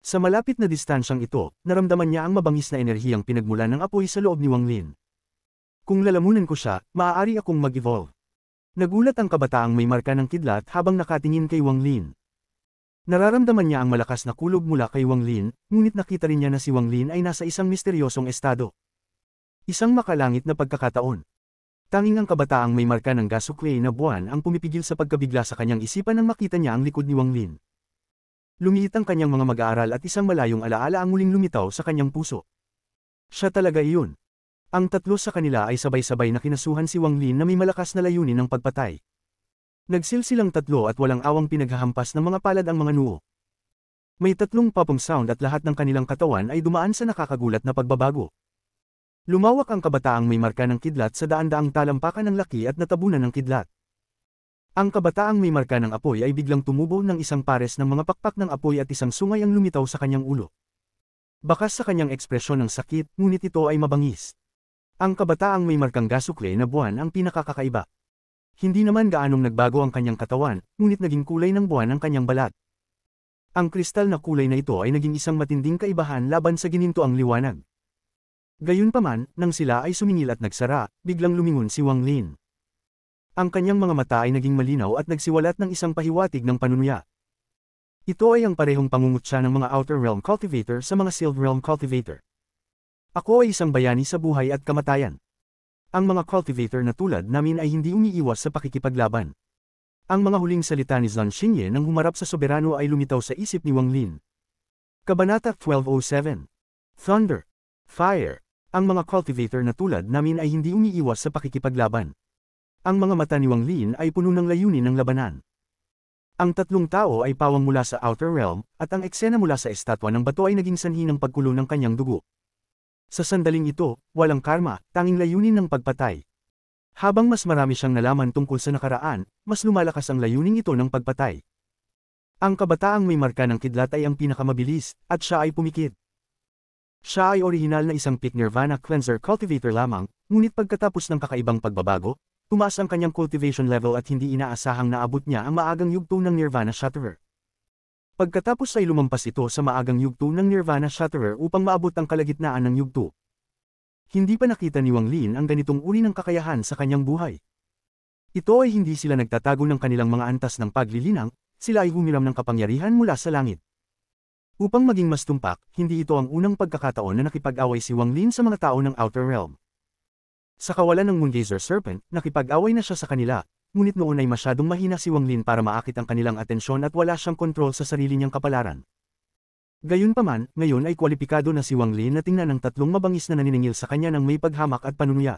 Sa malapit na distansyang ito, naramdaman niya ang mabangis na enerhiyang pinagmulan ng apoy sa loob ni Wang Lin. Kung lalamunan ko siya, maaari akong mag-evolve. Nagulat ang kabataang may marka ng kidlat habang nakatingin kay Wang Lin. Nararamdaman niya ang malakas na kulog mula kay Wang Lin, ngunit nakita rin niya na si Wang Lin ay nasa isang misteryosong estado. Isang makalangit na pagkakataon. Tanging ang kabataang may marka ng Gasukwe na buwan ang pumipigil sa pagkabigla sa kanyang isipan nang makita niya ang likod ni Wang Lin. Lumiit ang kanyang mga mag-aaral at isang malayong alaala ang muling lumitaw sa kanyang puso. Siya talaga iyon. Ang tatlo sa kanila ay sabay-sabay na kinasuhan si Wang Lin na may malakas na layunin ng pagpatay. Nagsilsilang tatlo at walang awang pinaghahampas ng mga palad ang mga noo. May tatlong popong sound at lahat ng kanilang katawan ay dumaan sa nakakagulat na pagbabago. Lumawak ang kabataang may marka ng kidlat sa daan-daang talampakan ng laki at natabunan ng kidlat. Ang kabataang may marka ng apoy ay biglang tumubo ng isang pares ng mga pakpak ng apoy at isang sungay ang lumitaw sa kanyang ulo. Bakas sa kanyang ekspresyon ng sakit, ngunit ito ay mabangis. Ang kabataang may markang Gasukle na buwan ang pinakakakaiba. Hindi naman gaanong nagbago ang kanyang katawan, ngunit naging kulay ng buwan ang kanyang balat. Ang kristal na kulay na ito ay naging isang matinding kaibahan laban sa ginintoang liwanag. Gayunpaman, nang sila ay sumingil at nagsara, biglang lumingon si Wang Lin. Ang kanyang mga mata ay naging malinaw at nagsiwalat ng isang pahiwatig ng panunuya. Ito ay ang parehong pangungutya ng mga Outer Realm Cultivator sa mga Sealed Realm Cultivator. Ako ay isang bayani sa buhay at kamatayan. Ang mga cultivator na tulad namin ay hindi umiiwas sa pakikipaglaban. Ang mga huling salita ni Zhang Xingye nang humarap sa soberano ay lumitaw sa isip ni Wang Lin. Kabanata 1207. Thunder. Fire. Ang mga cultivator na tulad namin ay hindi umiiwas sa pakikipaglaban. Ang mga mata ni Wang Lin ay puno ng layunin ng labanan. Ang tatlong tao ay pawang mula sa Outer Realm, at ang eksena mula sa estatwa ng bato ay naging sanhi ng pagkulo ng kanyang dugo. Sa sandaling ito, walang karma, tanging layunin ng pagpatay. Habang mas marami siyang nalaman tungkol sa nakaraan, mas lumalakas ang layuning ito ng pagpatay. Ang kabataang may marka ng kidlat ay ang pinakamabilis, at siya ay pumikit. Siya ay orihinal na isang peak Nirvana Cleanser Cultivator lamang, ngunit pagkatapos ng kakaibang pagbabago, tumaas ang kanyang cultivation level at hindi inaasahang naabot niya ang maagang yugto ng Nirvana Shatterer. Pagkatapos ay lumampas ito sa maagang yugto ng Nirvana Shatterer upang maabot ang kalagitnaan ng yugto. Hindi pa nakita ni Wang Lin ang ganitong uri ng kakayahan sa kanyang buhay. Ito ay hindi sila nagtatago ng kanilang mga antas ng paglilinang, sila ay humiram ng kapangyarihan mula sa langit. Upang maging mas tumpak, hindi ito ang unang pagkakataon na nakipag-away si Wang Lin sa mga tao ng Outer Realm. Sa kawalan ng Moongazer Serpent, nakipag-away na siya sa kanila, ngunit noon ay masyadong mahina si Wang Lin para maakit ang kanilang atensyon at wala siyang kontrol sa sarili niyang kapalaran. Gayunpaman, ngayon ay kwalipikado na si Wang Lin na tingnan ng tatlong mabangis na naniningil sa kanya ng may paghamak at panunuya.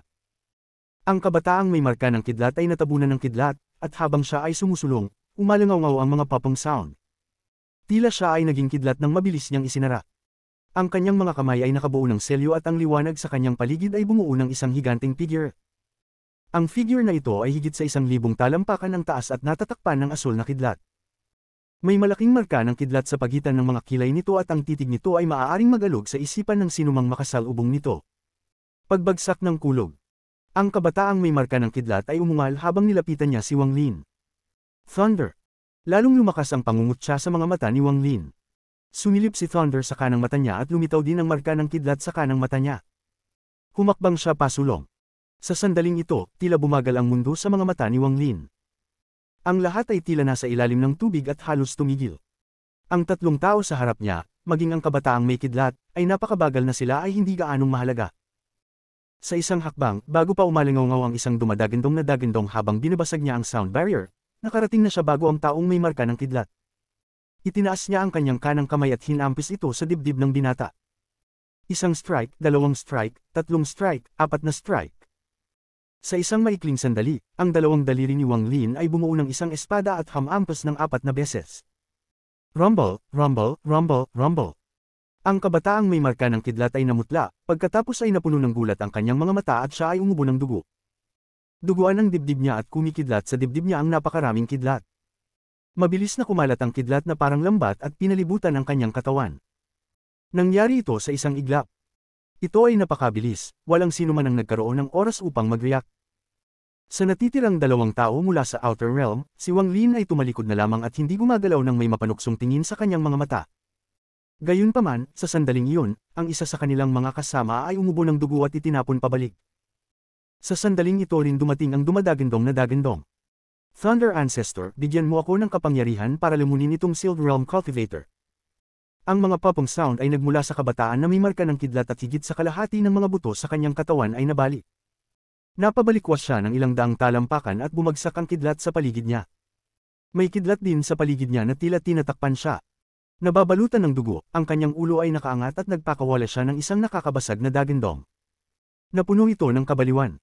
Ang kabataang may marka ng kidlat ay natabunan ng kidlat, at habang siya ay sumusulong, umalangaw-ngaw ang mga popong sound. Tila siya ay naging kidlat ng mabilis niyang isinara. Ang kanyang mga kamay ay nakabuo ng selyo at ang liwanag sa kanyang paligid ay bumuo ng isang higanteng figure. Ang figure na ito ay higit sa 1,000 talampakan ang taas at natatakpan ng asul na kidlat. May malaking marka ng kidlat sa pagitan ng mga kilay nito at ang titig nito ay maaaring magalog sa isipan ng sinumang makasalubong nito. Pagbagsak ng kulog. Ang kabataang may marka ng kidlat ay umungal habang nilapitan niya si Wang Lin. Thunder. Lalong lumakas ang pangungutya sa mga mata ni Wang Lin. Sumilip si Thunder sa kanang mata niya at lumitaw din ang marka ng kidlat sa kanang mata niya. Humakbang siya pasulong. Sa sandaling ito, tila bumagal ang mundo sa mga mata ni Wang Lin. Ang lahat ay tila nasa ilalim ng tubig at halos tumigil. Ang tatlong tao sa harap niya, maging ang kabataang may kidlat, ay napakabagal na sila ay hindi gaanong mahalaga. Sa isang hakbang, bago pa umalingaw-ngaw ang isang dumadagandong na dagandong habang binabasag niya ang sound barrier, nakarating na siya bago ang taong may marka ng kidlat. Itinaas niya ang kanyang kanang kamay at hinampis ito sa dibdib ng binata. Isang strike, dalawang strike, tatlong strike, apat na strike. Sa isang maikling sandali, ang dalawang daliri ni Wang Lin ay bumuo ng isang espada at hamampas ng 4 na beses. Rumble, rumble, rumble, rumble. Ang kabataang may marka ng kidlat ay namutla, pagkatapos ay napuno ng gulat ang kanyang mga mata at siya ay umubo ng dugo. Duguan ang dibdib niya at kumikidlat sa dibdib niya ang napakaraming kidlat. Mabilis na kumalat ang kidlat na parang lambat at pinalibutan ang kanyang katawan. Nangyari ito sa isang iglap. Ito ay napakabilis, walang sino man ang nagkaroon ng oras upang mag-react. Sa natitirang dalawang tao mula sa Outer Realm, si Wang Lin ay tumalikod na lamang at hindi gumagalaw ng may mapanuksong tingin sa kanyang mga mata. Gayunpaman, sa sandaling iyon, ang isa sa kanilang mga kasama ay umubo ng dugo at itinapon pabalik. Sa sandaling ito rin dumating ang dumadagandong na dagandong. Thunder Ancestor, bigyan mo ako ng kapangyarihan para lumunin itong Sealed Realm Cultivator. Ang mga popong sound ay nagmula sa kabataan na may marka ng kidlat at higit sa kalahati ng mga buto sa kanyang katawan ay nabali. Napabalikwas siya ng ilang daang talampakan at bumagsak ang kidlat sa paligid niya. May kidlat din sa paligid niya na tila tinatakpan siya. Nababalutan ng dugo, ang kanyang ulo ay nakaangat at nagpakawala siya ng isang nakakabasag na dagandong. Napuno ito ng kabaliwan.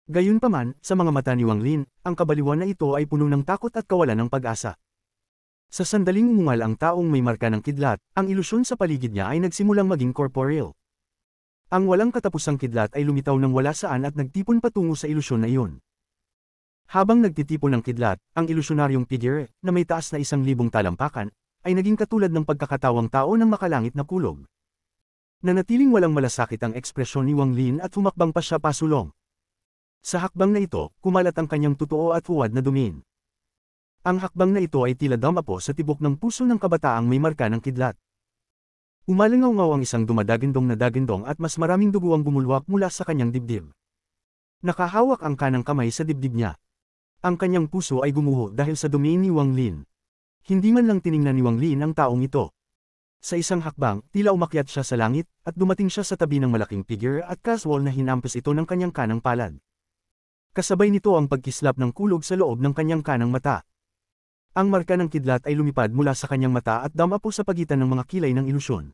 Gayunpaman, sa mga mata ni Wang Lin, ang kabaliwan na ito ay puno ng takot at kawalan ng pag-asa. Sa sandaling umungal ang taong may marka ng kidlat, ang ilusyon sa paligid niya ay nagsimulang maging corporeal. Ang walang katapusang kidlat ay lumitaw ng wala saan at nagtipon patungo sa ilusyon na iyon. Habang nagtitipon ng kidlat, ang ilusyonaryong figure, na may taas na 1,000 talampakan, ay naging katulad ng pagkakatawang tao ng makalangit na kulog. Nanatiling walang malasakit ang ekspresyon ni Wang Lin at humakbang pa siya pasulong. Sa hakbang na ito, kumalat ang kanyang totoo at huwad na dumin. Ang hakbang na ito ay tila damapo sa tibok ng puso ng kabataang may marka ng kidlat. Umalingaw-ngaw ang isang dumadagandong na dagandong at mas maraming dugo ang bumulwak mula sa kanyang dibdib. Nakahawak ang kanang kamay sa dibdib niya. Ang kanyang puso ay gumuho dahil sa dumi ni Wang Lin. Hindi man lang tiningnan ni Wang Lin ang taong ito. Sa isang hakbang, tila umakyat siya sa langit, at dumating siya sa tabi ng malaking figure at casual na hinampis ito ng kanyang kanang palad. Kasabay nito ang pagkislap ng kulog sa loob ng kanyang kanang mata. Ang marka ng kidlat ay lumipad mula sa kanyang mata at damapo sa pagitan ng mga kilay ng ilusyon.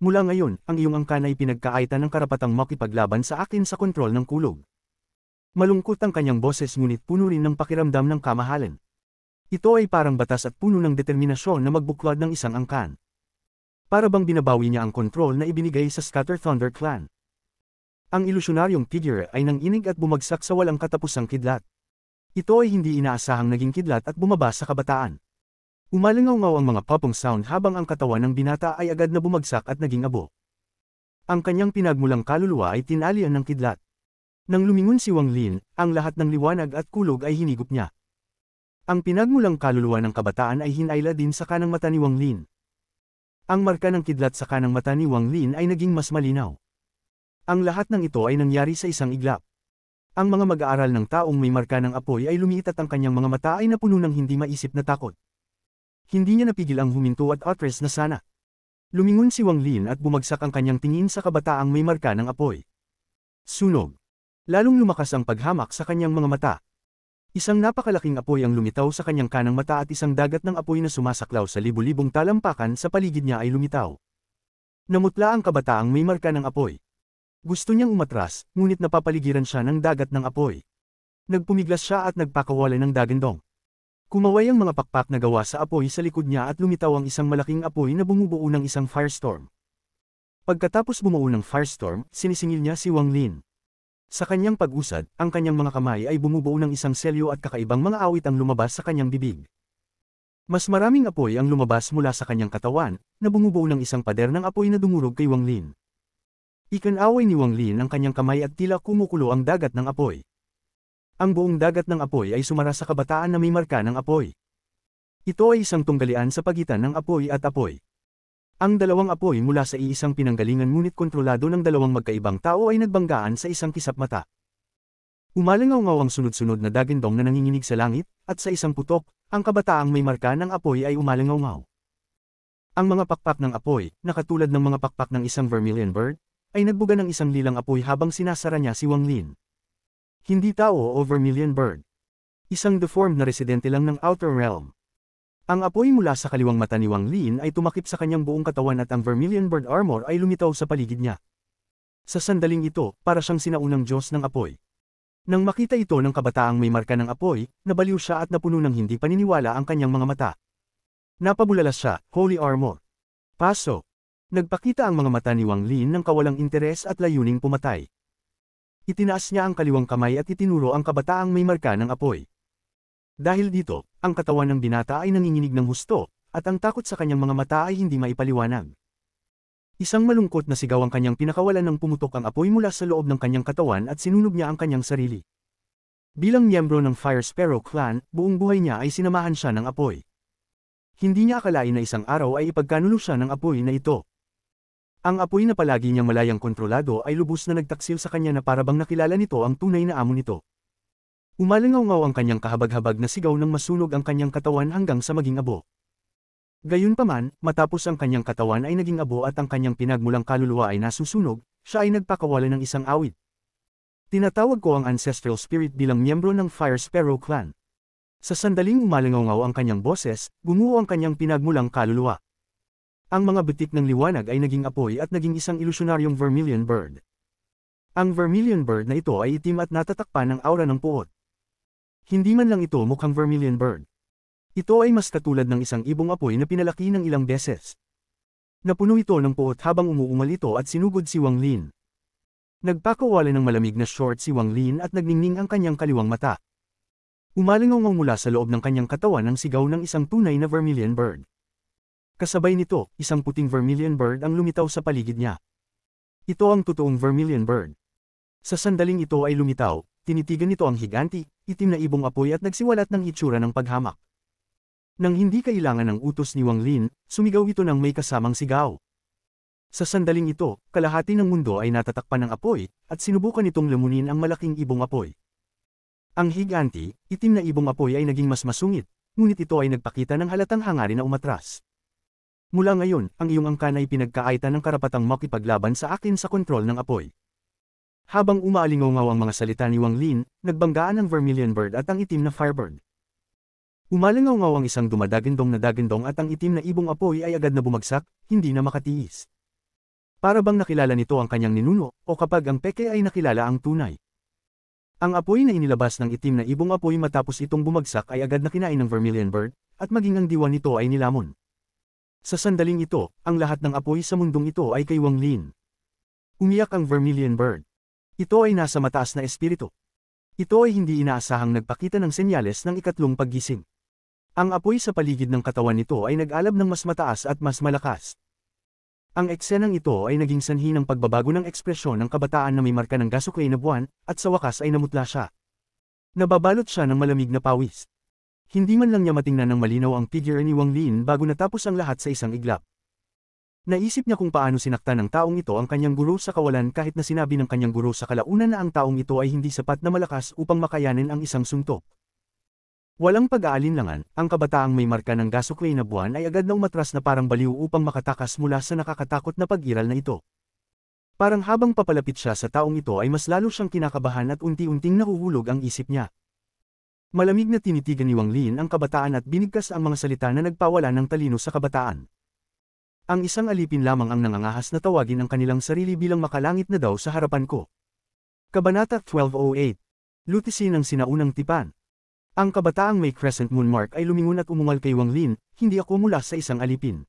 Mula ngayon, ang iyong angkan ay pinagkaitan ng karapatang makipaglaban sa akin sa kontrol ng kulog. Malungkot ang kanyang boses ngunit puno rin ng pakiramdam ng kamahalan. Ito ay parang batas at puno ng determinasyon na magbuklod ng isang angkan. Para bang binabawi niya ang kontrol na ibinigay sa Scatter Thunder Clan. Ang ilusyonaryong figure ay nanginig at bumagsak sa walang katapusang kidlat. Ito ay hindi inaasahang naging kidlat at bumaba sa kabataan. Umalingaw-ngaw ang mga popong sound habang ang katawan ng binata ay agad na bumagsak at naging abo. Ang kanyang pinagmulang kaluluwa ay tinalian ng kidlat. Nang lumingon si Wang Lin, ang lahat ng liwanag at kulog ay hinigop niya. Ang pinagmulang kaluluwa ng kabataan ay hinayla din sa kanang mata ni Wang Lin. Ang marka ng kidlat sa kanang mata ni Wang Lin ay naging mas malinaw. Ang lahat ng ito ay nangyari sa isang iglap. Ang mga mag-aaral ng taong may marka ng apoy ay lumiit at ang kanyang mga mata ay napuno ng hindi maisip na takot. Hindi niya napigil ang huminto at atres na sana. Lumingon si Wang Lin at bumagsak ang kanyang tingin sa kabataang may marka ng apoy. Sunog. Lalong lumakas ang paghamak sa kanyang mga mata. Isang napakalaking apoy ang lumitaw sa kanyang kanang mata at isang dagat ng apoy na sumasaklaw sa libu-libong talampakan sa paligid niya ay lumitaw. Namutla ang kabataang may marka ng apoy. Gusto niyang umatras, ngunit napapaligiran siya ng dagat ng apoy. Nagpumiglas siya at nagpakawala ng dagandong. Kumaway ang mga pakpak na gawa sa apoy sa likod niya at lumitaw ang isang malaking apoy na bumubuo ng isang firestorm. Pagkatapos bumuo ng firestorm, sinisingil niya si Wang Lin. Sa kanyang pag-usad, ang kanyang mga kamay ay bumubuo ng isang selyo at kakaibang mga awit ang lumabas sa kanyang bibig. Mas maraming apoy ang lumabas mula sa kanyang katawan, na bumubuo ng isang pader ng apoy na dumurog kay Wang Lin. Ikinaway ni Wang Lin ang kanyang kamay at tila kumukulo ang dagat ng apoy. Ang buong dagat ng apoy ay sumara sa kabataan na may marka ng apoy. Ito ay isang tunggalian sa pagitan ng apoy at apoy. Ang dalawang apoy mula sa iisang pinanggalingan ngunit kontrolado ng dalawang magkaibang tao ay nagbanggaan sa isang kisap mata. Umalingaw-ngaw ang sunod-sunod na dagindong na nanginginig sa langit, at sa isang putok, ang kabataang may marka ng apoy ay umalingaw-ngaw. Ang mga pakpak ng apoy, na katulad ng mga pakpak ng isang vermilion bird, ay nagbuga ng isang lilang apoy habang sinasara niya si Wang Lin. Hindi tao o vermilion bird. Isang deformed na residente lang ng Outer Realm. Ang apoy mula sa kaliwang mata ni Wang Lin ay tumakip sa kanyang buong katawan at ang vermilion bird armor ay lumitaw sa paligid niya. Sa sandaling ito, para siyang sinaunang Diyos ng apoy. Nang makita ito ng kabataang may marka ng apoy, nabaliw siya at napuno ng hindi paniniwala ang kanyang mga mata. Napabulalas siya, Holy Armor. Paso. Nagpakita ang mga mata ni Wang Lin ng kawalang interes at layuning pumatay. Itinaas niya ang kaliwang kamay at itinuro ang kabataang may marka ng apoy. Dahil dito, ang katawan ng binata ay nanginginig ng husto, at ang takot sa kanyang mga mata ay hindi maipaliwanag. Isang malungkot na sigaw ang kanyang pinakawalan nang pumutok ang apoy mula sa loob ng kanyang katawan at sinunog niya ang kanyang sarili. Bilang miyembro ng Fire Sparrow Clan, buong buhay niya ay sinamahan siya ng apoy. Hindi niya akalain na isang araw ay ipagkanulo siya ng apoy na ito. Ang apoy na palagi niyang malayang kontrolado ay lubos na nagtaksil sa kanya na parabang nakilala nito ang tunay na amo nito. Umalingaw-ngaw ang kanyang kahabag-habag na sigaw nang masunog ang kanyang katawan hanggang sa maging abo. Gayunpaman, matapos ang kanyang katawan ay naging abo at ang kanyang pinagmulang kaluluwa ay nasusunog, siya ay nagpakawala ng isang awit. Tinatawag ko ang Ancestral Spirit bilang miyembro ng Fire Sparrow Clan. Sa sandaling umalingaw-ngaw ang kanyang boses, gumuho ang kanyang pinagmulang kaluluwa. Ang mga bitik ng liwanag ay naging apoy at naging isang ilusyonaryong vermilion bird. Ang vermilion bird na ito ay itim at natatakpan ng aura ng puot. Hindi man lang ito mukhang vermilion bird. Ito ay mas katulad ng isang ibong apoy na pinalaki ng ilang beses. Napuno ito ng puot habang umuungal ito at sinugod si Wang Lin. Nagpakawala ng malamig na short si Wang Lin at nagningning ang kanyang kaliwang mata. Umalingaw mula sa loob ng kanyang katawan ang sigaw ng isang tunay na vermilion bird. Kasabay nito, isang puting vermilion bird ang lumitaw sa paligid niya. Ito ang totoong vermilion bird. Sa sandaling ito ay lumitaw, tinitigan nito ang higanti, itim na ibong apoy at nagsiwalat ng itsura ng paghamak. Nang hindi kailangan ng utos ni Wang Lin, sumigaw ito ng may kasamang sigaw. Sa sandaling ito, kalahati ng mundo ay natatakpan ng apoy, at sinubukan itong lamunin ang malaking ibong apoy. Ang higanti, itim na ibong apoy ay naging mas masungit, ngunit ito ay nagpakita ng halatang hangarin na umatras. Mula ngayon, ang iyong angkan ay pinagkaitan ng karapatang makipaglaban sa akin sa kontrol ng apoy. Habang umaalingaw ang mga salita ni Wang Lin, nagbanggaan ang vermilion bird at ang itim na firebird. Umalingaw ang isang dumadagindong na dagindong at ang itim na ibong apoy ay agad na bumagsak, hindi na makatiis. Para bang nakilala nito ang kanyang ninuno, o kapag ang peke ay nakilala ang tunay. Ang apoy na inilabas ng itim na ibong apoy matapos itong bumagsak ay agad na kinain ng Vermilion Bird, at maging ang diwa nito ay nilamon. Sa sandaling ito, ang lahat ng apoy sa mundong ito ay kay Wang Lin. Umiyak ang Vermilion Bird. Ito ay nasa mataas na espiritu. Ito ay hindi inaasahang nagpakita ng senyales ng ikatlong paggising. Ang apoy sa paligid ng katawan nito ay nag-alab ng mas mataas at mas malakas. Ang eksenang ito ay naging sanhi ng pagbabago ng ekspresyon ng kabataan na may marka ng gasuklay na buwan, at sa wakas ay namutla siya. Nababalot siya ng malamig na pawis. Hindi man lang niya matingnan ng malinaw ang figure ni Wang Lin bago natapos ang lahat sa isang iglap. Naisip niya kung paano sinaktan ng taong ito ang kanyang guro sa kawalan kahit na sinabi ng kanyang guro sa kalaunan na ang taong ito ay hindi sapat na malakas upang makayanin ang isang suntok. Walang pag-aalinlangan, ang kabataang may marka ng gasuklay na buwan ay agad na umatras na parang baliw upang makatakas mula sa nakakatakot na pag-iral na ito. Parang habang papalapit siya sa taong ito ay mas lalo siyang kinakabahan at unti-unting nahuhulog ang isip niya. Malamig na tinitigan ni Wang Lin ang kabataan at binigkas ang mga salita na nagpawala ng talino sa kabataan. Ang isang alipin lamang ang nangangahas na tawagin ang kanilang sarili bilang makalangit na daw sa harapan ko. Kabanata 1208. Lutisin ang sinaunang tipan. Ang kabataang may crescent moon mark ay lumingon at umungal kay Wang Lin, hindi ako mula sa isang alipin.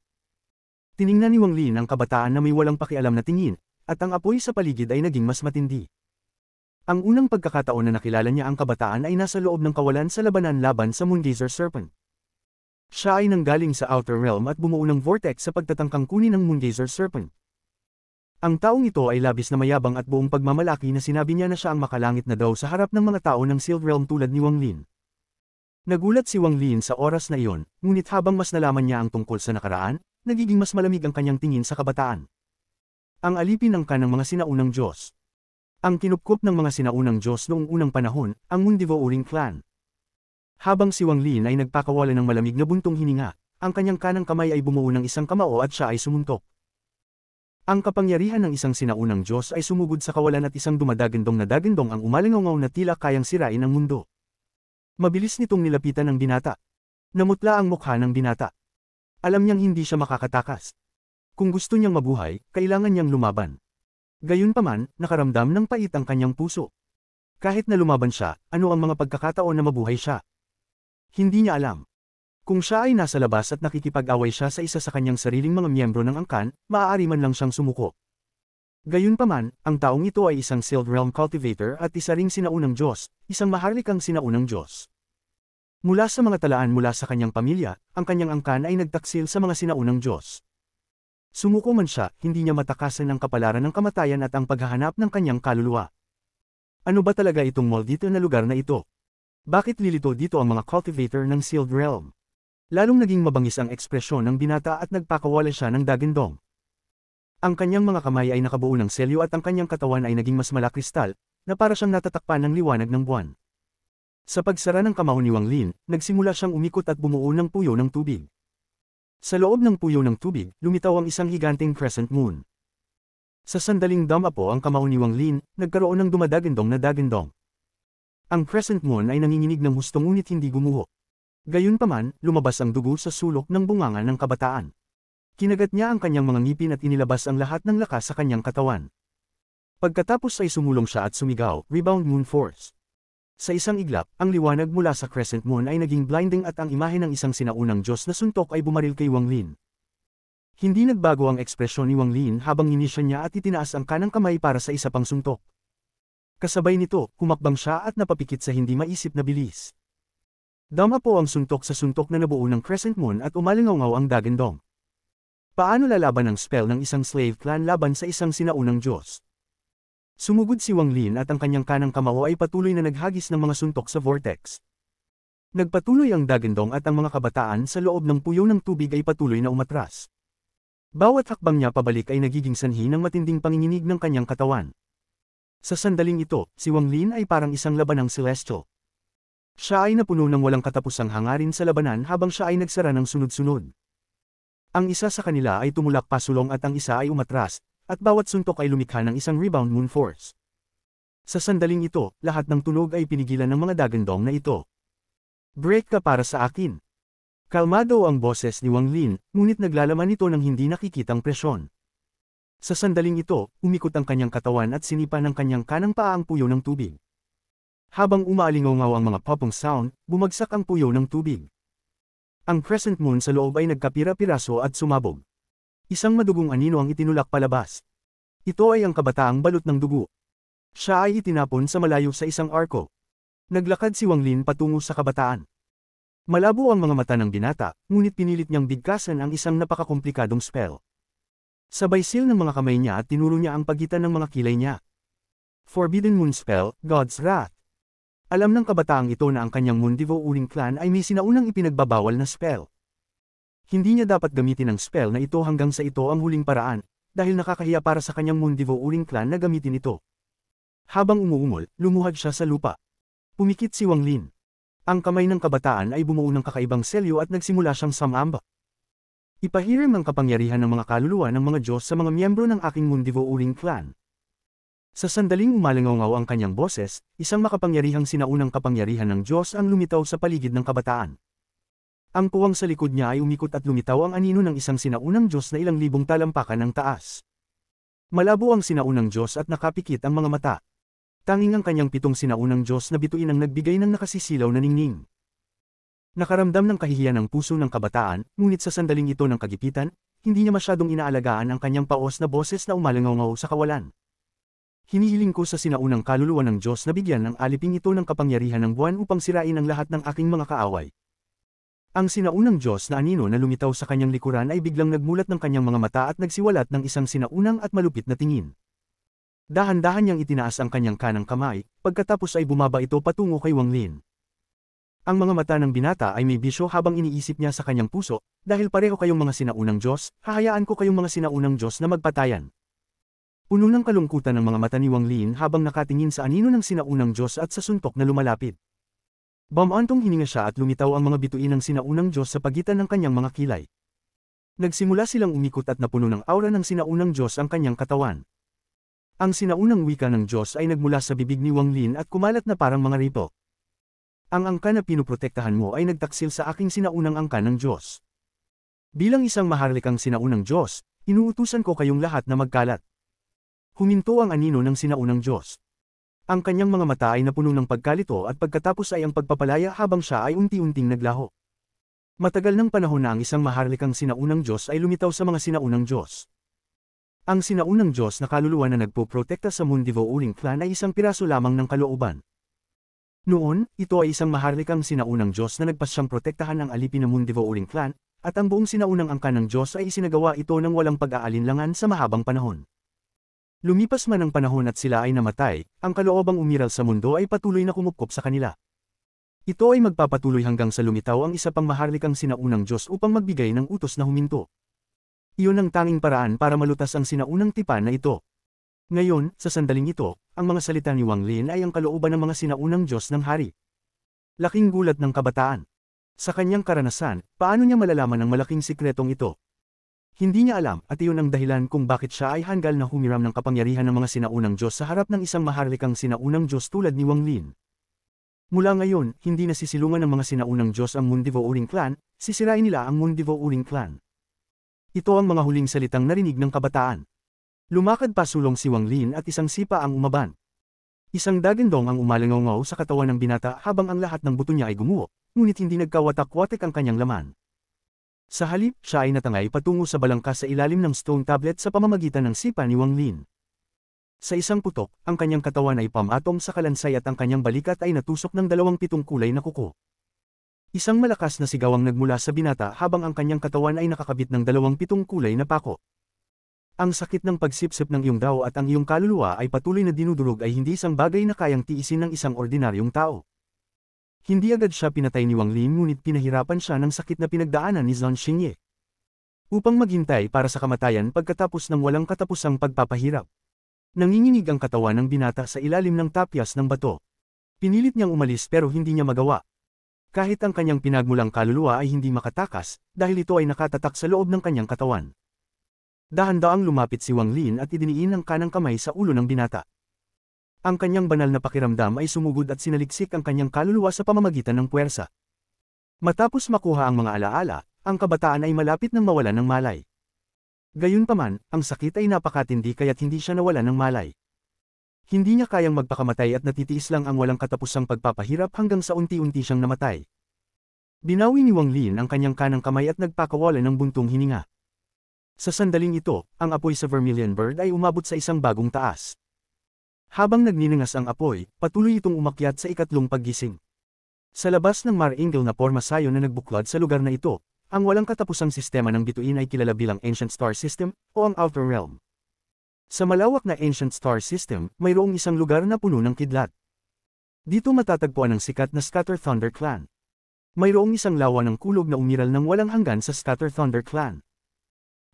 Tiningnan ni Wang Lin ang kabataan na may walang pakialam na tingin, at ang apoy sa paligid ay naging mas matindi. Ang unang pagkakataon na nakilala niya ang kabataan ay nasa loob ng kawalan sa labanan laban sa Moongazer Serpent. Siya ay nanggaling sa Outer Realm at bumuo ng vortex sa pagtatangkang kunin ng Moongazer Serpent. Ang taong ito ay labis na mayabang at buong pagmamalaki na sinabi niya na siya ang makalangit na daw sa harap ng mga tao ng Sealed Realm tulad ni Wang Lin. Nagulat si Wang Lin sa oras na iyon, ngunit habang mas nalaman niya ang tungkol sa nakaraan, nagiging mas malamig ang kanyang tingin sa kabataan. Ang alipin ng kanang mga sinaunang Diyos. Ang kinupkup ng mga sinaunang Diyos noong unang panahon, ang Mundivo-Uring Clan. Habang si Wang Lin ay nagpakawala ng malamig na buntong hininga, ang kanyang kanang kamay ay bumuo ng isang kamao at siya ay sumuntok. Ang kapangyarihan ng isang sinaunang Diyos ay sumugod sa kawalan at isang dumadagandong na dagandong ang umalingaw na tila kayang sirain ang mundo. Mabilis nitong nilapitan ng binata. Namutla ang mukha ng binata. Alam niyang hindi siya makakatakas. Kung gusto niyang mabuhay, kailangan niyang lumaban. Gayunpaman, nakaramdam ng pait ang kanyang puso. Kahit na lumaban siya, ano ang mga pagkakataon na mabuhay siya? Hindi niya alam. Kung siya ay nasa labas at nakikipag-away siya sa isa sa kanyang sariling mga miyembro ng angkan, maaari man lang siyang sumuko. Gayunpaman, ang taong ito ay isang Sealed Realm Cultivator at isa ring sinaunang Diyos, isang maharlikang sinaunang Diyos. Mula sa mga talaan mula sa kanyang pamilya, ang kanyang angkan ay nagtaksil sa mga sinaunang Diyos. Sumuko man siya, hindi niya matakasan ang kapalaran ng kamatayan at ang paghahanap ng kanyang kaluluwa. Ano ba talaga itong maldito na lugar na ito? Bakit lilito dito ang mga cultivator ng Sealed Realm? Lalong naging mabangis ang ekspresyon ng binata at nagpakawala siya ng dagandong. Ang kanyang mga kamay ay nakabuo ng selyo at ang kanyang katawan ay naging mas malakristal, na para siyang natatakpan ng liwanag ng buwan. Sa pagsara ng kamao ni Wang Lin, nagsimula siyang umikot at bumuo ng puyo ng tubig. Sa loob ng puyo ng tubig, lumitaw ang isang higanteng crescent moon. Sa sandaling dumapo ang kamao ni Wang Lin, nagkaroon ng dumadagandong na dagandong. Ang crescent moon ay nanginginig ng husto ngunit hindi gumuho. Gayunpaman, lumabas ang dugo sa sulok ng bunganga ng kabataan. Kinagat niya ang kanyang mga ngipin at inilabas ang lahat ng lakas sa kanyang katawan. Pagkatapos ay sumulong siya at sumigaw, Rebound Moon Force. Sa isang iglap, ang liwanag mula sa crescent moon ay naging blinding at ang imahe ng isang sinaunang Diyos na suntok ay bumaril kay Wang Lin. Hindi nagbago ang ekspresyon ni Wang Lin habang inisya niya at itinaas ang kanang kamay para sa isa pang suntok. Kasabay nito, humakbang siya at napapikit sa hindi maisip na bilis. Dama po ang suntok sa suntok na nabuo ng crescent moon at umalingaw ang dagandong. Paano lalaban ang spell ng isang slave clan laban sa isang sinaunang Diyos? Sumugod si Wang Lin at ang kanyang kanang kamao ay patuloy na naghagis ng mga suntok sa vortex. Nagpatuloy ang dagandong at ang mga kabataan sa loob ng puyo ng tubig ay patuloy na umatras. Bawat hakbang niya pabalik ay nagiging sanhi ng matinding panginginig ng kanyang katawan. Sa sandaling ito, si Wang Lin ay parang isang labanang celestial. Siya ay napuno ng walang katapusang hangarin sa labanan habang siya ay nagsara ng sunod-sunod. Ang isa sa kanila ay tumulak pasulong at ang isa ay umatras, at bawat suntok ay lumikha ng isang rebound moon force. Sa sandaling ito, lahat ng tunog ay pinigilan ng mga dagandong na ito. Break ka para sa akin. Kalmado ang boses ni Wang Lin, ngunit naglalaman ito ng hindi nakikitang presyon. Sa sandaling ito, umikot ang kanyang katawan at sinipa ng kanyang kanang paa ang puyo ng tubig. Habang umaalingaw ang mga popong sound, bumagsak ang puyo ng tubig. Ang crescent moon sa loob ay nagkapira-piraso at sumabog. Isang madugong anino ang itinulak palabas. Ito ay ang kabataang balot ng dugo. Siya ay itinapon sa malayo sa isang arko. Naglakad si Wang Lin patungo sa kabataan. Malabo ang mga mata ng binata, ngunit pinilit niyang bigkasan ang isang napakakomplikadong spell. Sabay seal ng mga kamay niya at tinuro niya ang pagitan ng mga kilay niya. Forbidden Moon Spell, God's Wrath. Alam ng kabataang ito na ang kanyang Mundivo Uling Clan ay may sinaunang ipinagbabawal na spell. Hindi niya dapat gamitin ang spell na ito hanggang sa ito ang huling paraan, dahil nakakahiya para sa kanyang Mundivo Uling Clan na gamitin ito. Habang umuungol, lumuhad siya sa lupa. Pumikit si Wang Lin. Ang kamay ng kabataan ay bumuo ng kakaibang selyo at nagsimula siyang sumamba. Ipahiram ang kapangyarihan ng mga kaluluwa ng mga Diyos sa mga miyembro ng aking Mundivo Uling Clan. Sa sandaling umalingaw ang kanyang boses, isang makapangyarihang sinaunang kapangyarihan ng Diyos ang lumitaw sa paligid ng kabataan. Ang puwang sa likod niya ay umikot at lumitaw ang anino ng isang sinaunang Diyos na ilang libong talampakan ng taas. Malabo ang sinaunang Diyos at nakapikit ang mga mata. Tanging ang kanyang 7 sinaunang Diyos na bituin ang nagbigay ng nakasisilaw na ningning. Nakaramdam ng kahihiyan ang puso ng kabataan, ngunit sa sandaling ito ng kagipitan, hindi niya masyadong inaalagaan ang kanyang paos na boses na umalingaw sa kawalan. Hinihiling ko sa sinaunang kaluluwa ng Diyos na bigyan ng aliping ito ng kapangyarihan ng buwan upang sirain ang lahat ng aking mga kaaway. Ang sinaunang Diyos na anino na lumitaw sa kanyang likuran ay biglang nagmulat ng kanyang mga mata at nagsiwalat ng isang sinaunang at malupit na tingin. Dahan-dahan niyang itinaas ang kanyang kanang kamay, pagkatapos ay bumaba ito patungo kay Wang Lin. Ang mga mata ng binata ay may bisyo habang iniisip niya sa kanyang puso, dahil pareho kayong mga sinaunang Diyos, hahayaan ko kayong mga sinaunang Diyos na magpatayan. Puno ng kalungkutan ng mga mata ni Wang Lin habang nakatingin sa anino ng sinaunang Diyos at sa suntok na lumalapit. Bamantong hininga siya at lumitaw ang mga bituin ng sinaunang Diyos sa pagitan ng kanyang mga kilay. Nagsimula silang umikot at napuno ng aura ng sinaunang Diyos ang kanyang katawan. Ang sinaunang wika ng Diyos ay nagmula sa bibig ni Wang Lin at kumalat na parang mga ripo. Ang angka na pinuprotektahan mo ay nagtaksil sa aking sinaunang angka ng Diyos. Bilang isang maharlikang sinaunang Diyos, inuutusan ko kayong lahat na magkalat. Huminto ang anino ng sinaunang Diyos. Ang kanyang mga mata ay napuno ng pagkalito at pagkatapos ay ang pagpapalaya habang siya ay unti-unting naglaho. Matagal ng panahon na ang isang maharlikang sinaunang Diyos ay lumitaw sa mga sinaunang Diyos. Ang sinaunang Diyos na kaluluwa na nagpoprotekta sa Mundivo Uling Clan ay isang piraso lamang ng kalooban. Noon, ito ay isang maharlikang sinaunang Diyos na nagpasyang protektahan ang alipin ng Mundivo Uling Clan, at ang buong sinaunang angka ng Diyos ay isinagawa ito ng walang pag-aalinlangan sa mahabang panahon. Lumipas man ang panahon at sila ay namatay, ang kaloobang umiral sa mundo ay patuloy na kumupkop sa kanila. Ito ay magpapatuloy hanggang sa lumitaw ang isa pang maharlikang sinaunang Diyos upang magbigay ng utos na huminto. Iyon ang tanging paraan para malutas ang sinaunang tipan na ito. Ngayon, sa sandaling ito, ang mga salita ni Wang Lin ay ang kalooban ng mga sinaunang Diyos ng hari. Laking gulat ng kabataan. Sa kanyang karanasan, paano niya malalaman ang malaking sikretong ito? Hindi niya alam at iyon ang dahilan kung bakit siya ay hanggal na humiram ng kapangyarihan ng mga sinaunang Diyos sa harap ng isang maharlikang sinaunang Diyos tulad ni Wang Lin. Mula ngayon, hindi na sisilungan ng mga sinaunang Diyos ang Mundivo Uling Clan, sisirain nila ang Mundivo Uling Clan. Ito ang mga huling salitang narinig ng kabataan. Lumakad pa sulong si Wang Lin at isang sipa ang umaban. Isang dagandong ang umalingaw sa katawan ng binata habang ang lahat ng buto niya ay gumuho, ngunit hindi nagkawatak-watak ang kanyang laman. Sa halip, siya ay natangay patungo sa balangkas sa ilalim ng stone tablet sa pamamagitan ng sipa ni Wang Lin. Sa isang putok, ang kanyang katawan ay pamatong sa kalansay at ang kanyang balikat ay natusok ng 27 kulay na kuko. Isang malakas na sigawang nagmula sa binata habang ang kanyang katawan ay nakakabit ng 27 kulay na pako. Ang sakit ng pagsipsip ng iyong daw at ang iyong kaluluwa ay patuloy na dinudurog ay hindi isang bagay na kayang tiisin ng isang ordinaryong tao. Hindi agad siya pinatay ni Wang Lin ngunit pinahirapan siya ng sakit na pinagdaanan ni Zhang Xingye. Upang maghintay para sa kamatayan pagkatapos ng walang katapusang pagpapahirap. Nanginginig ang katawan ng binata sa ilalim ng tapyas ng bato. Pinilit niyang umalis pero hindi niya magawa. Kahit ang kanyang pinagmulang kaluluwa ay hindi makatakas, dahil ito ay nakatatak sa loob ng kanyang katawan. Dahan-daang lumapit si Wang Lin at idiniin ang kanang kamay sa ulo ng binata. Ang kanyang banal na pakiramdam ay sumugod at sinaliksik ang kanyang kaluluwa sa pamamagitan ng puwersa. Matapos makuha ang mga alaala, ang kabataan ay malapit nang mawalan ng malay. Gayunpaman, ang sakit ay napakatindi kaya't hindi siya nawalan ng malay. Hindi niya kayang magpakamatay at natitiis lang ang walang katapusang pagpapahirap hanggang sa unti-unti siyang namatay. Binawi ni Wang Lin ang kanyang kanang kamay at nagpakawalan ng buntong hininga. Sa sandaling ito, ang apoy sa Vermilion Bird ay umabot sa isang bagong taas. Habang nagniningas ang apoy, patuloy itong umakyat sa ikatlong paggising. Sa labas ng Mar Angel na porma sayo na nagbuklod sa lugar na ito, ang walang katapusang sistema ng bituin ay kilala bilang Ancient Star System o ang Outer Realm. Sa malawak na Ancient Star System, mayroong isang lugar na puno ng kidlat. Dito matatagpuan ang sikat na Scatter Thunder Clan. Mayroong isang lawa ng kulog na umiral ng walang hanggan sa Scatter Thunder Clan.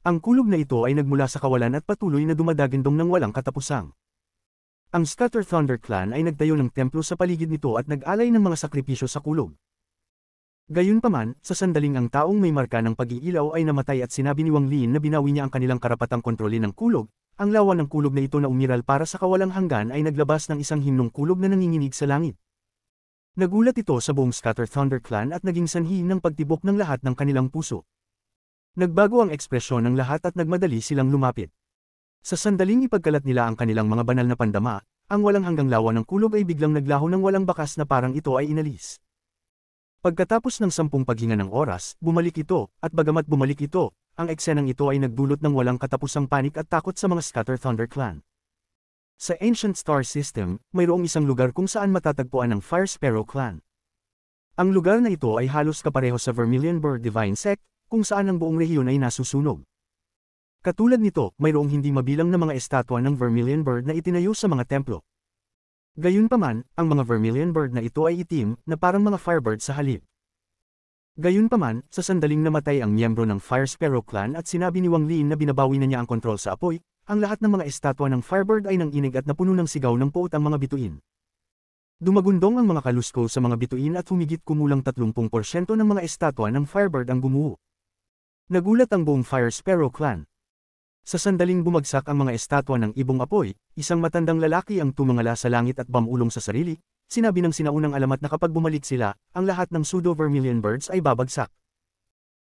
Ang kulog na ito ay nagmula sa kawalan at patuloy na dumadagindong ng walang katapusang. Ang Scatter Thunder Clan ay nagtayo ng templo sa paligid nito at nag-alay ng mga sakripisyo sa kulog. Gayunpaman, sa sandaling ang taong may marka ng pag-iilaw ay namatay at sinabi ni Wang Lin na binawi niya ang kanilang karapatang kontrolin ng kulog, ang lawa ng kulog na ito na umiral para sa kawalang hanggan ay naglabas ng isang himnong kulog na nanginginig sa langit. Nagulat ito sa buong Scatter Thunder Clan at naging sanhi ng pagtibok ng lahat ng kanilang puso. Nagbago ang ekspresyon ng lahat at nagmadali silang lumapit. Sa sandaling ipagkalat nila ang kanilang mga banal na pandama, ang walang hanggang lawa ng kulog ay biglang naglaho ng walang bakas na parang ito ay inalis. Pagkatapos ng 10 paghinga ng oras, bumalik ito, at bagamat bumalik ito, ang eksenang ito ay nagdulot ng walang katapusang panik at takot sa mga Scatter Thunder Clan. Sa Ancient Star System, mayroong isang lugar kung saan matatagpuan ang Fire Sparrow Clan. Ang lugar na ito ay halos kapareho sa Vermilion Bird Divine Sect, kung saan ang buong rehiyon ay nasusunog. Katulad nito, mayroong hindi mabilang na mga estatwa ng Vermilion Bird na itinayo sa mga templo. Gayunpaman, ang mga Vermilion Bird na ito ay itim, na parang mga firebird sa halip. Gayunpaman, sa sandaling namatay ang miyembro ng Fire Sparrow Clan at sinabi ni Wang Lin na binabawi na niya ang kontrol sa apoy, ang lahat ng mga estatwa ng Firebird ay nanginig at napuno ng sigaw ng puot ang mga bituin. Dumagundong ang mga kalusko sa mga bituin at humigit kumulang 30% ng mga estatwa ng Firebird ang bumuo. Nagulat ang buong Fire Sparrow Clan. Sa sandaling bumagsak ang mga estatwa ng ibong apoy, isang matandang lalaki ang tumangala sa langit at bamulong sa sarili, sinabi ng sinaunang alamat na kapag bumalik sila, ang lahat ng pseudo-Vermilion Birds ay babagsak.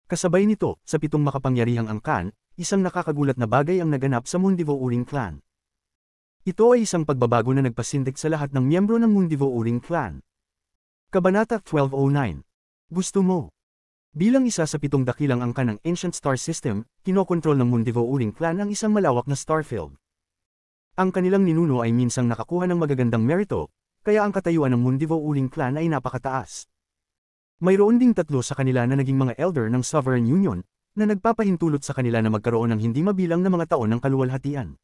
Kasabay nito, sa 7 makapangyarihang angkan, isang nakakagulat na bagay ang naganap sa Mundivo Uring Clan. Ito ay isang pagbabago na nagpasindik sa lahat ng miyembro ng Mundivo Uring Clan. Kabanata 1209. Gusto mo? Bilang isa sa 7 dakilang angkan ng Ancient Star System, kinokontrol ng Mundivo Uring Clan ang isang malawak na starfield. Ang kanilang ninuno ay minsang nakakuha ng magagandang merito, kaya ang katayuan ng Mundivo Uring Clan ay napakataas. Mayroon ding 3 sa kanila na naging mga elder ng Sovereign Union, na nagpapahintulot sa kanila na magkaroon ng hindi mabilang na mga taon ng kaluwalhatian.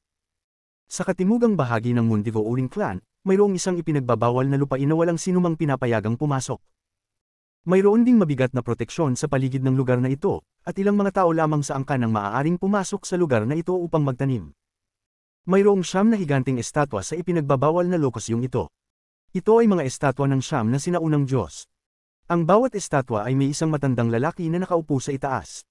Sa katimugang bahagi ng Mundivo Uring Clan, mayroong isang ipinagbabawal na lupain na walang sinumang pinapayagang pumasok. Mayroon ding mabigat na proteksyon sa paligid ng lugar na ito, at ilang mga tao lamang sa angkan ang maaaring pumasok sa lugar na ito upang magtanim. Mayroong 9 na higanting estatwa sa ipinagbabawal na lokasyong ito. Ito ay mga estatwa ng 9 na sinaunang Diyos. Ang bawat estatwa ay may isang matandang lalaki na nakaupo sa itaas.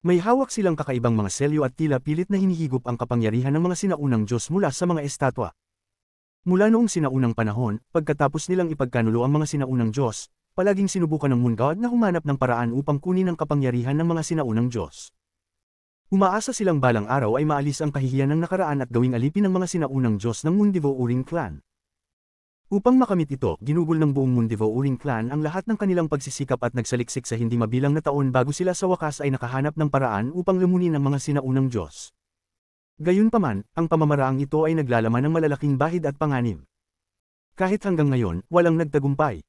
May hawak silang kakaibang mga selyo at tila pilit na hinihigop ang kapangyarihan ng mga sinaunang Diyos mula sa mga estatwa. Mula noong sinaunang panahon, pagkatapos nilang ipagkanulo ang mga sinaunang Diyos, palaging sinubukan ng Moon God na humanap ng paraan upang kunin ang kapangyarihan ng mga sinaunang Diyos. Umaasa silang balang araw ay maalis ang kahihiyan ng nakaraan at gawing alipin ng mga sinaunang Diyos ng Mundivo Uring Clan. Upang makamit ito, ginugol ng buong Mundivo Uring Clan ang lahat ng kanilang pagsisikap at nagsaliksik sa hindi mabilang na taon bago sila sa wakas ay nakahanap ng paraan upang lumunin ang mga sinaunang Diyos. Gayunpaman, ang pamamaraang ito ay naglalaman ng malalaking bahid at panganib. Kahit hanggang ngayon, walang nagtagumpay.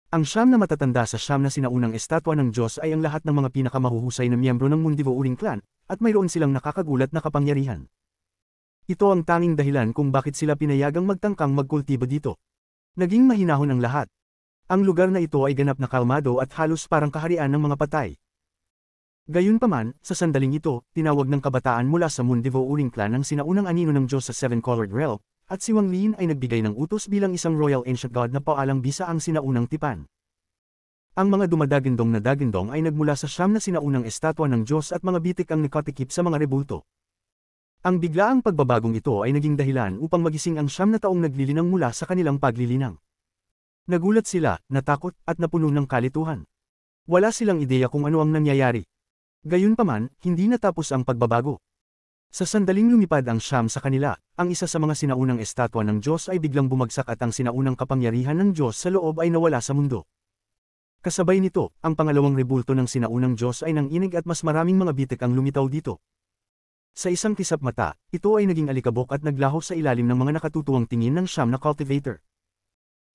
Ang 9 na matatanda sa 9 na sinaunang estatwa ng Diyos ay ang lahat ng mga pinakamahuhusay na miyembro ng Mundivo Uring Clan, at mayroon silang nakakagulat na kapangyarihan. Ito ang tanging dahilan kung bakit sila pinayagang magtangkang magkultibo dito. Naging mahinahon ang lahat. Ang lugar na ito ay ganap na kalmado at halos parang kaharian ng mga patay. Gayunpaman, sa sandaling ito, tinawag ng kabataan mula sa Mundivo Uring Clan ang sinaunang anino ng Diyos sa Seven-Colored Realm, at si Wang Lin ay nagbigay ng utos bilang isang Royal Ancient God na paalang bisa ang sinaunang tipan. Ang mga dumadagindong na dagindong ay nagmula sa 9 na sinaunang estatwa ng Diyos at mga bitik ang nakatikip sa mga rebulto. Ang biglaang pagbabagong ito ay naging dahilan upang magising ang 9 na taong naglilinang mula sa kanilang paglilinang. Nagulat sila, natakot, at napuno ng kalituhan. Wala silang ideya kung ano ang nangyayari. Gayunpaman, hindi natapos ang pagbabago. Sa sandaling lumipad ang siyam sa kanila, ang isa sa mga sinaunang estatwa ng Diyos ay biglang bumagsak at ang sinaunang kapangyarihan ng Diyos sa loob ay nawala sa mundo. Kasabay nito, ang pangalawang rebulto ng sinaunang Diyos ay nanginig at mas maraming mga bitik ang lumitaw dito. Sa isang kisap mata, ito ay naging alikabok at naglaho sa ilalim ng mga nakatutuwang tingin ng siyam na cultivator.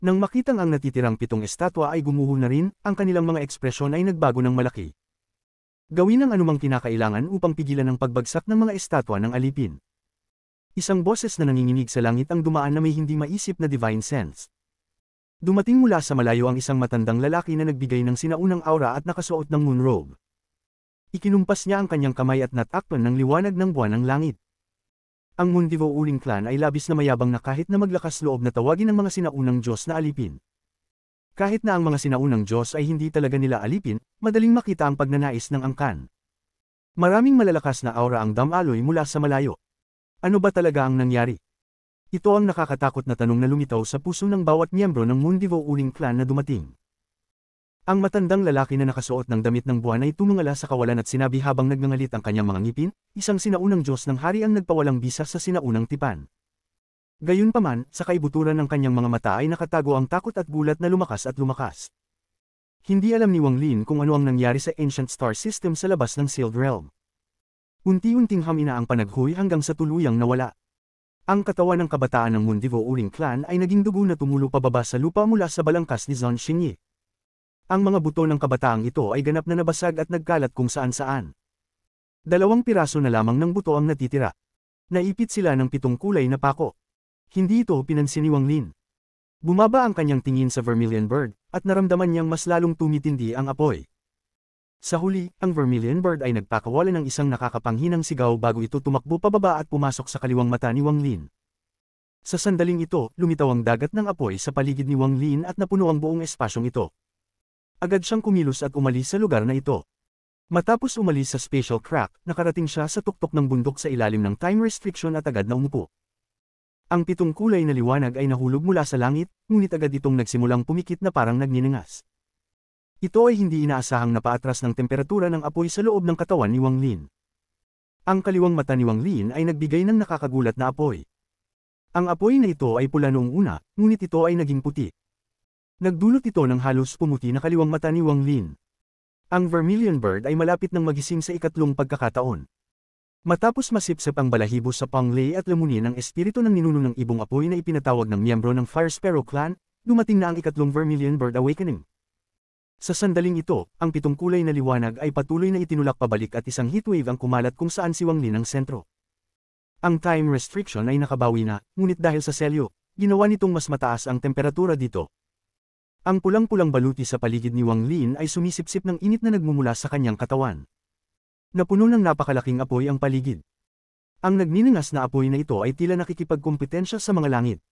Nang makitang ang natitirang 7 estatwa ay gumuho na rin, ang kanilang mga ekspresyon ay nagbago ng malaki. Gawin ang anumang kinakailangan upang pigilan ang pagbagsak ng mga estatwa ng alipin. Isang boses na nanginginig sa langit ang dumaan na may hindi maisip na divine sense. Dumating mula sa malayo ang isang matandang lalaki na nagbigay ng sinaunang aura at nakasuot ng moon robe. Ikinumpas niya ang kanyang kamay at natakpan ng liwanag ng buwan ng langit. Ang Mundivo Uling Clan ay labis na mayabang na kahit na maglakas loob na tawagin ang mga sinaunang Diyos na alipin. Kahit na ang mga sinaunang Diyos ay hindi talaga nila alipin, madaling makita ang pagnanais ng angkan. Maraming malalakas na aura ang damaloy mula sa malayo. Ano ba talaga ang nangyari? Ito ang nakakatakot na tanong na lumitaw sa puso ng bawat miyembro ng Mundivo Uling Clan na dumating. Ang matandang lalaki na nakasuot ng damit ng buwan ay tumungala sa kawalan at sinabi habang nagngangalit ang kanyang mga ngipin, isang sinaunang Diyos ng hari ang nagpawalang bisa sa sinaunang tipan. Gayunpaman, sa kaibuturan ng kanyang mga mata ay nakatago ang takot at gulat na lumakas at lumakas. Hindi alam ni Wang Lin kung ano ang nangyari sa Ancient Star System sa labas ng Sealed Realm. Unti-unting hamina ang panaghoy hanggang sa tuluyang nawala. Ang katawan ng kabataan ng Mundivo Uling Clan ay naging dugo na tumulo pababa sa lupa mula sa balangkas ni Zhang Xinyi. Ang mga buto ng kabataang ito ay ganap na nabasag at nagkalat kung saan-saan. 2 piraso na lamang ng buto ang natitira. Naipit sila ng 7 kulay na pako. Hindi ito pinansin ni Wang Lin. Bumaba ang kanyang tingin sa Vermilion Bird, at naramdaman niyang mas lalong tumitindi ang apoy. Sa huli, ang Vermilion Bird ay nagpakawala ng isang nakakapanghinang sigaw bago ito tumakbo pababa at pumasok sa kaliwang mata ni Wang Lin. Sa sandaling ito, lumitaw ang dagat ng apoy sa paligid ni Wang Lin at napuno ang buong espasyong ito. Agad siyang kumilos at umalis sa lugar na ito. Matapos umalis sa spatial crack, nakarating siya sa tuktok ng bundok sa ilalim ng time restriction at agad na umupo. Ang 7 kulay na liwanag ay nahulog mula sa langit, ngunit agad itong nagsimulang pumikit na parang nagniningas. Ito ay hindi inaasahang napaatras ng temperatura ng apoy sa loob ng katawan ni Wang Lin. Ang kaliwang mata ni Wang Lin ay nagbigay ng nakakagulat na apoy. Ang apoy na ito ay pula noong una, ngunit ito ay naging puti. Nagdulot ito ng halos pumuti na kaliwang mata ni Wang Lin. Ang Vermilion Bird ay malapit nang magising sa 3 pagkakataon. Matapos masipsip ang balahibo sa panglay at lamunin ang espiritu ng ninuno ng ibong apoy na ipinatawag ng miyembro ng Fire Sparrow Clan, dumating na ang 3 Vermilion Bird Awakening. Sa sandaling ito, ang 7 kulay na liwanag ay patuloy na itinulak pabalik at isang heatwave ang kumalat kung saan si Wang Lin ang sentro. Ang time restriction ay nakabawi na, ngunit dahil sa selyo, ginawa nitong mas mataas ang temperatura dito. Ang pulang-pulang baluti sa paligid ni Wang Lin ay sumisipsip ng init na nagmumula sa kanyang katawan. Napuno ng napakalaking apoy ang paligid. Ang nagniningas na apoy na ito ay tila nakikipagkumpetensya sa mga langit.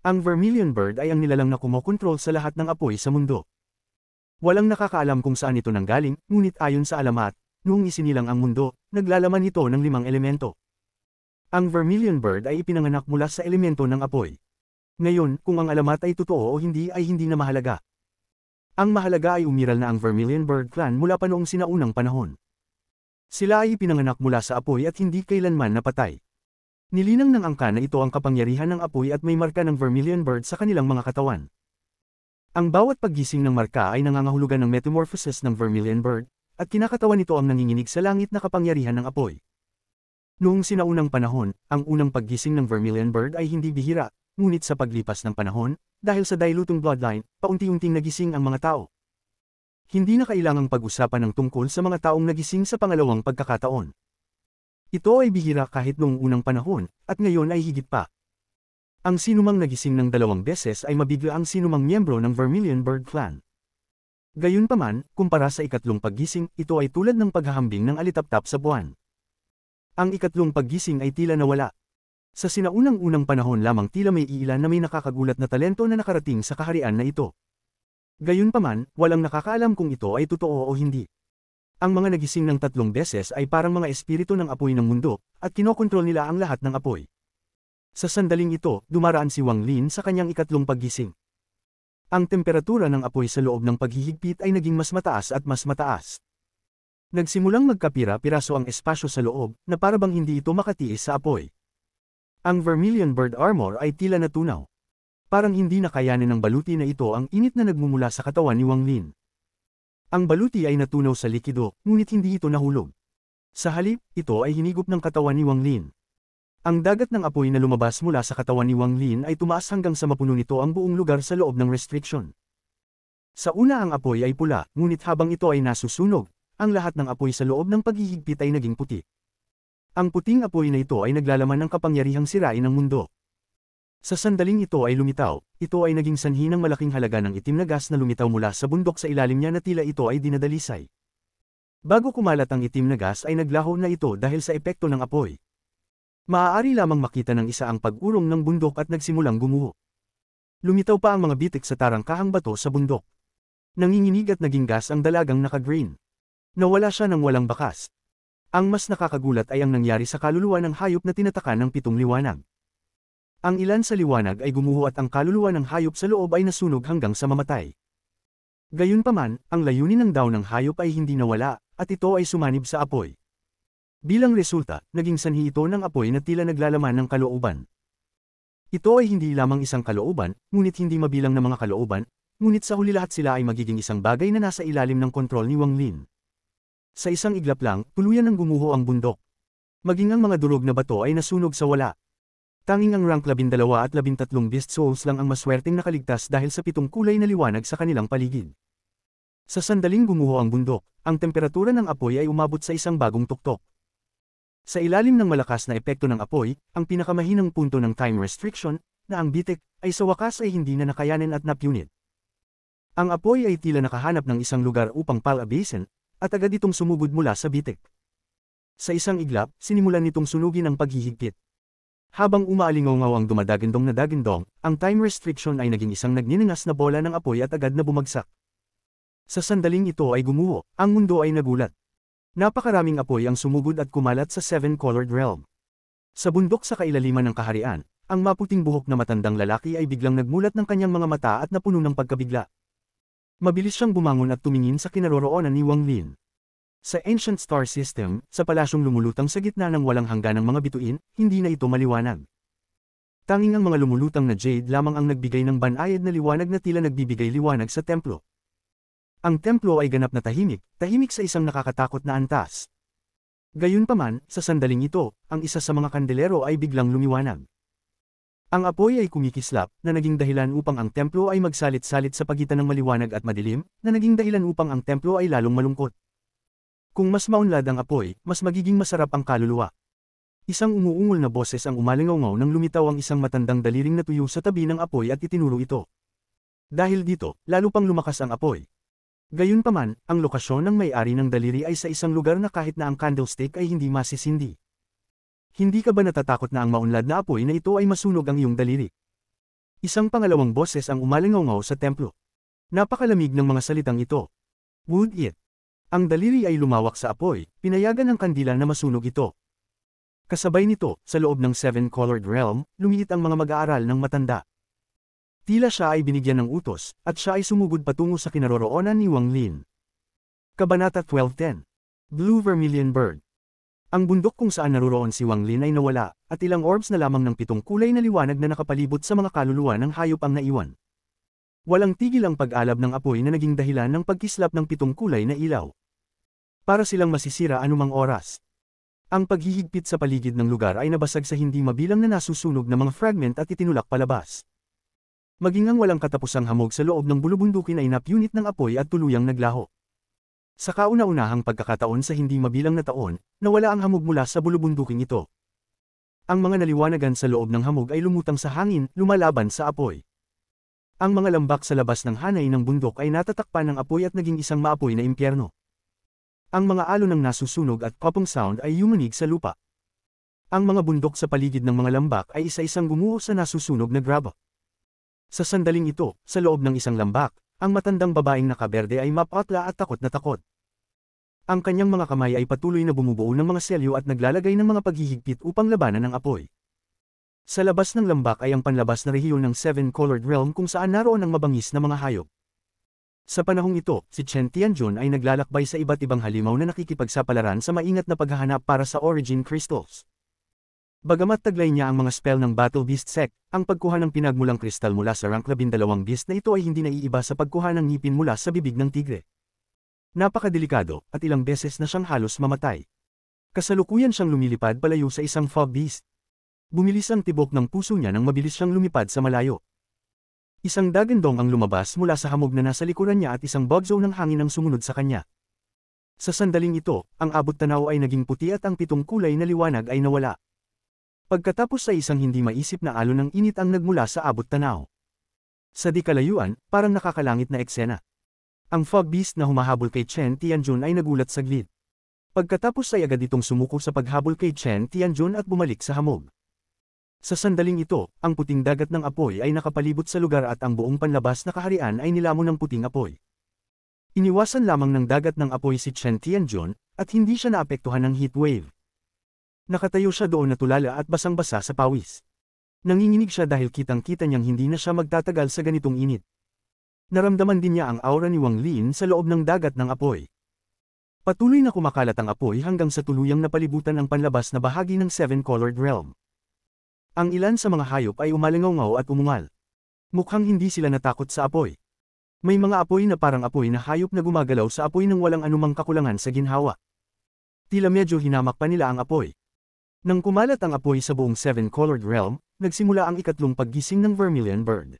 Ang Vermilion Bird ay ang nilalang na kumokontrol sa lahat ng apoy sa mundo. Walang nakakaalam kung saan ito nanggaling, ngunit ayon sa alamat, noong isinilang ang mundo, naglalaman ito ng 5 elemento. Ang Vermilion Bird ay ipinanganak mula sa elemento ng apoy. Ngayon, kung ang alamat ay totoo o hindi ay hindi na mahalaga. Ang mahalaga ay umiral na ang Vermilion Bird Clan mula pa noong sinaunang panahon. Sila ay ipinanganak mula sa apoy at hindi kailanman napatay. Nilinang ng angkan na ito ang kapangyarihan ng apoy at may marka ng Vermilion Bird sa kanilang mga katawan. Ang bawat paggising ng marka ay nangangahulugan ng metamorphosis ng Vermilion Bird, at kinakatawan nito ang nanginginig sa langit na kapangyarihan ng apoy. Noong sinaunang panahon, ang unang paggising ng Vermilion Bird ay hindi bihira, ngunit sa paglipas ng panahon, dahil sa diluting bloodline, paunti-unting nagising ang mga tao. Hindi na kailangang pag-usapan ng tungkol sa mga taong nagising sa pangalawang pagkakataon. Ito ay bihira kahit noong unang panahon, at ngayon ay higit pa. Ang sinumang nagising ng 2 beses ay mabigla ang sinumang miyembro ng Vermilion Bird Clan. Gayunpaman, kumpara sa 3 paggising, ito ay tulad ng paghahambing ng alitaptap sa buwan. Ang 3 paggising ay tila nawala. Sa sinaunang-unang panahon lamang tila may iilan na may nakakagulat na talento na nakarating sa kaharian na ito. Gayunpaman, walang nakakaalam kung ito ay totoo o hindi. Ang mga nagising ng 3 beses ay parang mga espiritu ng apoy ng mundo, at kinokontrol nila ang lahat ng apoy. Sa sandaling ito, dumaraan si Wang Lin sa kanyang 3 paggising. Ang temperatura ng apoy sa loob ng paghihigpit ay naging mas mataas at mas mataas. Nagsimulang magkapira-piraso ang espasyo sa loob, na parabang hindi ito makatiis sa apoy. Ang Vermilion Bird Armor ay tila natunaw. Parang hindi nakayanin ng baluti na ito ang init na nagmumula sa katawan ni Wang Lin. Ang baluti ay natunaw sa likido, ngunit hindi ito nahulog. Sa halip, ito ay hinigop ng katawan ni Wang Lin. Ang dagat ng apoy na lumabas mula sa katawan ni Wang Lin ay tumaas hanggang sa mapuno nito ang buong lugar sa loob ng restriction. Sa una ang apoy ay pula, ngunit habang ito ay nasusunog, ang lahat ng apoy sa loob ng paghihigpit ay naging puti. Ang puting apoy na ito ay naglalaman ng kapangyarihang sirain ang mundo. Sa sandaling ito ay lumitaw, ito ay naging sanhi ng malaking halaga ng itim na gas na lumitaw mula sa bundok sa ilalim niya na tila ito ay dinadalisay. Bago kumalat ang itim na gas ay naglaho na ito dahil sa epekto ng apoy. Maaari lamang makita ng isa ang pag-urong ng bundok at nagsimulang gumuho. Lumitaw pa ang mga bitik sa tarangkahang bato sa bundok. Nanginginig at naging gas ang dalagang naka-green. Nawala siya ng walang bakas. Ang mas nakakagulat ay ang nangyari sa kaluluwa ng hayop na tinatakan ng pitong liwanag. Ang ilan sa liwanag ay gumuho at ang kaluluwa ng hayop sa loob ay nasunog hanggang sa mamatay. Gayunpaman, ang layunin ng daw ng hayop ay hindi nawala, at ito ay sumanib sa apoy. Bilang resulta, naging sanhi ito ng apoy na tila naglalaman ng kalooban. Ito ay hindi lamang isang kalooban, ngunit hindi mabilang na mga kalooban, ngunit sa huli lahat sila ay magiging isang bagay na nasa ilalim ng kontrol ni Wang Lin. Sa isang iglap lang, tuluyan ng gumuho ang bundok. Maging ang mga durog na bato ay nasunog sa wala. Tanging ang rank 12 at 13 Beast Souls lang ang maswerteng nakaligtas dahil sa 7 kulay na liwanag sa kanilang paligid. Sa sandaling gumuho ang bundok, ang temperatura ng apoy ay umabot sa isang bagong tuktok. Sa ilalim ng malakas na epekto ng apoy, ang pinakamahinang punto ng time restriction, na ang bitik, ay sa wakas ay hindi na nakayanin at napunit. Ang apoy ay tila nakahanap ng isang lugar upang palabasin, at agad itong sumugod mula sa bitik. Sa isang iglap, sinimulan nitong sunugin ang paghihigpit. Habang umaalingaw ang dumadagandong na dagandong, ang time restriction ay naging isang nagniningas na bola ng apoy at agad na bumagsak. Sa sandaling ito ay gumuho, ang mundo ay nagulat. Napakaraming apoy ang sumugod at kumalat sa Seven-Colored Realm. Sa bundok sa kailaliman ng kaharian, ang maputing buhok na matandang lalaki ay biglang nagmulat ng kanyang mga mata at napuno ng pagkabigla. Mabilis siyang bumangon at tumingin sa kinaroroonan ni Wang Lin. Sa Ancient Star System, sa palasyong lumulutang sa gitna ng walang hangganang mga bituin, hindi na ito maliwanag. Tanging ang mga lumulutang na jade lamang ang nagbigay ng banayad na liwanag na tila nagbibigay liwanag sa templo. Ang templo ay ganap na tahimik sa isang nakakatakot na antas. Gayunpaman, sa sandaling ito, ang isa sa mga kandelero ay biglang lumiwanag. Ang apoy ay kumikislap, na naging dahilan upang ang templo ay magsalit-salit sa pagitan ng maliwanag at madilim, na naging dahilan upang ang templo ay lalong malungkot. Kung mas maunlad ang apoy, mas magiging masarap ang kaluluwa. Isang umuungol na boses ang umalingaw nang lumitaw ang isang matandang daliring natuyo sa tabi ng apoy at itinuro ito. Dahil dito, lalo pang lumakas ang apoy. Gayunpaman, ang lokasyon ng may-ari ng daliri ay sa isang lugar na kahit na ang candlestick ay hindi masisindi. Hindi ka ba natatakot na ang maunlad na apoy na ito ay masunog ang iyong daliri? Isang pangalawang boses ang umalingaw sa templo. Napakalamig ng mga salitang ito. Would it? Ang daliri ay lumawak sa apoy, pinayagan ng kandila na masunog ito. Kasabay nito, sa loob ng Seven-Colored Realm, lumiit ang mga mag-aaral ng matanda. Tila siya ay binigyan ng utos, at siya ay sumugod patungo sa kinaroroonan ni Wang Lin. Kabanata 12:10. Blue Vermilion Bird. Ang bundok kung saan naroroon si Wang Lin ay nawala, at ilang orbs na lamang ng 7 kulay na liwanag na nakapalibot sa mga kaluluwa ng hayop ang naiwan. Walang tigil ang pag-alab ng apoy na naging dahilan ng pagkislap ng 7 kulay na ilaw. Para silang masisira anumang oras. Ang paghihigpit sa paligid ng lugar ay nabasag sa hindi mabilang na nasusunog na mga fragment at itinulak palabas. Maging ang walang katapusang hamog sa loob ng bulubundukin ay napunit ng apoy at tuluyang naglaho. Sa kauna-unahang pagkakataon sa hindi mabilang na taon, nawala ang hamog mula sa bulubunduking ito. Ang mga naliwanagan sa loob ng hamog ay lumutang sa hangin, lumalaban sa apoy. Ang mga lambak sa labas ng hanay ng bundok ay natatakpan ng apoy at naging isang maapoy na impyerno. Ang mga alon ng nasusunog at popping sound ay yumanig sa lupa. Ang mga bundok sa paligid ng mga lambak ay isa-isang gumuho sa nasusunog na graba. Sa sandaling ito, sa loob ng isang lambak, ang matandang babaeng nakaberde ay mapatla at takot na takot. Ang kanyang mga kamay ay patuloy na bumubuo ng mga selyo at naglalagay ng mga paghihigpit upang labanan ng apoy. Sa labas ng lambak ay ang panlabas na rehiyon ng Seven-Colored Realm kung saan naroon ang mabangis na mga hayop. Sa panahong ito, si Chen Tianjun ay naglalakbay sa iba't ibang halimaw na nakikipagsapalaran sa maingat na paghahanap para sa origin crystals. Bagamat taglay niya ang mga spell ng Battle Beast Sect, ang pagkuha ng pinagmulang kristal mula sa rank 12 beast na ito ay hindi naiiba sa pagkuha ng ngipin mula sa bibig ng tigre. Napakadelikado, at ilang beses na siyang halos mamatay. Kasalukuyan siyang lumilipad palayo sa isang fog beast. Bumilis ang tibok ng puso niya nang mabilis siyang lumipad sa malayo. Isang dagandong ang lumabas mula sa hamog na nasa likuran niya at isang bugzo ng hangin ang sumunod sa kanya. Sa sandaling ito, ang abot tanaw ay naging puti at ang 7 kulay na liwanag ay nawala. Pagkatapos ay isang hindi maisip na alon ng init ang nagmula sa abot tanaw. Sa di kalayuan, parang nakakalangit na eksena. Ang fog beast na humahabol kay Chen Tianjun ay nagulat saglit. Pagkatapos ay agad itong sumuko sa paghabol kay Chen Tianjun at bumalik sa hamog. Sa sandaling ito, ang puting dagat ng apoy ay nakapalibot sa lugar at ang buong panlabas na kaharian ay nilamon ng puting apoy. Iniwasan lamang ng dagat ng apoy si Chen Tianjun, at hindi siya naapektuhan ng heat wave. Nakatayo siya doon na tulala at basang-basa sa pawis. Nanginginig siya dahil kitang-kita niyang hindi na siya magtatagal sa ganitong init. Naramdaman din niya ang aura ni Wang Lin sa loob ng dagat ng apoy. Patuloy na kumakalat ang apoy hanggang sa tuluyang napalibutan ang panlabas na bahagi ng Seven-Colored Realm. Ang ilan sa mga hayop ay umalingaw at umungal. Mukhang hindi sila natakot sa apoy. May mga apoy na parang apoy na hayop na gumagalaw sa apoy nang walang anumang kakulangan sa ginhawa. Tila medyo hinamak pa nila ang apoy. Nang kumalat ang apoy sa buong Seven-Colored Realm, nagsimula ang ikatlong paggising ng Vermilion Bird.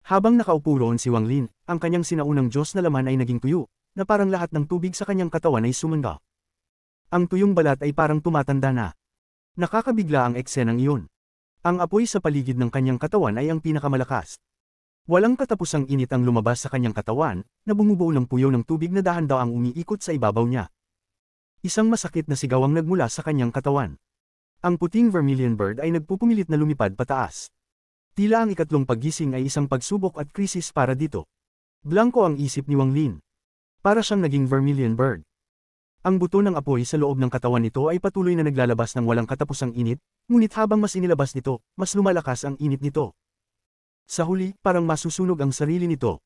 Habang nakaupo roon si Wang Lin, ang kanyang sinaunang Diyos na laman ay naging tuyo, na parang lahat ng tubig sa kanyang katawan ay sumanda. Ang tuyong balat ay parang tumatanda na. Nakakabigla ang eksenang iyon. Ang apoy sa paligid ng kanyang katawan ay ang pinakamalakas. Walang katapusang init ang lumabas sa kanyang katawan, na bumubuo ng puyaw ng tubig na dahan-daang umiikot sa ibabaw niya. Isang masakit na sigaw ang nagmula sa kanyang katawan. Ang puting Vermilion Bird ay nagpupumilit na lumipad pataas. Tila ang ikatlong paggising ay isang pagsubok at krisis para dito. Blanko ang isip ni Wang Lin. Para siyang naging Vermilion Bird. Ang buto ng apoy sa loob ng katawan nito ay patuloy na naglalabas ng walang katapusang init, ngunit habang mas inilabas nito, mas lumalakas ang init nito. Sa huli, parang masusunog ang sarili nito.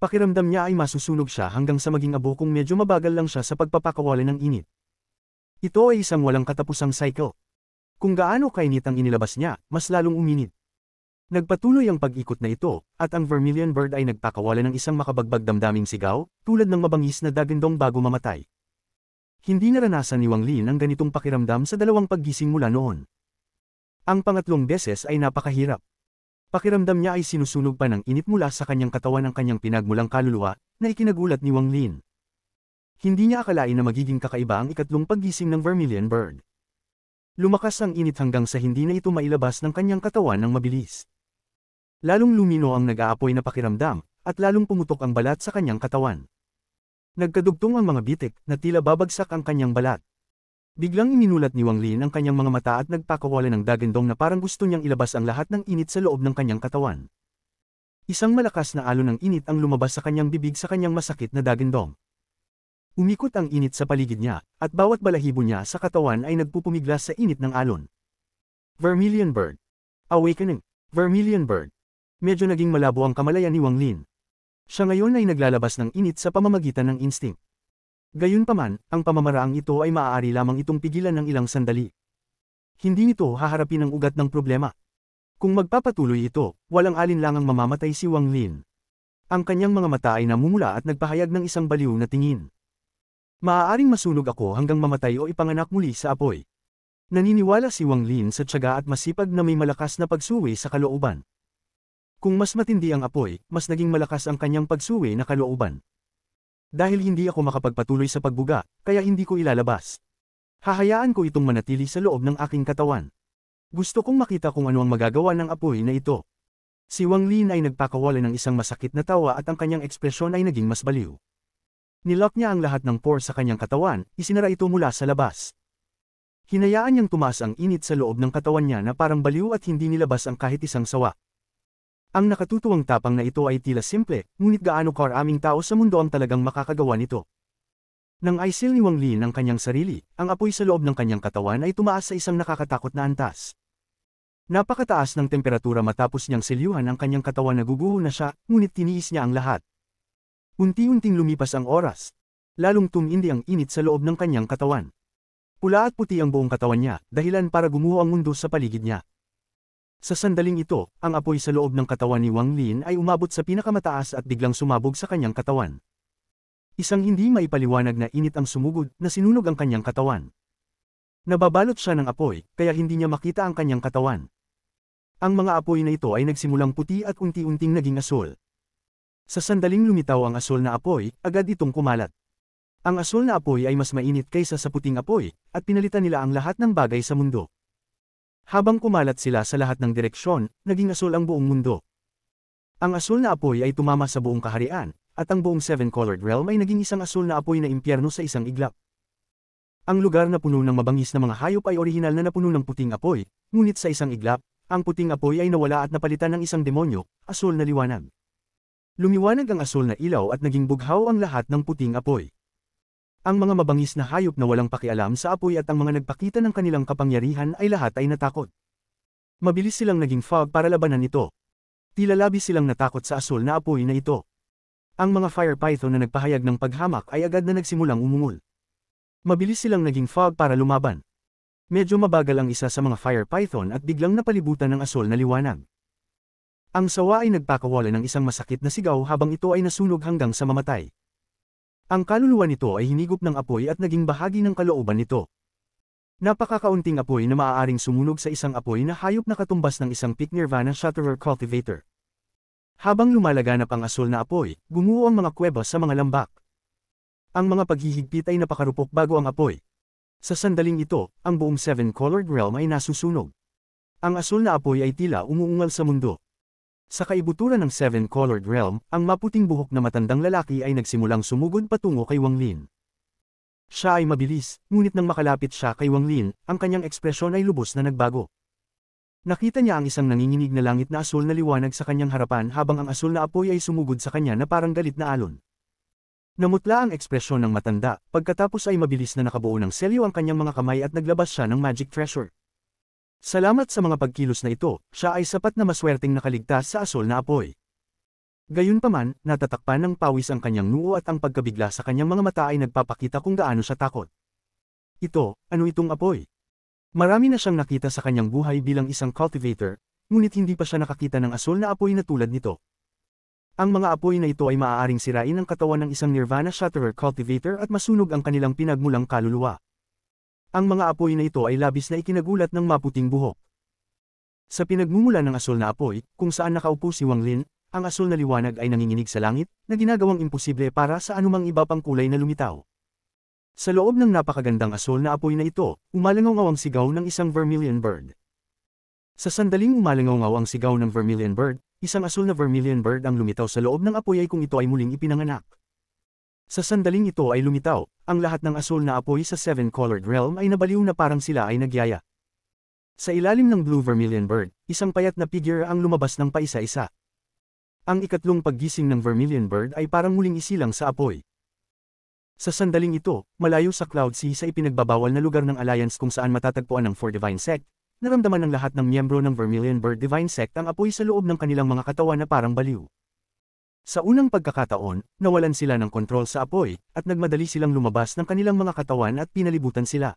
Pakiramdam niya ay masusunog siya hanggang sa maging abo kung medyo mabagal lang siya sa pagpapakawala ng init. Ito ay isang walang katapusang cycle. Kung gaano kainit ang inilabas niya, mas lalong uminit. Nagpatuloy ang pag-ikot na ito, at ang Vermilion Bird ay nagpakawala ng isang makabagbag damdaming sigaw, tulad ng mabangis na dagandong bago mamatay. Hindi naranasan ni Wang Lin ang ganitong pakiramdam sa dalawang paggising mula noon. Ang pangatlong beses ay napakahirap. Pakiramdam niya ay sinusunog pa ng init mula sa kanyang katawan ang kanyang pinagmulang kaluluwa, na ikinagulat ni Wang Lin. Hindi niya akalain na magiging kakaiba ang ikatlong paggising ng Vermilion Bird. Lumakas ang init hanggang sa hindi na ito mailabas ng kanyang katawan ng mabilis. Lalong lumino ang nag-aapoy na pakiramdam, at lalong pumutok ang balat sa kanyang katawan. Nagkadugtong ang mga bitik, na tila babagsak ang kanyang balat. Biglang iminulat ni Wang Lin ang kanyang mga mata at nagpakawala ng dagandong na parang gusto niyang ilabas ang lahat ng init sa loob ng kanyang katawan. Isang malakas na alon ng init ang lumabas sa kanyang bibig sa kanyang masakit na dagandong. Umikot ang init sa paligid niya, at bawat balahibo niya sa katawan ay nagpupumiglas sa init ng alon. Vermilion Bird. Awakening. Vermilion Bird. Medyo naging malabo ang kamalayan ni Wang Lin. Siya ngayon ay naglalabas ng init sa pamamagitan ng instinct. Gayunpaman, ang pamamaraang ito ay maaari lamang itong pigilan ng ilang sandali. Hindi nito haharapin ang ugat ng problema. Kung magpapatuloy ito, walang alinlangang mamamatay si Wang Lin. Ang kanyang mga mata ay namumula at nagpahayag ng isang baliw na tingin. Maaaring masunog ako hanggang mamatay o ipanganak muli sa apoy. Naniniwala si Wang Lin sa tiyaga at masipag na may malakas na pagsuwi sa kalooban. Kung mas matindi ang apoy, mas naging malakas ang kanyang pagsuwi na kalooban. Dahil hindi ako makapagpatuloy sa pagbuga, kaya hindi ko ilalabas. Hahayaan ko itong manatili sa loob ng aking katawan. Gusto kong makita kung ano ang magagawa ng apoy na ito. Si Wang Lin ay nagpakawala ng isang masakit na tawa at ang kanyang ekspresyon ay naging mas baliw. Nilock niya ang lahat ng pore sa kanyang katawan, isinara ito mula sa labas. Hinayaan niyang tumaas ang init sa loob ng katawan niya na parang baliw at hindi nilabas ang kahit isang sawa. Ang nakatutuwang tapang na ito ay tila simple, ngunit gaano karaming tao sa mundo ang talagang makakagawa nito. Nang aisil ni Wang Lin ang kanyang sarili, ang apoy sa loob ng kanyang katawan ay tumaas sa isang nakakatakot na antas. Napakataas ng temperatura matapos niyang silyuhan ang kanyang katawan na guguho na siya, ngunit tiniis niya ang lahat. Unti-unting lumipas ang oras. Lalong tumindi ang init sa loob ng kanyang katawan. Pula at puti ang buong katawan niya, dahilan para gumuho ang mundo sa paligid niya. Sa sandaling ito, ang apoy sa loob ng katawan ni Wang Lin ay umabot sa pinakamataas at biglang sumabog sa kanyang katawan. Isang hindi maipaliwanag na init ang sumugod na sinunog ang kanyang katawan. Nababalot siya ng apoy, kaya hindi niya makita ang kanyang katawan. Ang mga apoy na ito ay nagsimulang puti at unti-unting naging asul. Sa sandaling lumitaw ang asul na apoy, agad itong kumalat. Ang asul na apoy ay mas mainit kaysa sa puting apoy, at pinalitan nila ang lahat ng bagay sa mundo. Habang kumalat sila sa lahat ng direksyon, naging asul ang buong mundo. Ang asul na apoy ay tumama sa buong kaharian, at ang buong Seven-Colored Realm ay naging isang asul na apoy na impyerno sa isang iglap. Ang lugar na puno ng mabangis na mga hayop ay orihinal na napuno ng puting apoy, ngunit sa isang iglap, ang puting apoy ay nawala at napalitan ng isang demonyo, asul na liwanag. Lumiwanag ang asul na ilaw at naging bughaw ang lahat ng puting apoy. Ang mga mabangis na hayop na walang pakialam sa apoy at ang mga nagpakita ng kanilang kapangyarihan ay lahat ay natakot. Mabilis silang naging fog para labanan ito. Tila labis silang natakot sa asul na apoy na ito. Ang mga fire python na nagpahayag ng paghamak ay agad na nagsimulang umungol. Mabilis silang naging fog para lumaban. Medyo mabagal ang isa sa mga fire python at biglang napalibutan ng asul na liwanag. Ang sawa ay nagpakawala ng isang masakit na sigaw habang ito ay nasunog hanggang sa mamatay. Ang kaluluwa nito ay hinigop ng apoy at naging bahagi ng kalooban nito. Napakakaunting apoy na maaaring sumunog sa isang apoy na hayop na katumbas ng isang peak nirvana shatterer cultivator. Habang lumalaganap ang asul na apoy, gumuho ang mga kuweba sa mga lambak. Ang mga paghihigpit ay napakarupok bago ang apoy. Sa sandaling ito, ang buong Seven-Colored Realm ay nasusunog. Ang asul na apoy ay tila umuungal sa mundo. Sa kaibuturan ng Seven-Colored Realm, ang maputing buhok na matandang lalaki ay nagsimulang sumugod patungo kay Wang Lin. Siya ay mabilis, ngunit nang makalapit siya kay Wang Lin, ang kanyang ekspresyon ay lubos na nagbago. Nakita niya ang isang nanginginig na langit na asul na liwanag sa kanyang harapan habang ang asul na apoy ay sumugod sa kanya na parang galit na alon. Namutla ang ekspresyon ng matanda, pagkatapos ay mabilis na nakabuo ng selyo ang kanyang mga kamay at naglabas siya ng magic treasure. Salamat sa mga pagkilos na ito, siya ay sapat na maswerteng nakaligtas sa asul na apoy. Gayunpaman, natatakpan ng pawis ang kanyang noo at ang pagkabigla sa kanyang mga mata ay nagpapakita kung gaano siya takot. Ito, ano itong apoy? Marami na siyang nakita sa kanyang buhay bilang isang cultivator, ngunit hindi pa siya nakakita ng asul na apoy na tulad nito. Ang mga apoy na ito ay maaaring sirain ang katawan ng isang nirvana shatterer cultivator at masunog ang kanilang pinagmulang kaluluwa. Ang mga apoy na ito ay labis na ikinagulat ng maputing buhok. Sa pinagmumula ng asul na apoy, kung saan nakaupo si Wang Lin, ang asul na liwanag ay nanginginig sa langit, na ginagawang imposible para sa anumang iba pang kulay na lumitaw. Sa loob ng napakagandang asul na apoy na ito, umalangaw ang sigaw ng isang vermilion bird. Sa sandaling umalangaw ang sigaw ng vermilion bird, isang asul na vermilion bird ang lumitaw sa loob ng apoy ay kung ito ay muling ipinanganak. Sa sandaling ito ay lumitaw, ang lahat ng asul na apoy sa Seven-Colored Realm ay nabaliw na parang sila ay nagyaya. Sa ilalim ng blue vermilion bird, isang payat na figure ang lumabas ng paisa-isa. Ang ikatlong paggising ng vermilion bird ay parang muling isilang sa apoy. Sa sandaling ito, malayo sa Cloud Sea sa ipinagbabawal na lugar ng Alliance kung saan matatagpuan ang Four Divine Sect, naramdaman ng lahat ng miyembro ng Vermilion Bird Divine Sect ang apoy sa loob ng kanilang mga katawan na parang baliw. Sa unang pagkakataon, nawalan sila ng kontrol sa apoy, at nagmadali silang lumabas ng kanilang mga katawan at pinalibutan sila.